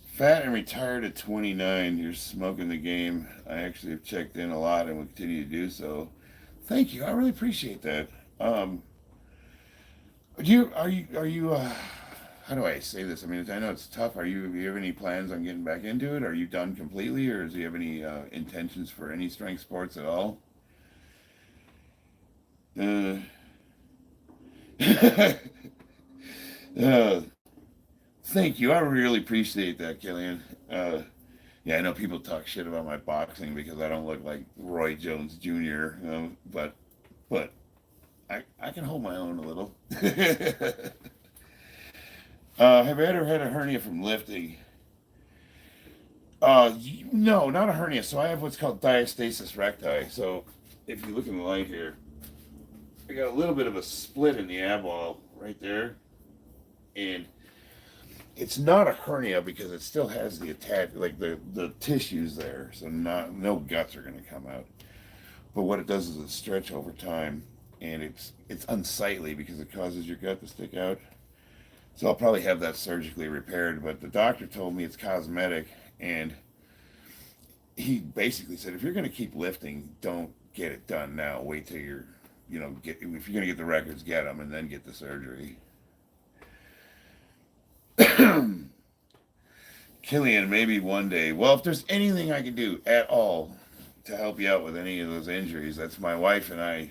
Fat and retired at 29. You're smoking the game. I actually have checked in a lot and will continue to do so. Thank you. I really appreciate that. Are you how do I say this? I mean, I know it's tough. Do you have any plans on getting back into it? Are you done completely, or do you have any intentions for any strength sports at all? Uh, uh, Thank you. I really appreciate that, Killian. Yeah, I know people talk shit about my boxing because I don't look like Roy Jones Jr., but I can hold my own a little. Have you ever had a hernia from lifting? No, not a hernia. So I have what's called diastasis recti. So if you look in the light here, I got a little bit of a split in the ab wall right there, and it's not a hernia because it still has the like the tissues there, so no guts are going to come out. But what it does is it stretch over time, and it's unsightly because it causes your gut to stick out. So I'll probably have that surgically repaired, but the doctor told me it's cosmetic, and he basically said, if you're going to keep lifting, don't get it done now. Wait till you're, if you're going to get the records, get them, and then get the surgery. Killian, maybe one day. Well, if there's anything I can do at all to help you out with any of those injuries, that's my wife and I.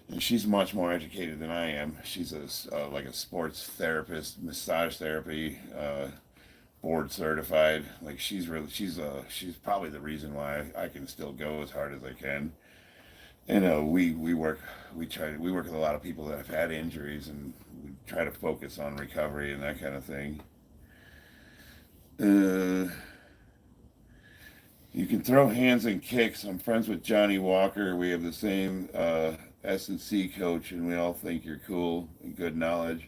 And she's much more educated than I am. She's like a sports therapist, massage therapy, board certified. Like she's probably the reason why I can still go as hard as I can. we work with a lot of people that have had injuries, and we try to focus on recovery and that kind of thing. You can throw hands and kicks. I'm friends with Johnny Walker. We have the same S&C coach, and we all think you're cool and good knowledge.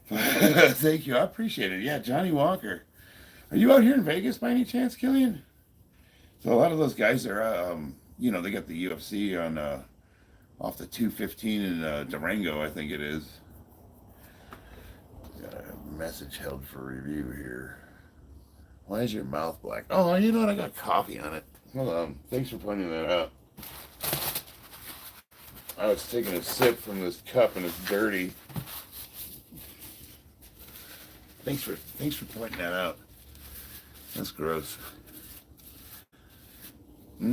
Thank you. I appreciate it. Yeah, Johnny Walker. Are you out here in Vegas by any chance, Killian? So a lot of those guys are, they got the UFC on off the 215 in Durango, I think it is. Got a message held for review here. Why is your mouth black? Oh, you know what? I got coffee on it. Hold on. Thanks for pointing that out. I was taking a sip from this cup and it's dirty. Thanks for pointing that out. That's gross. That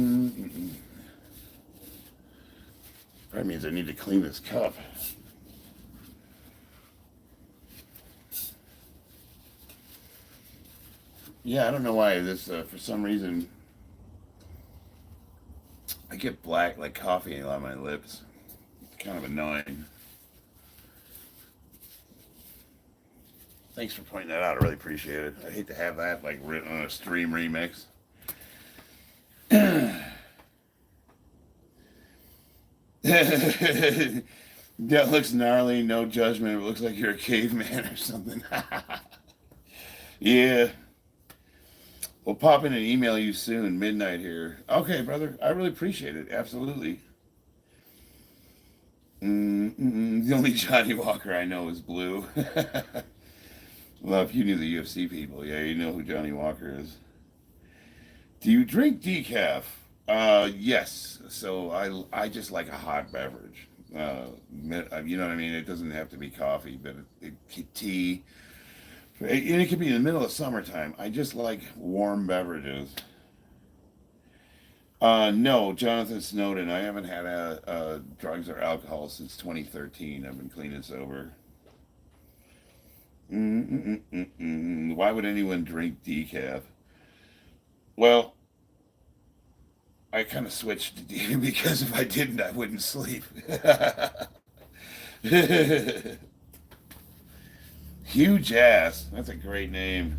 means I need to clean this cup. Yeah, I don't know why this, for some reason, I get black like coffee on my lips. It's kind of annoying. Thanks for pointing that out. I really appreciate it. I hate to have that like written on a stream remix. That looks gnarly. No judgment. It looks like you're a caveman or something. Yeah. We'll pop in and email you soon, midnight here. Okay, brother. I really appreciate it. Absolutely. The only Johnny Walker I know is blue. Well, if you knew the UFC people, yeah, you know who Johnny Walker is. Do you drink decaf? Yes. So I just like a hot beverage. You know what I mean? It doesn't have to be coffee, but tea. And it could be in the middle of summertime. I just like warm beverages. No, Jonathan Snowden. I haven't had drugs or alcohol since 2013. I've been clean and sober. Why would anyone drink decaf? Well, I kind of switched to decaf because if I didn't, I wouldn't sleep. Huge ass. That's a great name.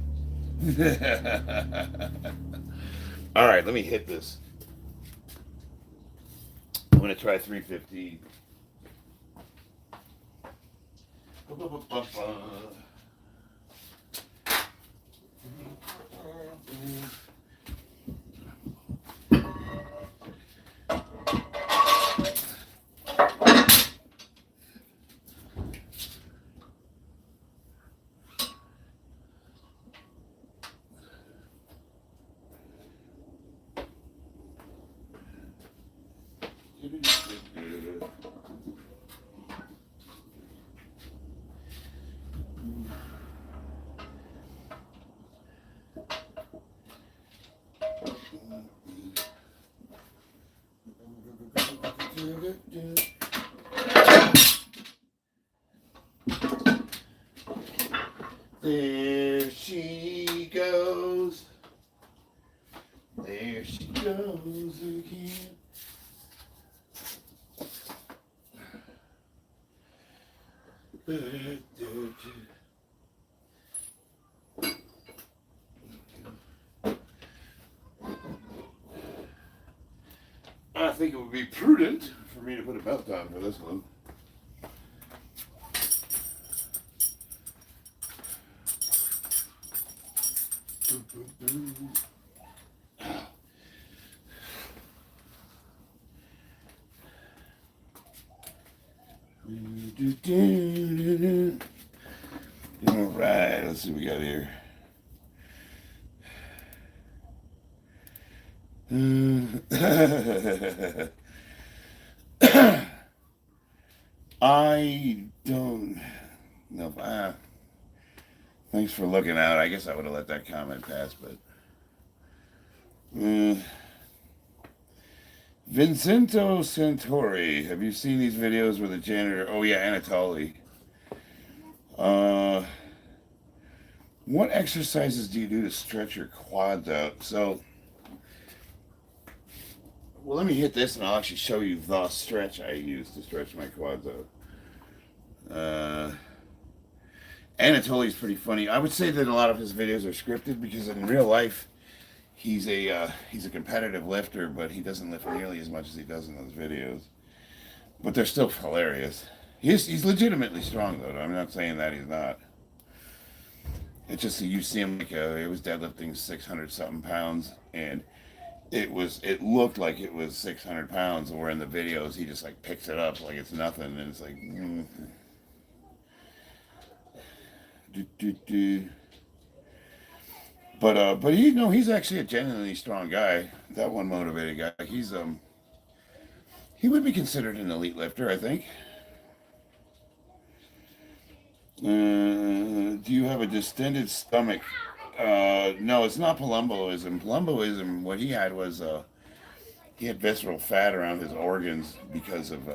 All right, let me hit this. I'm going to try 315. There she goes. There she goes again. I think it would be prudent for me to put a belt on for this one. All right, let's see what we got here. I don't know. Thanks for looking out. I guess I would have let that comment pass, but Vincento Santori. Have you seen these videos where the janitor? Oh yeah, Anatoly. What exercises do you do to stretch your quads out? So well, let me hit this and I'll actually show you the stretch I use to stretch my quads out. Anatoly's pretty funny. I would say that a lot of his videos are scripted because in real life, he's a competitive lifter, but he doesn't lift nearly as much as he does in those videos. But they're still hilarious. He's legitimately strong though. I'm not saying that he's not. It's just that you see him like it was deadlifting 600 something pounds, and it looked like it was 600 pounds. Where in the videos he just like picks it up like it's nothing, and it's like. But he's actually a genuinely strong guy. That one motivated guy. He would be considered an elite lifter, I think. Do you have a distended stomach? No, it's not palumboism. Palumboism, what he had was he had visceral fat around his organs because of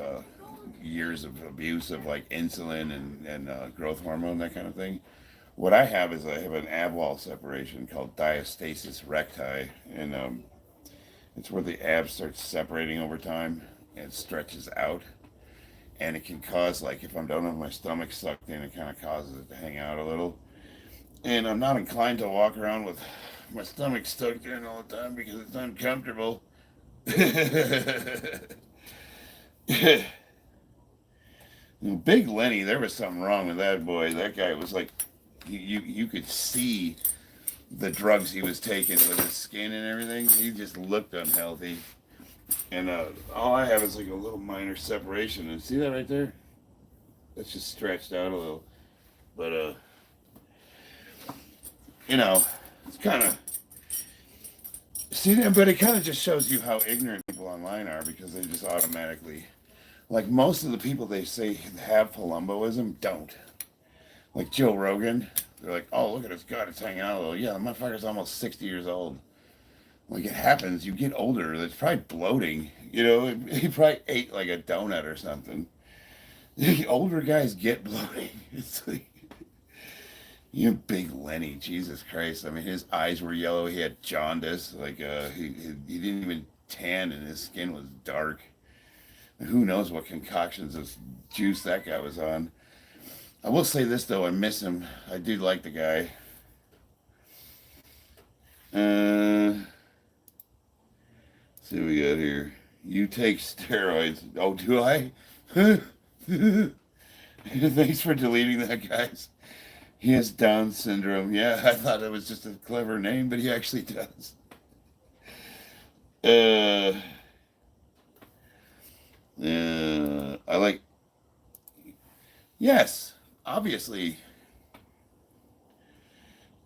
years of abuse of like insulin and growth hormone, that kind of thing. What I have is I have an ab wall separation called Diastasis recti, and it's where the ab starts separating over time and it stretches out, and it can cause, like, if I don't have my stomach sucked in, it kind of causes it to hang out a little. And I'm not inclined to walk around with my stomach stuck in all the time because it's uncomfortable. Big Lenny, there was something wrong with that boy. That guy was like, you could see the drugs he was taking with his skin and everything. He just looked unhealthy. And all I have is like a little minor separation. And see that right there? That's just stretched out a little. But, it's kind of... See that? But it kind of just shows you how ignorant people online are because they just automatically... Like, most of the people they say have palumboism don't. Like Joe Rogan, they're like, oh, look at his gut, it's hanging out a little. Yeah, the motherfucker's almost 60 years old. Like, it happens, you get older, there's probably bloating. He probably ate like a donut or something. The older guys get bloating. It's like, Big Lenny, Jesus Christ. I mean, his eyes were yellow, he had jaundice. Like, he didn't even tan and his skin was dark. Who knows what concoctions of juice that guy was on. I will say this, though. I miss him. I do like the guy. See what we got here. You take steroids. Oh, do I? Thanks for deleting that, guys. He has Down syndrome. Yeah, I thought it was just a clever name, but he actually does. I like... Yes. Obviously.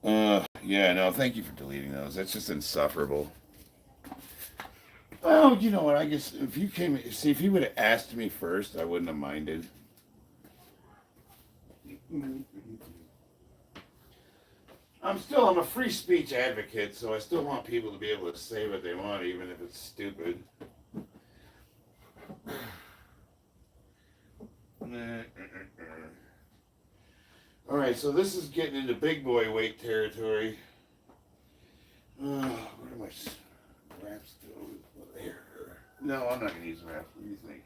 Yeah, no, thank you for deleting those. That's just insufferable. Well, you know what, I guess if you would have asked me first, I wouldn't have minded. I'm a free speech advocate, so I still want people to be able to say what they want, even if it's stupid. All right, so this is getting into big boy weight territory. Where do my wraps go? There. No, I'm not going to use wraps. What do you think?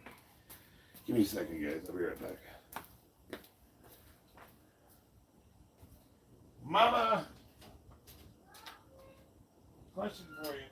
Give me a second, guys. I'll be right back. Mama! Question for you.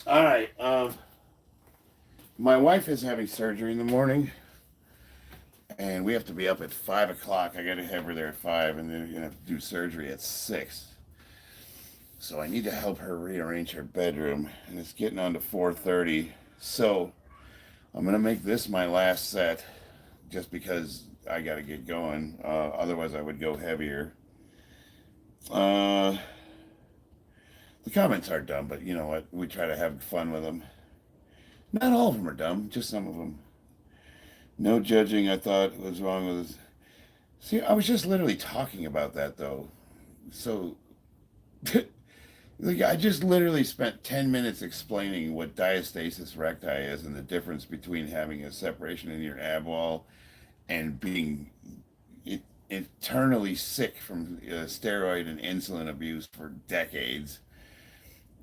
All right. My wife is having surgery in the morning, and we have to be up at 5 o'clock. I got to have her there at 5, and then we're gonna have to do surgery at 6. So I need to help her rearrange her bedroom, and it's getting on to 4:30. So I'm going to make this my last set just because I got to get going. Otherwise, I would go heavier. The comments are dumb, but you know what? We try to have fun with them. Not all of them are dumb, just some of them. No judging, I thought was wrong with this. See, I was just literally talking about that, though. So, like, I just literally spent 10 minutes explaining what diastasis recti is and the difference between having a separation in your ab wall and being eternally sick from steroid and insulin abuse for decades.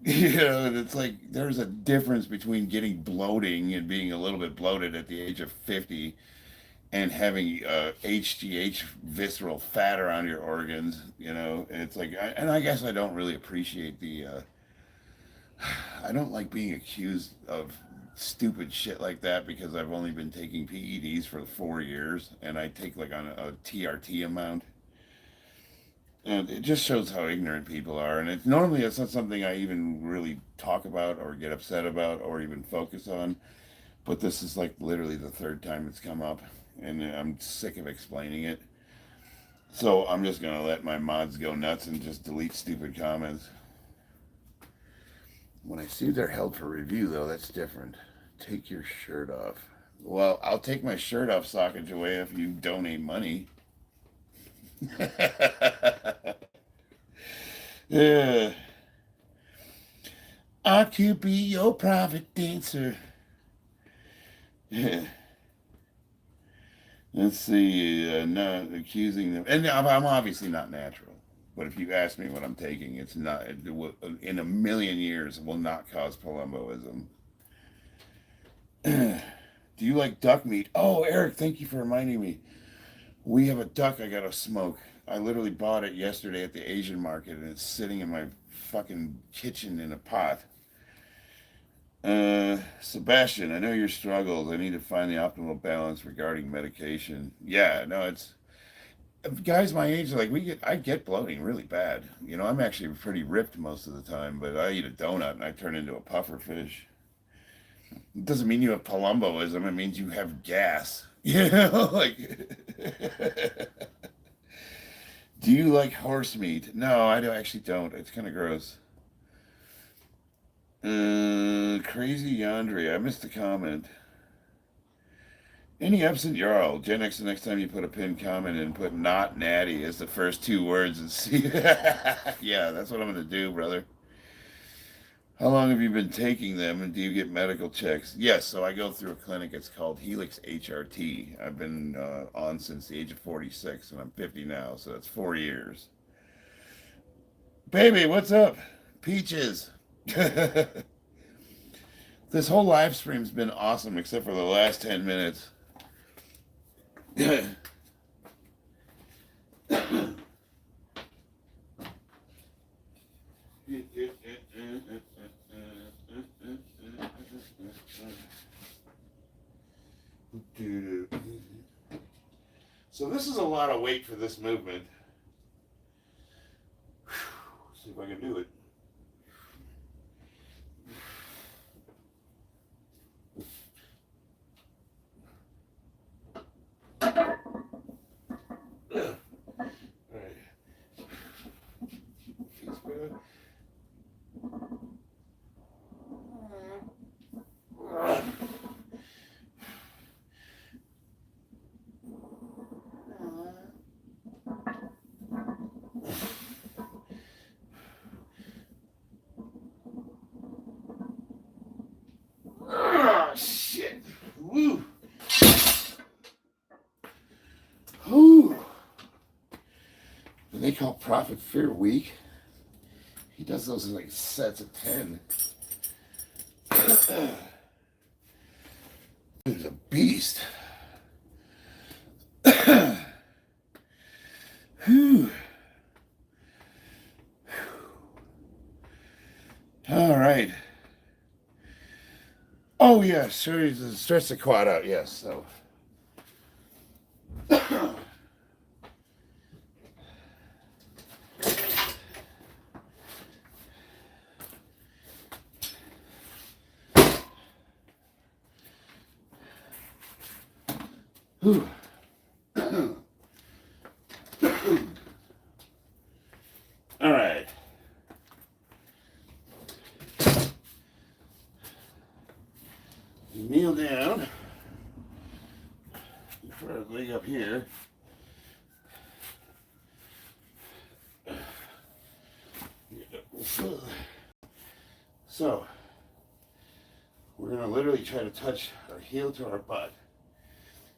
You know, it's like there's a difference between getting bloating and being a little bit bloated at the age of 50 and having HGH visceral fat around your organs. You know, and it's like, and I guess I don't really appreciate the, I don't like being accused of stupid shit like that because I've only been taking PEDs for 4 years and I take like on a TRT amount. And it just shows how ignorant people are. And it's normally it's not something I even really talk about or get upset about or even focus on. But this is like literally the third time it's come up. And I'm sick of explaining it. So I'm just going to let my mods go nuts and just delete stupid comments. When I see they're held for review, though, that's different. Take your shirt off. Well, I'll take my shirt off, Sockage Away, if you donate money. Yeah. I could be your private dancer. Yeah. Let's see. Not accusing them. And I'm obviously not natural. But if you ask me what I'm taking, it's not, it will, in a million years, it will not cause palumboism. Do you like duck meat? Oh, Eric, thank you for reminding me. We have a duck I gotta smoke. I literally bought it yesterday at the Asian market, and it's sitting in my fucking kitchen in a pot. Sebastian, I know your struggles. I need to find the optimal balance regarding medication. Yeah, no, it's... Guys my age, like I get bloating really bad. You know, I'm actually pretty ripped most of the time, but I eat a donut and I turn into a puffer fish. It doesn't mean you have palumboism. It means you have gas. You know, like. Do you like horse meat? No, I actually don't. It's kind of gross. Crazy Yandere. I missed the comment. Any absent Jarl, Gen X, the next time you put a pinned comment and put not natty as the first 2 words and see. Yeah, that's what I'm going to do, brother. How long have you been taking them and do you get medical checks? Yes, so I go through a clinic. It's called Helix HRT. I've been on since the age of 46 and I'm 50 now, so that's 4 years. Baby, what's up? Peaches. This whole live stream's been awesome except for the last 10 minutes. So this is a lot of weight for this movement. See if I can do it. Shit. Woo. Whew. They call Prophet Fear weak. He does those in like sets of 10. He's a beast. Whew. All right. Oh yeah, sure. Stretch the quad out. Yes. So. Whew. All right. You kneel down. You put our leg up here. So, we're going to literally try to touch our heel to our butt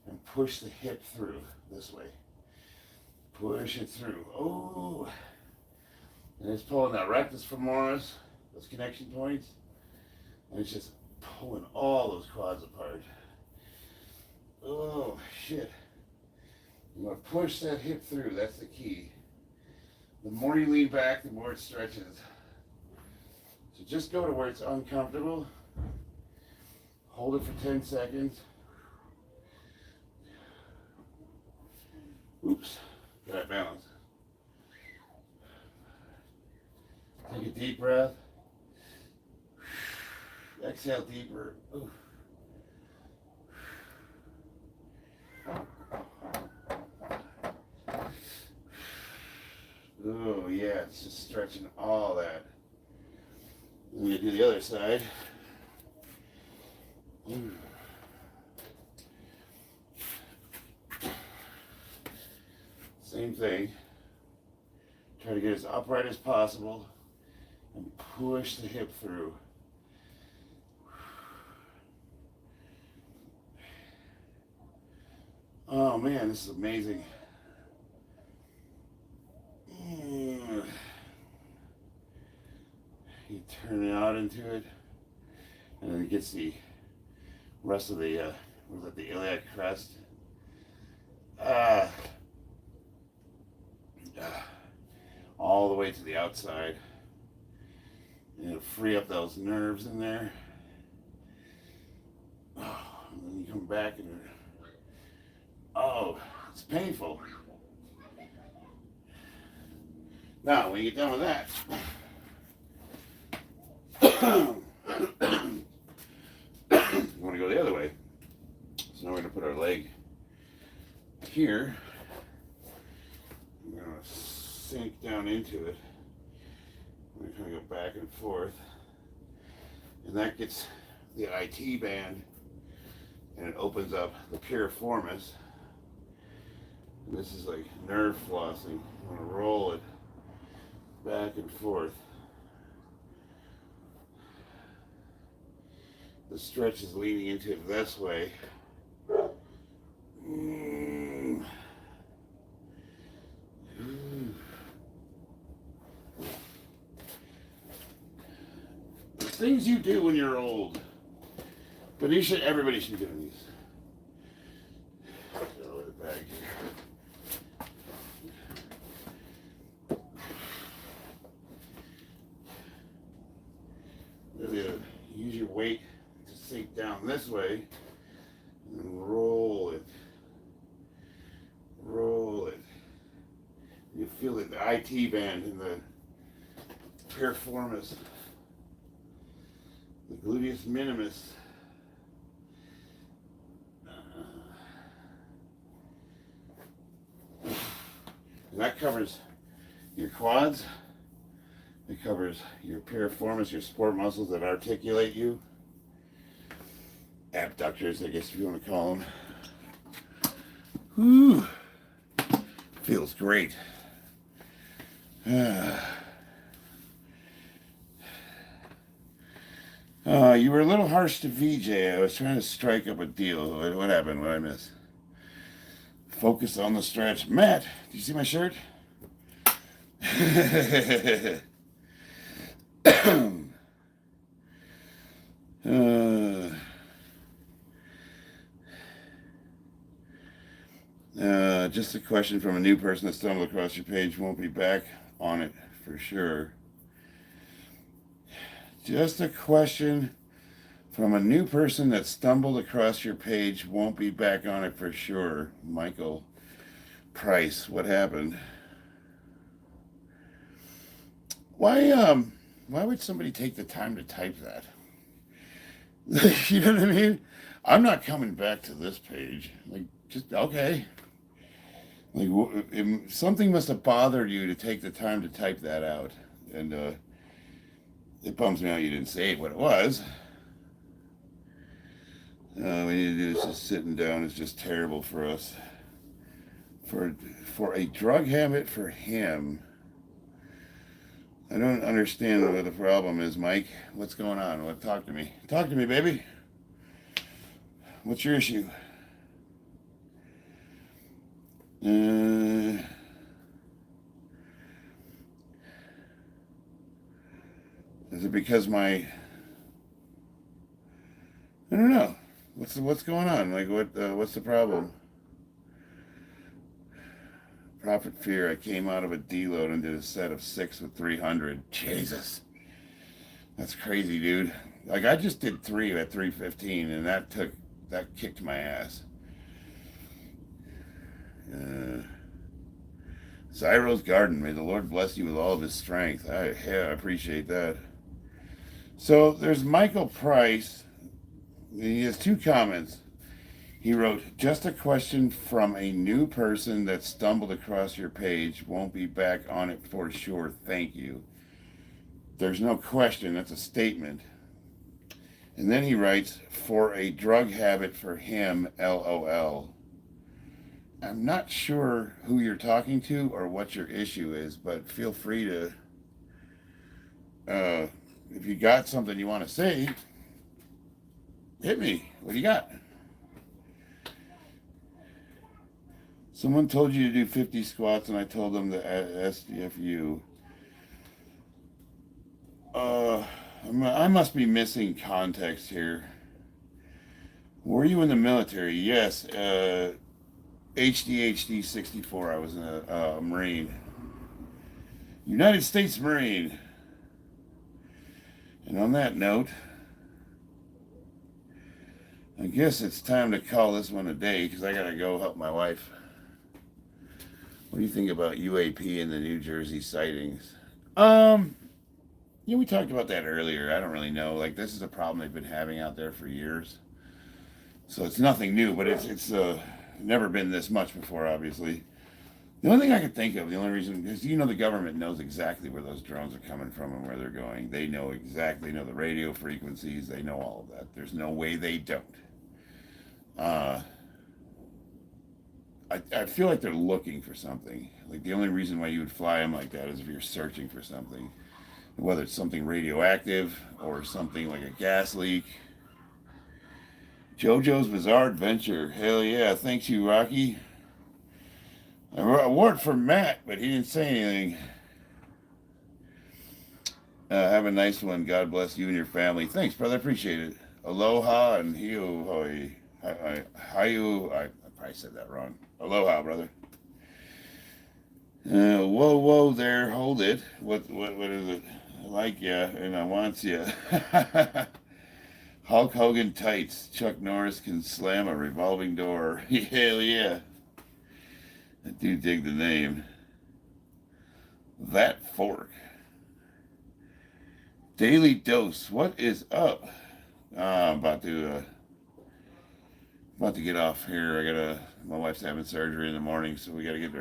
and push the hip through this way. Push it through. Oh! And it's pulling that rectus femoris, those connection points, and it's just pulling all those quads apart. Oh, shit. You want to push that hip through. That's the key. The more you lean back, the more it stretches. So just go to where it's uncomfortable. Hold it for 10 seconds. Oops. Got balance. Take a deep breath. Exhale deeper. Ooh. Oh yeah, it's just stretching all that. I'm gonna do the other side. Same thing. Try to get as upright as possible and push the hip through. Oh man, this is amazing. You turn it out into it, and then it gets the rest of the, was it the iliac crest? All the way to the outside. And it'll free up those nerves in there. Oh, and then you come back and, oh, it's painful. Now, when you get done with that, you want to go the other way. So now we're going to put our leg here. We're going to sink down into it. We're going to go back and forth. And that gets the IT band, and it opens up the piriformis. And this is like nerve flossing. I'm going to roll it back and forth. The stretch is leaning into it this way. The things you do when you're old. But everybody should be doing these. Throw it back here. Use your weight to sink down this way and roll it. Roll it. You feel it, the IT band in the piriformis, the gluteus minimus. And that covers your quads. It covers your piriformis, your sport muscles that articulate you. Abductors, I guess if you want to call them. Whew. Feels great. You were a little harsh to VJ. I was trying to strike up a deal. What happened? What did I miss? Focus on the stretch. Matt, did you see my shirt? Just a question from a new person that stumbled across your page. Won't be back on it for sure. Just a question from a new person that stumbled across your page. Won't be back on it for sure. Michael Price, what happened? Why would somebody take the time to type that? You know what I mean? I'm not coming back to this page. Like, just okay. Like something must have bothered you to take the time to type that out, and it bums me out you didn't say what it was. We need to do this. Just sitting down is just terrible for us. For a drug habit for him. I don't understand what the problem is, Mike. What's going on? What? Talk to me. Talk to me, baby. What's your issue? Is it because I don't know. What's going on? Like what's the problem? Profit fear. I came out of a deload and did a set of 6 with 300. Jesus. That's crazy, dude. Like I just did 3 at 315 and that kicked my ass. Zyro's Garden. May the Lord bless you with all of his strength. I appreciate that. So there's Michael Price. He has 2 comments. He wrote, just a question from a new person that stumbled across your page. Won't be back on it for sure. Thank you. There's no question. That's a statement. And then he writes, for a drug habit for him, LOL. I'm not sure who you're talking to or what your issue is, but feel free to, if you got something you want to say, hit me. What do you got? Someone told you to do 50 squats, and I told them the SDFU. I must be missing context here. Were you in the military? Yes. HDHD 64. I was a Marine. United States Marine. And on that note, I guess it's time to call this one a day because I got to go help my wife. What do you think about UAP and the New Jersey sightings? We talked about that earlier. I don't really know. Like, this is a problem they've been having out there for years. So it's nothing new, but it's never been this much before, obviously. The only thing I can think of, the only reason, is the government knows exactly where those drones are coming from and where they're going. They know exactly, the radio frequencies. They know all of that. There's no way they don't. I feel like they're looking for something. Like, the only reason why you would fly them like that is if you're searching for something. Whether it's something radioactive or something like a gas leak. JoJo's Bizarre Adventure. Hell yeah. Thanks you, Rocky. I wore it for Matt, but he didn't say anything. Have a nice one. God bless you and your family. Thanks, brother. Appreciate it. Aloha and hiyo hoi. Hayu. I probably said that wrong. Aloha, brother. Whoa there. Hold it. What is it? I like ya and I want ya. Hulk Hogan tights. Chuck Norris can slam a revolving door. Hell yeah. I do dig the name. That fork. Daily dose. What is up? I'm about to get off here. My wife's having surgery in the morning, so we gotta get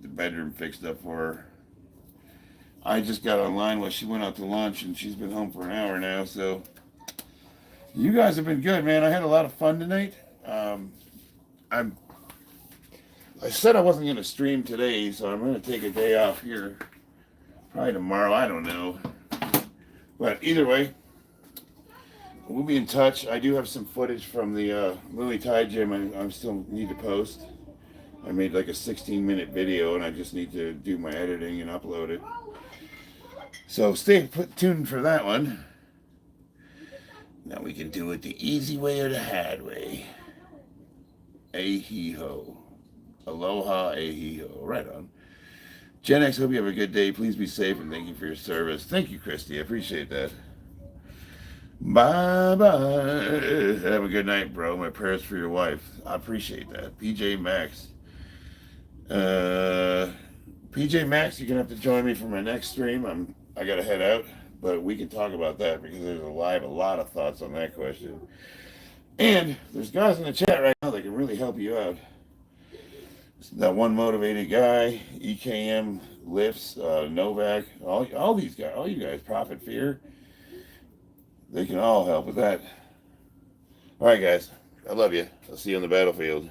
the bedroom fixed up for her. I just got online while she went out to lunch, and she's been home for an hour now. So you guys have been good, man. I had a lot of fun tonight. I said I wasn't going to stream today, so I'm going to take a day off here. Probably tomorrow. I don't know. But either way, we'll be in touch. I do have some footage from the Muay Thai gym I still need to post. I made like a 16-minute video, and I just need to do my editing and upload it. So stay tuned for that one. Now we can do it the easy way or the hard way. A-hee-ho. Aloha, a-hee-ho. Right on. Gen X, hope you have a good day. Please be safe and thank you for your service. Thank you, Christy. I appreciate that. Bye-bye. Have a good night, bro. My prayers for your wife. I appreciate that. PJ Max. PJ Max, you're going to have to join me for my next stream. I got to head out, but we can talk about that because there's a lot of thoughts on that question. And there's guys in the chat right now that can really help you out. that one motivated guy, EKM lifts, Novak, all these guys, all you guys, Profit Fear, they can all help with that. All right, guys, I love you. I'll see you on the battlefield.